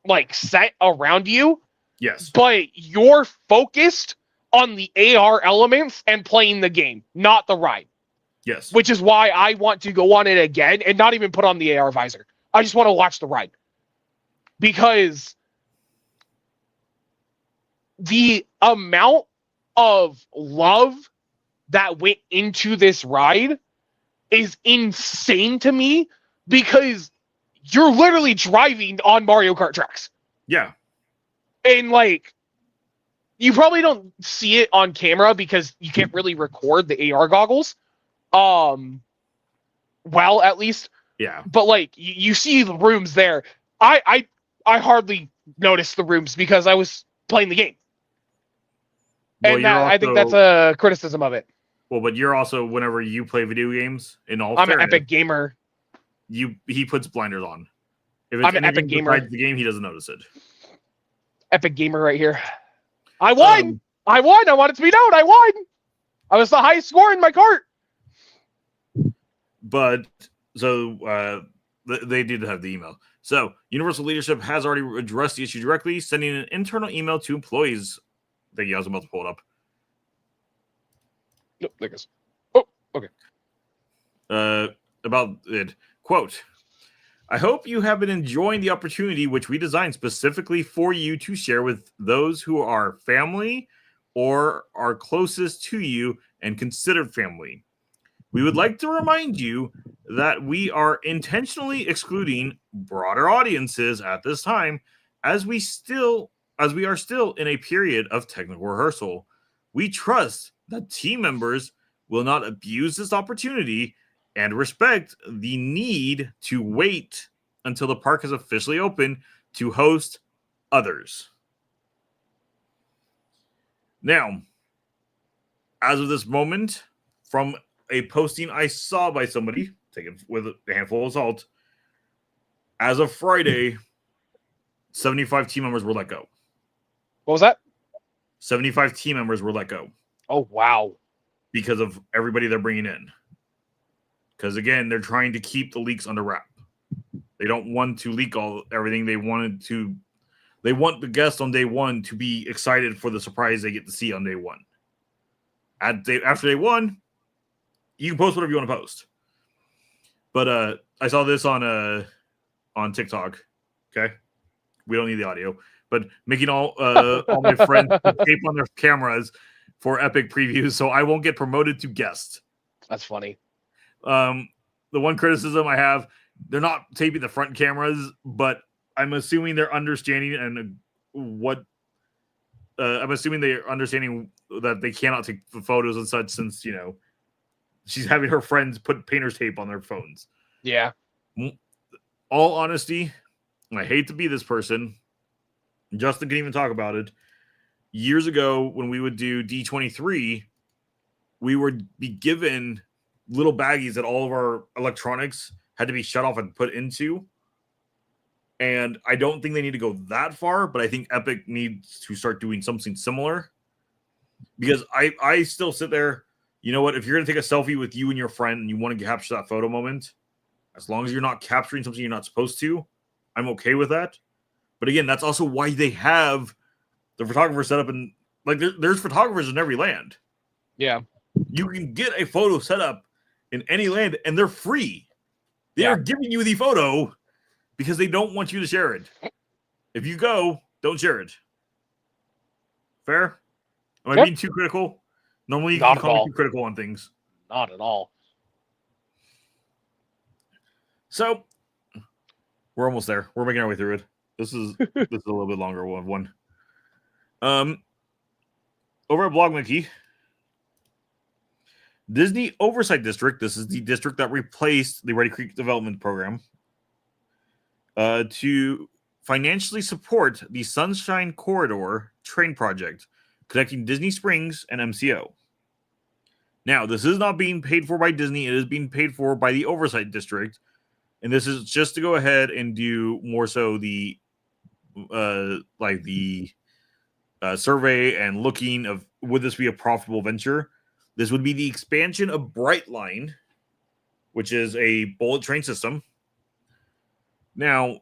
like set around you, Yes. but you're focused on the AR elements and playing the game, not the ride. Yes. Which is why I want to go on it again and not even put on the AR visor. I just want to watch the ride. Because the amount of love that went into this ride is insane to me, because you're literally driving on Mario Kart tracks. Yeah. And like, you probably don't see it on camera because you can't really record the AR goggles. Well, at least. Yeah. But like, you see the rooms there. I hardly noticed the rooms because I was playing the game. Well, And I think that's a criticism of it. Well, but you're also, whenever you play video games, in all I'm an fairness, epic gamer. he puts blinders on. If it's I'm an epic gamer. besides the game, he doesn't notice it. Epic gamer right here. I won! I won! I want it to be known! I won! I was the highest score in my cart! But, so, they did have the email. So, Universal leadership has already addressed the issue directly, sending an internal email to employees. Thank you, I was about to pull it up. Nope, there it goes. Oh, okay. About it. Quote, I hope you have been enjoying the opportunity which we designed specifically for you to share with those who are family or are closest to you and considered family. We would like to remind you that we are intentionally excluding broader audiences at this time, as we are still in a period of technical rehearsal. We trust that team members will not abuse this opportunity and respect the need to wait until the park is officially open to host others. Now, as of this moment, from a posting I saw by somebody, taken with a handful of salt, as of Friday, 75 team members were let go. What was that? 75 team members were let go. Oh, wow. Because of everybody they're bringing in. Because, again, they're trying to keep the leaks under wrap. They don't want to leak everything. They want the guests on day one to be excited for the surprise they get to see on day one. After day one, you can post whatever you want to post. But I saw this on TikTok. Okay, we don't need the audio, but making all my friends tape on their cameras for epic previews, so I won't get promoted to guest. That's funny. The one criticism I have, they're not taping the front cameras, but I'm assuming they're understanding I'm assuming they're understanding that they cannot take the photos and such, since she's having her friends put painter's tape on their phones. Yeah. All honesty, and I hate to be this person, Justin can even talk about it. Years ago, when we would do D23, we would be given little baggies that all of our electronics had to be shut off and put into. And I don't think they need to go that far, but I think Epic needs to start doing something similar. Because I still sit there, you know what, if you're going to take a selfie with you and your friend and you want to capture that photo moment, as long as you're not capturing something you're not supposed to, I'm okay with that. But again, that's also why they have the photographer set up, and like there's photographers in every land. Yeah. You can get a photo set up in any land and they're free. They are giving you the photo because they don't want you to share it. If you go, don't share it. Fair? Am I being too critical? Normally you can call me too critical on things. Not at all. So we're almost there. We're making our way through it. This is a little bit longer one. Over at Blog Mickey, Disney Oversight District, this is the district that replaced the Ready Creek Development Program, to financially support the Sunshine Corridor train project connecting Disney Springs and MCO. Now, this is not being paid for by Disney. It is being paid for by the Oversight District. And this is just to go ahead and do more so the survey and looking of would this be a profitable venture. This would be the expansion of Brightline, which is a bullet train system. Now,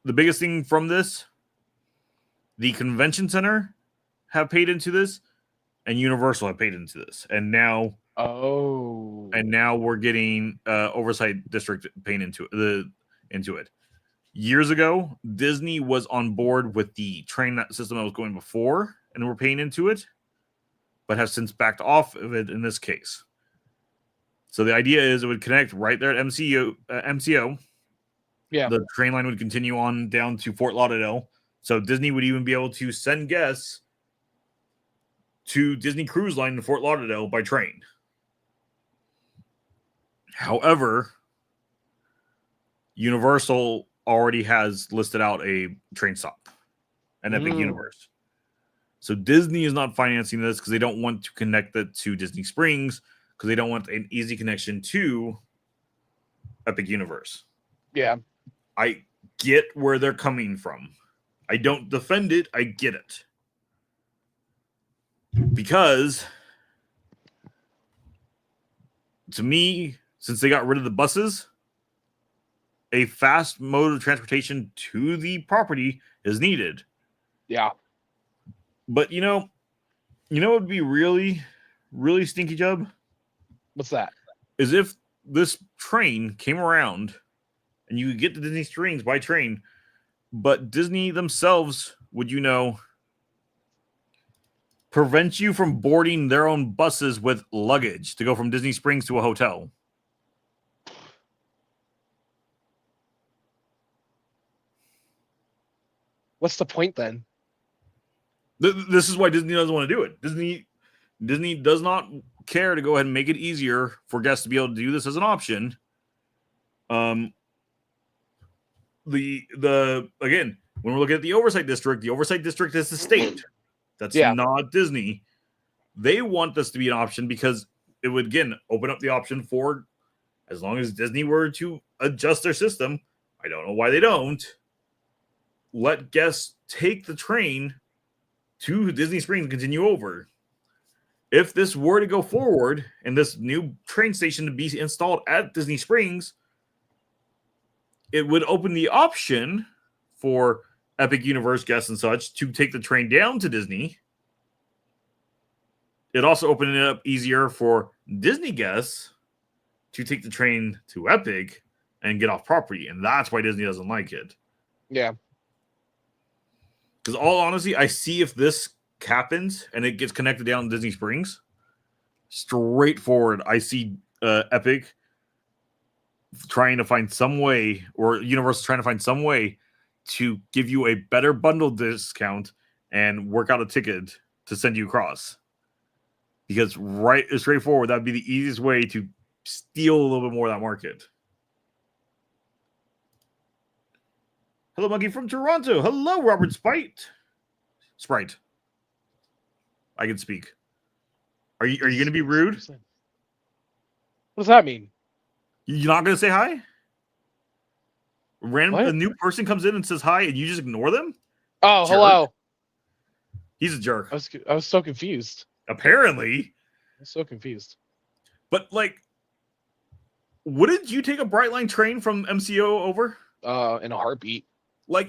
the biggest thing from this, the convention center have paid into this, and Universal have paid into this, and now we're getting Oversight District paying into it. Years ago, Disney was on board with the train system that was going before, and we're paying into it, but have since backed off of it in this case. So the idea is it would connect right there at MCO. Yeah. The train line would continue on down to Fort Lauderdale. So Disney would even be able to send guests to Disney Cruise Line in Fort Lauderdale by train. However, Universal already has listed out a train stop, an Epic Universe. So Disney is not financing this because they don't want to connect it to Disney Springs, because they don't want an easy connection to Epic Universe. Yeah. I get where they're coming from. I don't defend it. I get it. Because to me, since they got rid of the buses, a fast mode of transportation to the property is needed. Yeah. But you know what would be really, really stinky job? What's that? Is if this train came around and you could get to Disney Springs by train, but Disney themselves would, prevent you from boarding their own buses with luggage to go from Disney Springs to a hotel. What's the point then? This is why Disney doesn't want to do it. Disney does not care to go ahead and make it easier for guests to be able to do this as an option. Again, when we're looking at the Oversight District is the state. That's not Disney. They want this to be an option because it would, again, open up the option for, as long as Disney were to adjust their system, I don't know why they don't, let guests take the train to Disney Springs and continue over. If this were to go forward and this new train station to be installed at Disney Springs, it would open the option for Epic Universe guests and such to take the train down to Disney. It also opened it up easier for Disney guests to take the train to Epic and get off property. And that's why Disney doesn't like it. Yeah. Because all honesty, I see if this happens and it gets connected down to Disney Springs, straightforward, I see Epic trying to find some way, or Universal trying to find some way to give you a better bundle discount and work out a ticket to send you across. Because straightforward, that'd be the easiest way to steal a little bit more of that market. Hello, Monkey from Toronto. Hello, Robert Sprite. I can speak. Are you going to be rude? What does that mean? You're not going to say hi? What? A new person comes in and says hi, and you just ignore them? Oh, Jerk. hello. He's a jerk. I was so confused. Apparently. I'm so confused. But, wouldn't you take a Brightline train from MCO over? In a heartbeat.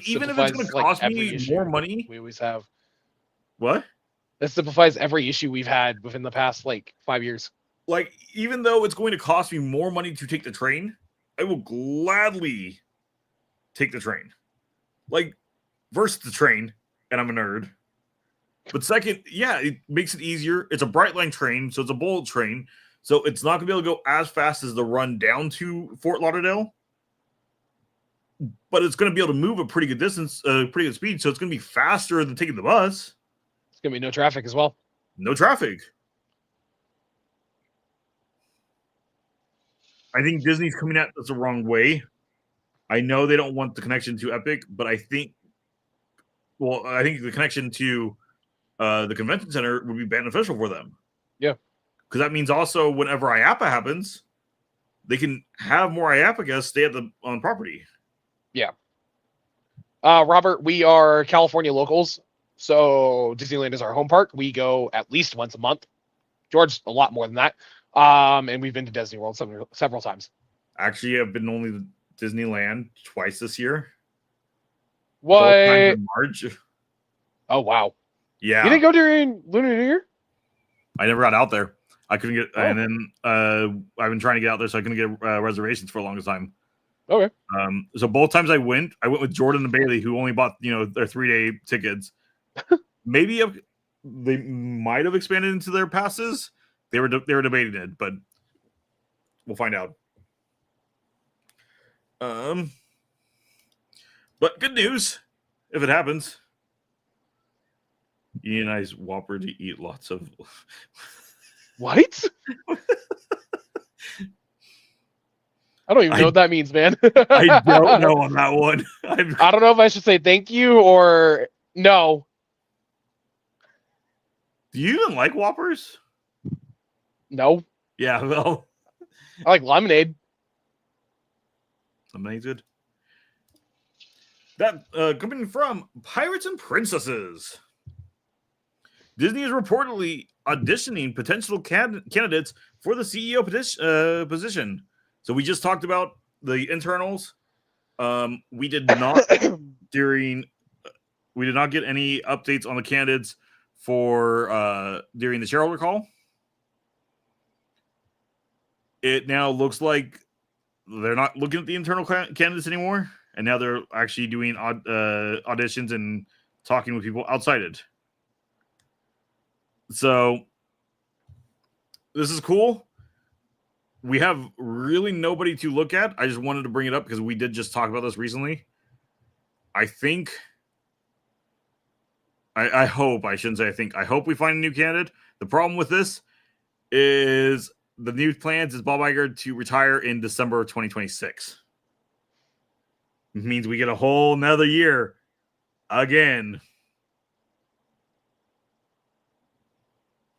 Even if it's going to cost me more money? We always have. What? That simplifies every issue we've had within the past, 5 years. Even though it's going to cost me more money to take the train, I will gladly take the train. Versus the train, and I'm a nerd. But second, it makes it easier. It's a Brightline train, so it's a bullet train. So it's not going to be able to go as fast as the run down to Fort Lauderdale. But it's going to be able to move a pretty good distance, pretty good speed. So it's going to be faster than taking the bus. It's going to be no traffic as well. No traffic. I think Disney's coming at this the wrong way. I know they don't want the connection to Epic, but I think the connection to the convention center would be beneficial for them. Yeah. Because that means also whenever IAPA happens, they can have more IAPA guests stay on property. Yeah. Robert, we are California locals, so Disneyland is our home park. We go at least once a month. George, a lot more than that. And we've been to Disney World several times. Actually, I've been only to Disneyland twice this year. What? Both times in March. Oh, wow. Yeah. You didn't go during Lunar New Year? I never got out there. I couldn't get, Oh. and then I've been trying to get out there, so I couldn't get reservations for the longest time. Okay. So both times I went with Jordan and Bailey, who only bought their 3-day tickets. Maybe they might have expanded into their passes. They were debating it, but we'll find out. But good news if it happens. Unionize Whopper to eat lots of. What? I don't even know what that means, man. I don't know on that one. I don't know if I should say thank you or no. Do you even like Whoppers? No. Yeah, well, I like lemonade. lemonade's good. That coming from Pirates and Princesses. Disney is reportedly auditioning potential candidates for the CEO position. So we just talked about the internals. We did not we did not get any updates on the candidates for during the shareholder call. It now looks like they're not looking at the internal candidates anymore, and now they're actually doing auditions and talking with people outside it. So this is cool. We have really nobody to look at. I just wanted to bring it up because we did just talk about this recently. I think, I hope, I shouldn't say I think, I hope we find a new candidate. The problem with this is the new plans is Bob Iger to retire in December of 2026. It means we get a whole nother year again.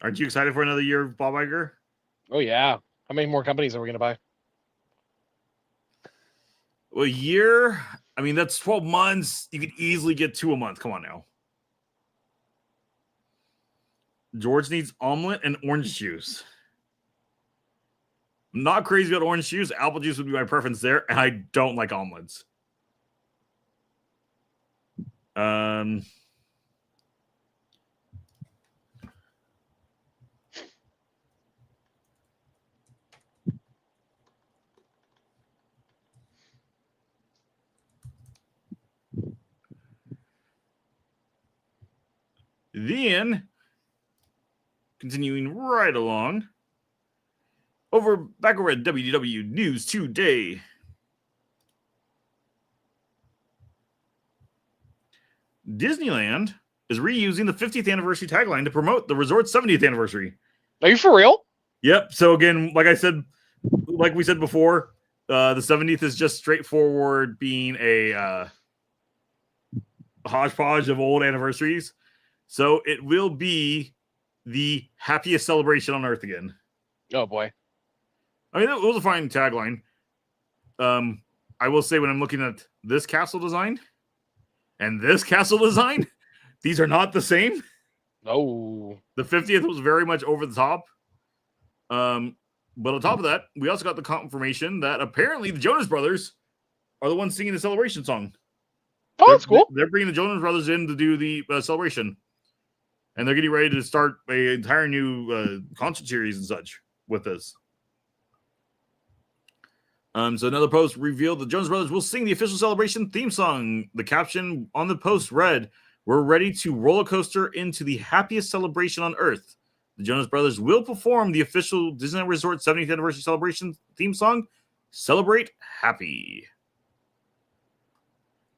Aren't you excited for another year of Bob Iger? Oh, yeah. How many more companies are we going to buy? Well, a year? I mean, that's 12 months. You could easily get 2 a month. Come on now. George needs omelet and orange juice. I'm not crazy about orange juice. Apple juice would be my preference there, and I don't like omelets. Then, continuing right along, back over at WDW News Today. Disneyland is reusing the 50th anniversary tagline to promote the resort's 70th anniversary. Are you for real? Yep. So again, like we said before, the 70th is just straightforward being a hodgepodge of old anniversaries. So it will be the happiest celebration on Earth again. Oh, boy. I mean, it was a fine tagline. I will say when I'm looking at this castle design and this castle design, these are not the same. No. The 50th was very much over the top. But on top of that, we also got the confirmation that apparently the Jonas Brothers are the ones singing the celebration song. Oh, that's cool. They're bringing the Jonas Brothers in to do the celebration. And they're getting ready to start an entire new concert series and such with this. So another post revealed the Jonas Brothers will sing the official celebration theme song. The caption on the post read, "We're ready to roller coaster into the happiest celebration on Earth. The Jonas Brothers will perform the official Disneyland Resort 70th anniversary celebration theme song, Celebrate Happy."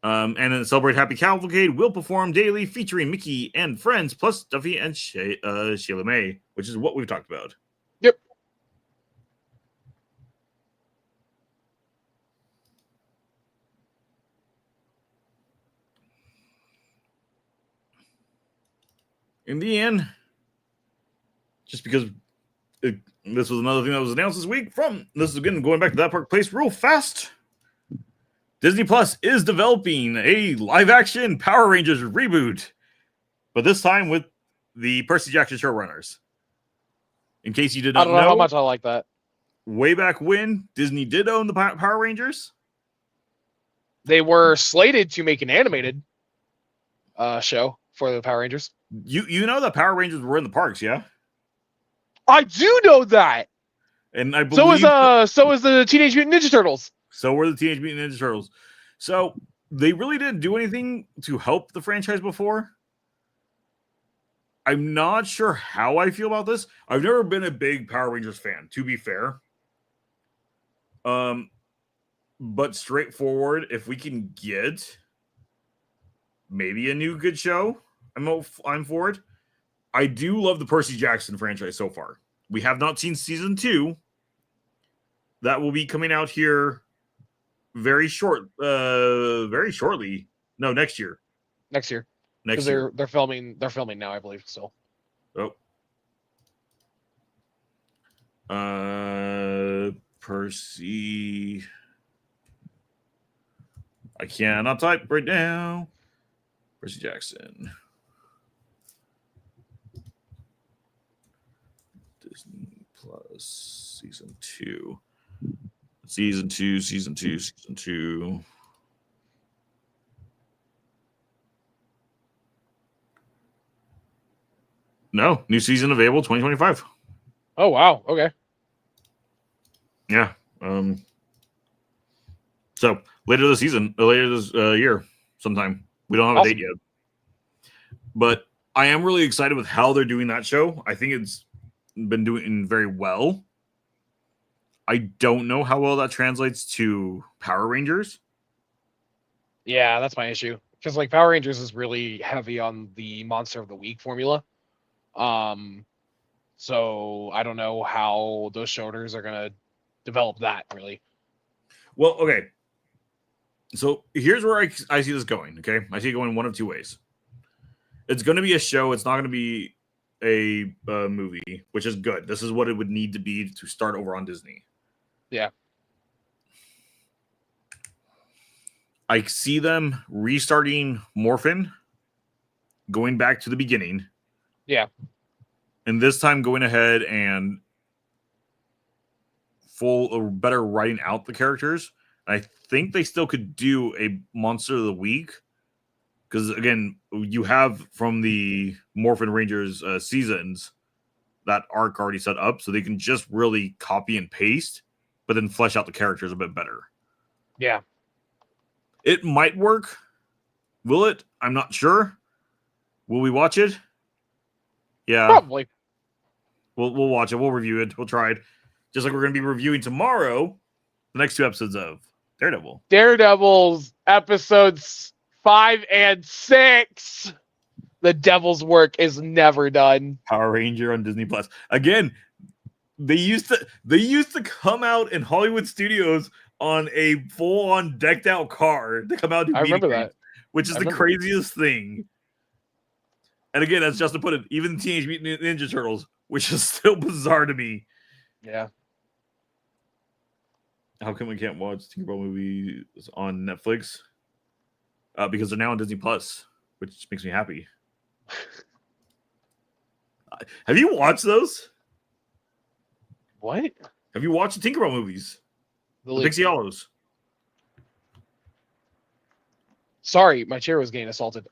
And then Celebrate Happy Cavalcade will perform daily, featuring Mickey and friends, plus Duffy and Sheila May, which is what we've talked about. Yep. in the end, just because this was another thing that was announced this week this is again going back to that park place real fast. Disney Plus is developing a live-action Power Rangers reboot, but this time with the Percy Jackson showrunners. In case you did not I don't know how much I like that. way back when, Disney did own the Power Rangers. They were slated to make an animated show for the Power Rangers. You know that Power Rangers were in the parks, yeah? I do know that. And I believe so is the Teenage Mutant Ninja Turtles. So were the Teenage Mutant Ninja Turtles. So they really didn't do anything to help the franchise before. I'm not sure how I feel about this. I've never been a big Power Rangers fan, to be fair. But straightforward, if we can get maybe a new good show, I'm for it. I do love the Percy Jackson franchise so far. We have not seen season 2. That will be coming out here very shortly. No, next year. Next year. Next year. They're filming now, I believe, still. Oh. Percy. I cannot type right now. Percy Jackson. Disney Plus season 2. Season 2. No, new season available 2025. Oh wow, okay. Yeah. So later this year, sometime. We don't have Awesome. a date yet. But I am really excited with how they're doing that show. I think it's been doing very well. I don't know how well that translates to Power Rangers. Yeah, that's my issue. Because like Power Rangers is really heavy on the Monster of the Week formula. So I don't know how those shoulders are gonna develop that really. Well, okay. So here's where I see this going. Okay, I see it going one of two ways. It's going to be a show. It's not going to be a movie, which is good. This is what it would need to be to start over on Disney. Yeah. I see them restarting Morphin, going back to the beginning. Yeah. And this time going ahead and better writing out the characters. I think they still could do a Monster of the Week. Because, again, you have from the Morphin Rangers seasons that arc already set up. So they can just really copy and paste, but then flesh out the characters a bit better. Yeah. It might work. Will it? I'm not sure. Will we watch it? Yeah. Probably. We'll watch it. We'll review it. We'll try it. Just like we're going to be reviewing tomorrow the next 2 episodes of Daredevil. Daredevil's episodes 5 and 6. The devil's work is never done. Power Ranger on Disney Plus. Again, they used to come out in Hollywood studios on a full-on decked-out car to come out. I remember that. Which is the craziest thing. And again, as Justin put it, even Teenage Mutant Ninja Turtles, which is still bizarre to me. Yeah. How come we can't watch Tinkerbell movies on Netflix? Because they're now on Disney Plus, which makes me happy. Have you watched those? What? Have you watched the Tinkerbell movies? The Pixie Hollows. Sorry, my chair was getting assaulted.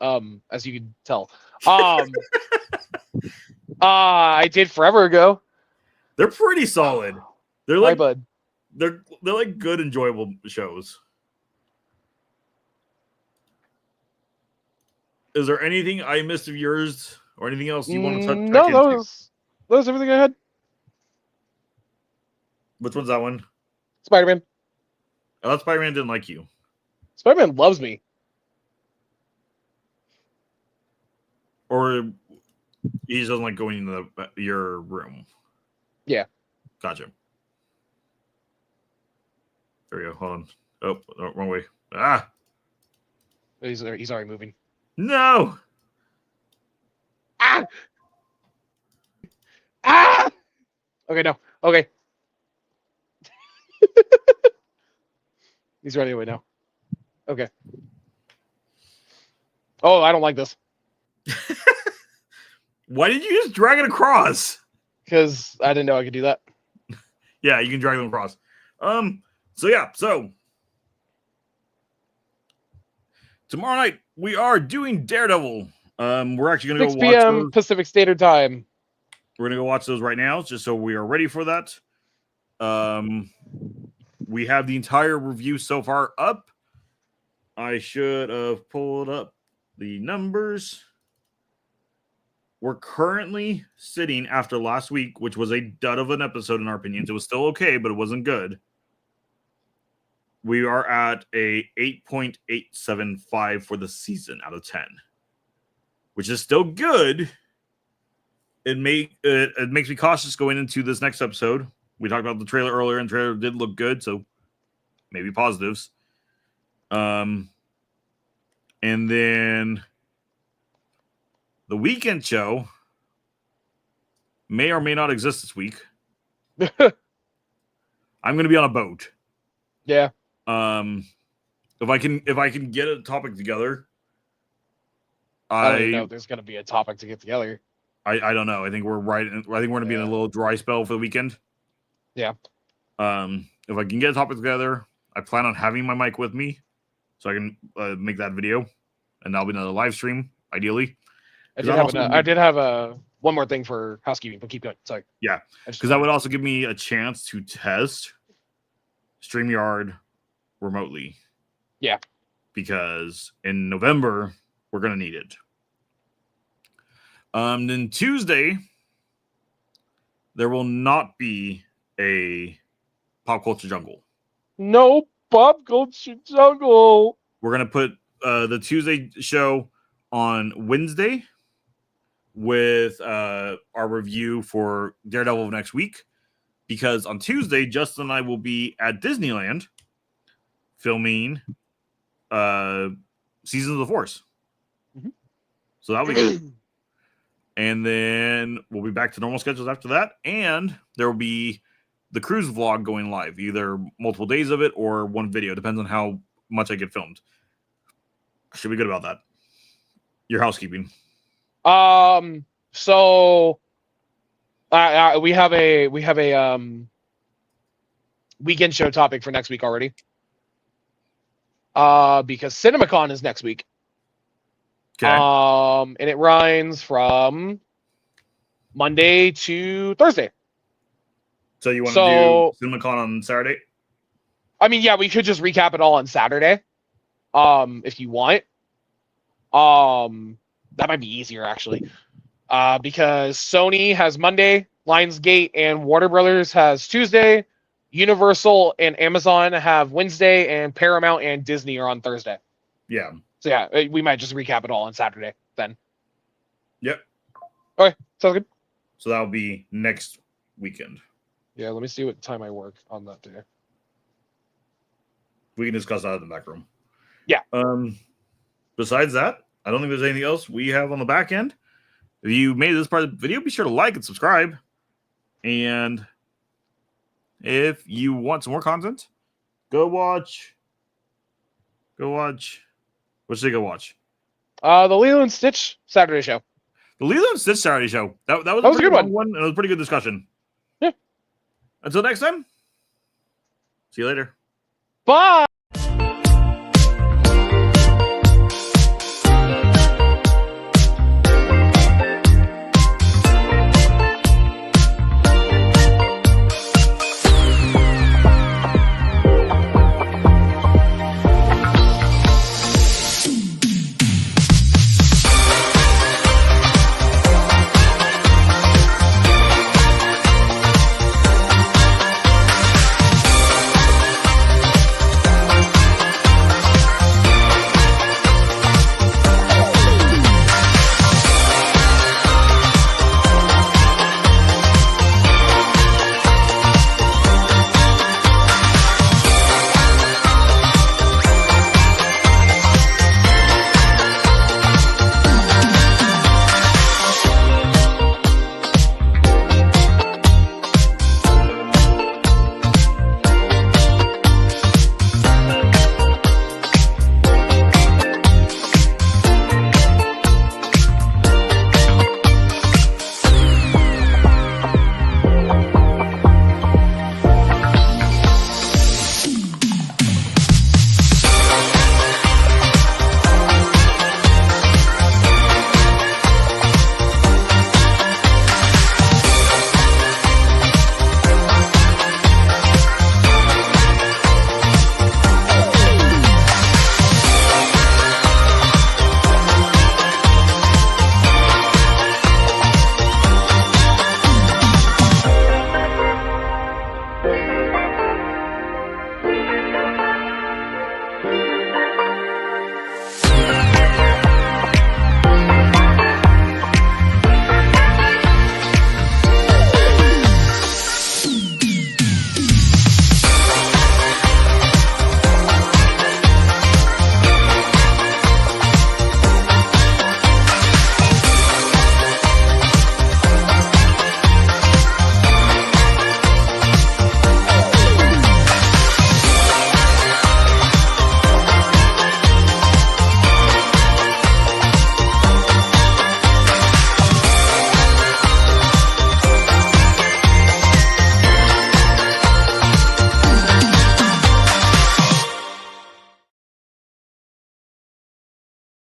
As you can tell. I did forever ago. They're pretty solid. They're Hi, like bud. they're like good, enjoyable shows. Is there anything I missed of yours or anything else you want to touch? No, that was everything I had. Which one's that one? Spider-Man. I thought Spider-Man didn't like you. Spider-Man loves me. Or he just doesn't like going into your room. Yeah. Gotcha. There we go. Hold on. Oh, no, wrong way. Ah! He's already moving. No! Ah! Ah! Okay, no. Okay. He's running away now. Okay. Oh, I don't like this. Why did you just drag it across? Because I didn't know I could do that. Yeah, you can drag them across. So tomorrow night we are doing Daredevil. We're actually gonna 6 go watch p.m. those. Pacific Standard Time. We're gonna go watch those right now, just so we are ready for that. We have the entire review so far up. I should have pulled up the numbers. We're currently sitting after last week, which was a dud of an episode in our opinions. It was still okay, but it wasn't good. We are at a 8.875 for the season out of 10, which is still good. It makes me cautious going into this next episode. We talked about the trailer earlier, and the trailer did look good, so maybe positives. And then the weekend show may or may not exist this week. I'm going to be on a boat. Yeah. If I can get a topic together, I don't even know if there's going to be a topic to get together. I don't know. I think we're right. I think we're going to be in a little dry spell for the weekend. Yeah. If I can get a topic together, I plan on having my mic with me so I can make that video, and that'll be another live stream, ideally. I did have one more thing for housekeeping, but keep going. Sorry. Yeah, because that would also give me a chance to test StreamYard remotely. Yeah. Because in November, we're going to need it. Then Tuesday, there will not be a Popculture Jungle. No Popculture Jungle. We're going to put the Tuesday show on Wednesday with our review for Daredevil of next week, because on Tuesday, Justin and I will be at Disneyland filming Seasons of the Force. Mm-hmm. So that'll be good. And then we'll be back to normal schedules after that, and there will be the cruise vlog going live, either multiple days of it or one video. Depends on how much I get filmed. Should be good about that. Your housekeeping. So we have a weekend show topic for next week already. Because CinemaCon is next week. Okay. And it runs from Monday to Thursday. So you want to do CinemaCon on Saturday? I mean, yeah, we could just recap it all on Saturday. If you want. That might be easier actually. Because Sony has Monday, Lionsgate and Warner Brothers has Tuesday, Universal and Amazon have Wednesday, and Paramount and Disney are on Thursday. Yeah. So yeah, we might just recap it all on Saturday then. Yep. Okay, sounds good. So that'll be next weekend. Yeah, let me see what time I work on that day. We can discuss that in the back room. Yeah. Besides that, I don't think there's anything else we have on the back end. If you made this part of the video, be sure to like and subscribe. And if you want some more content, go watch. What should I go watch? The Lilo and Stitch Saturday show. The Lilo and Stitch Saturday show. That was a good one. And it was a pretty good discussion. Yeah. Until next time. See you later. Bye.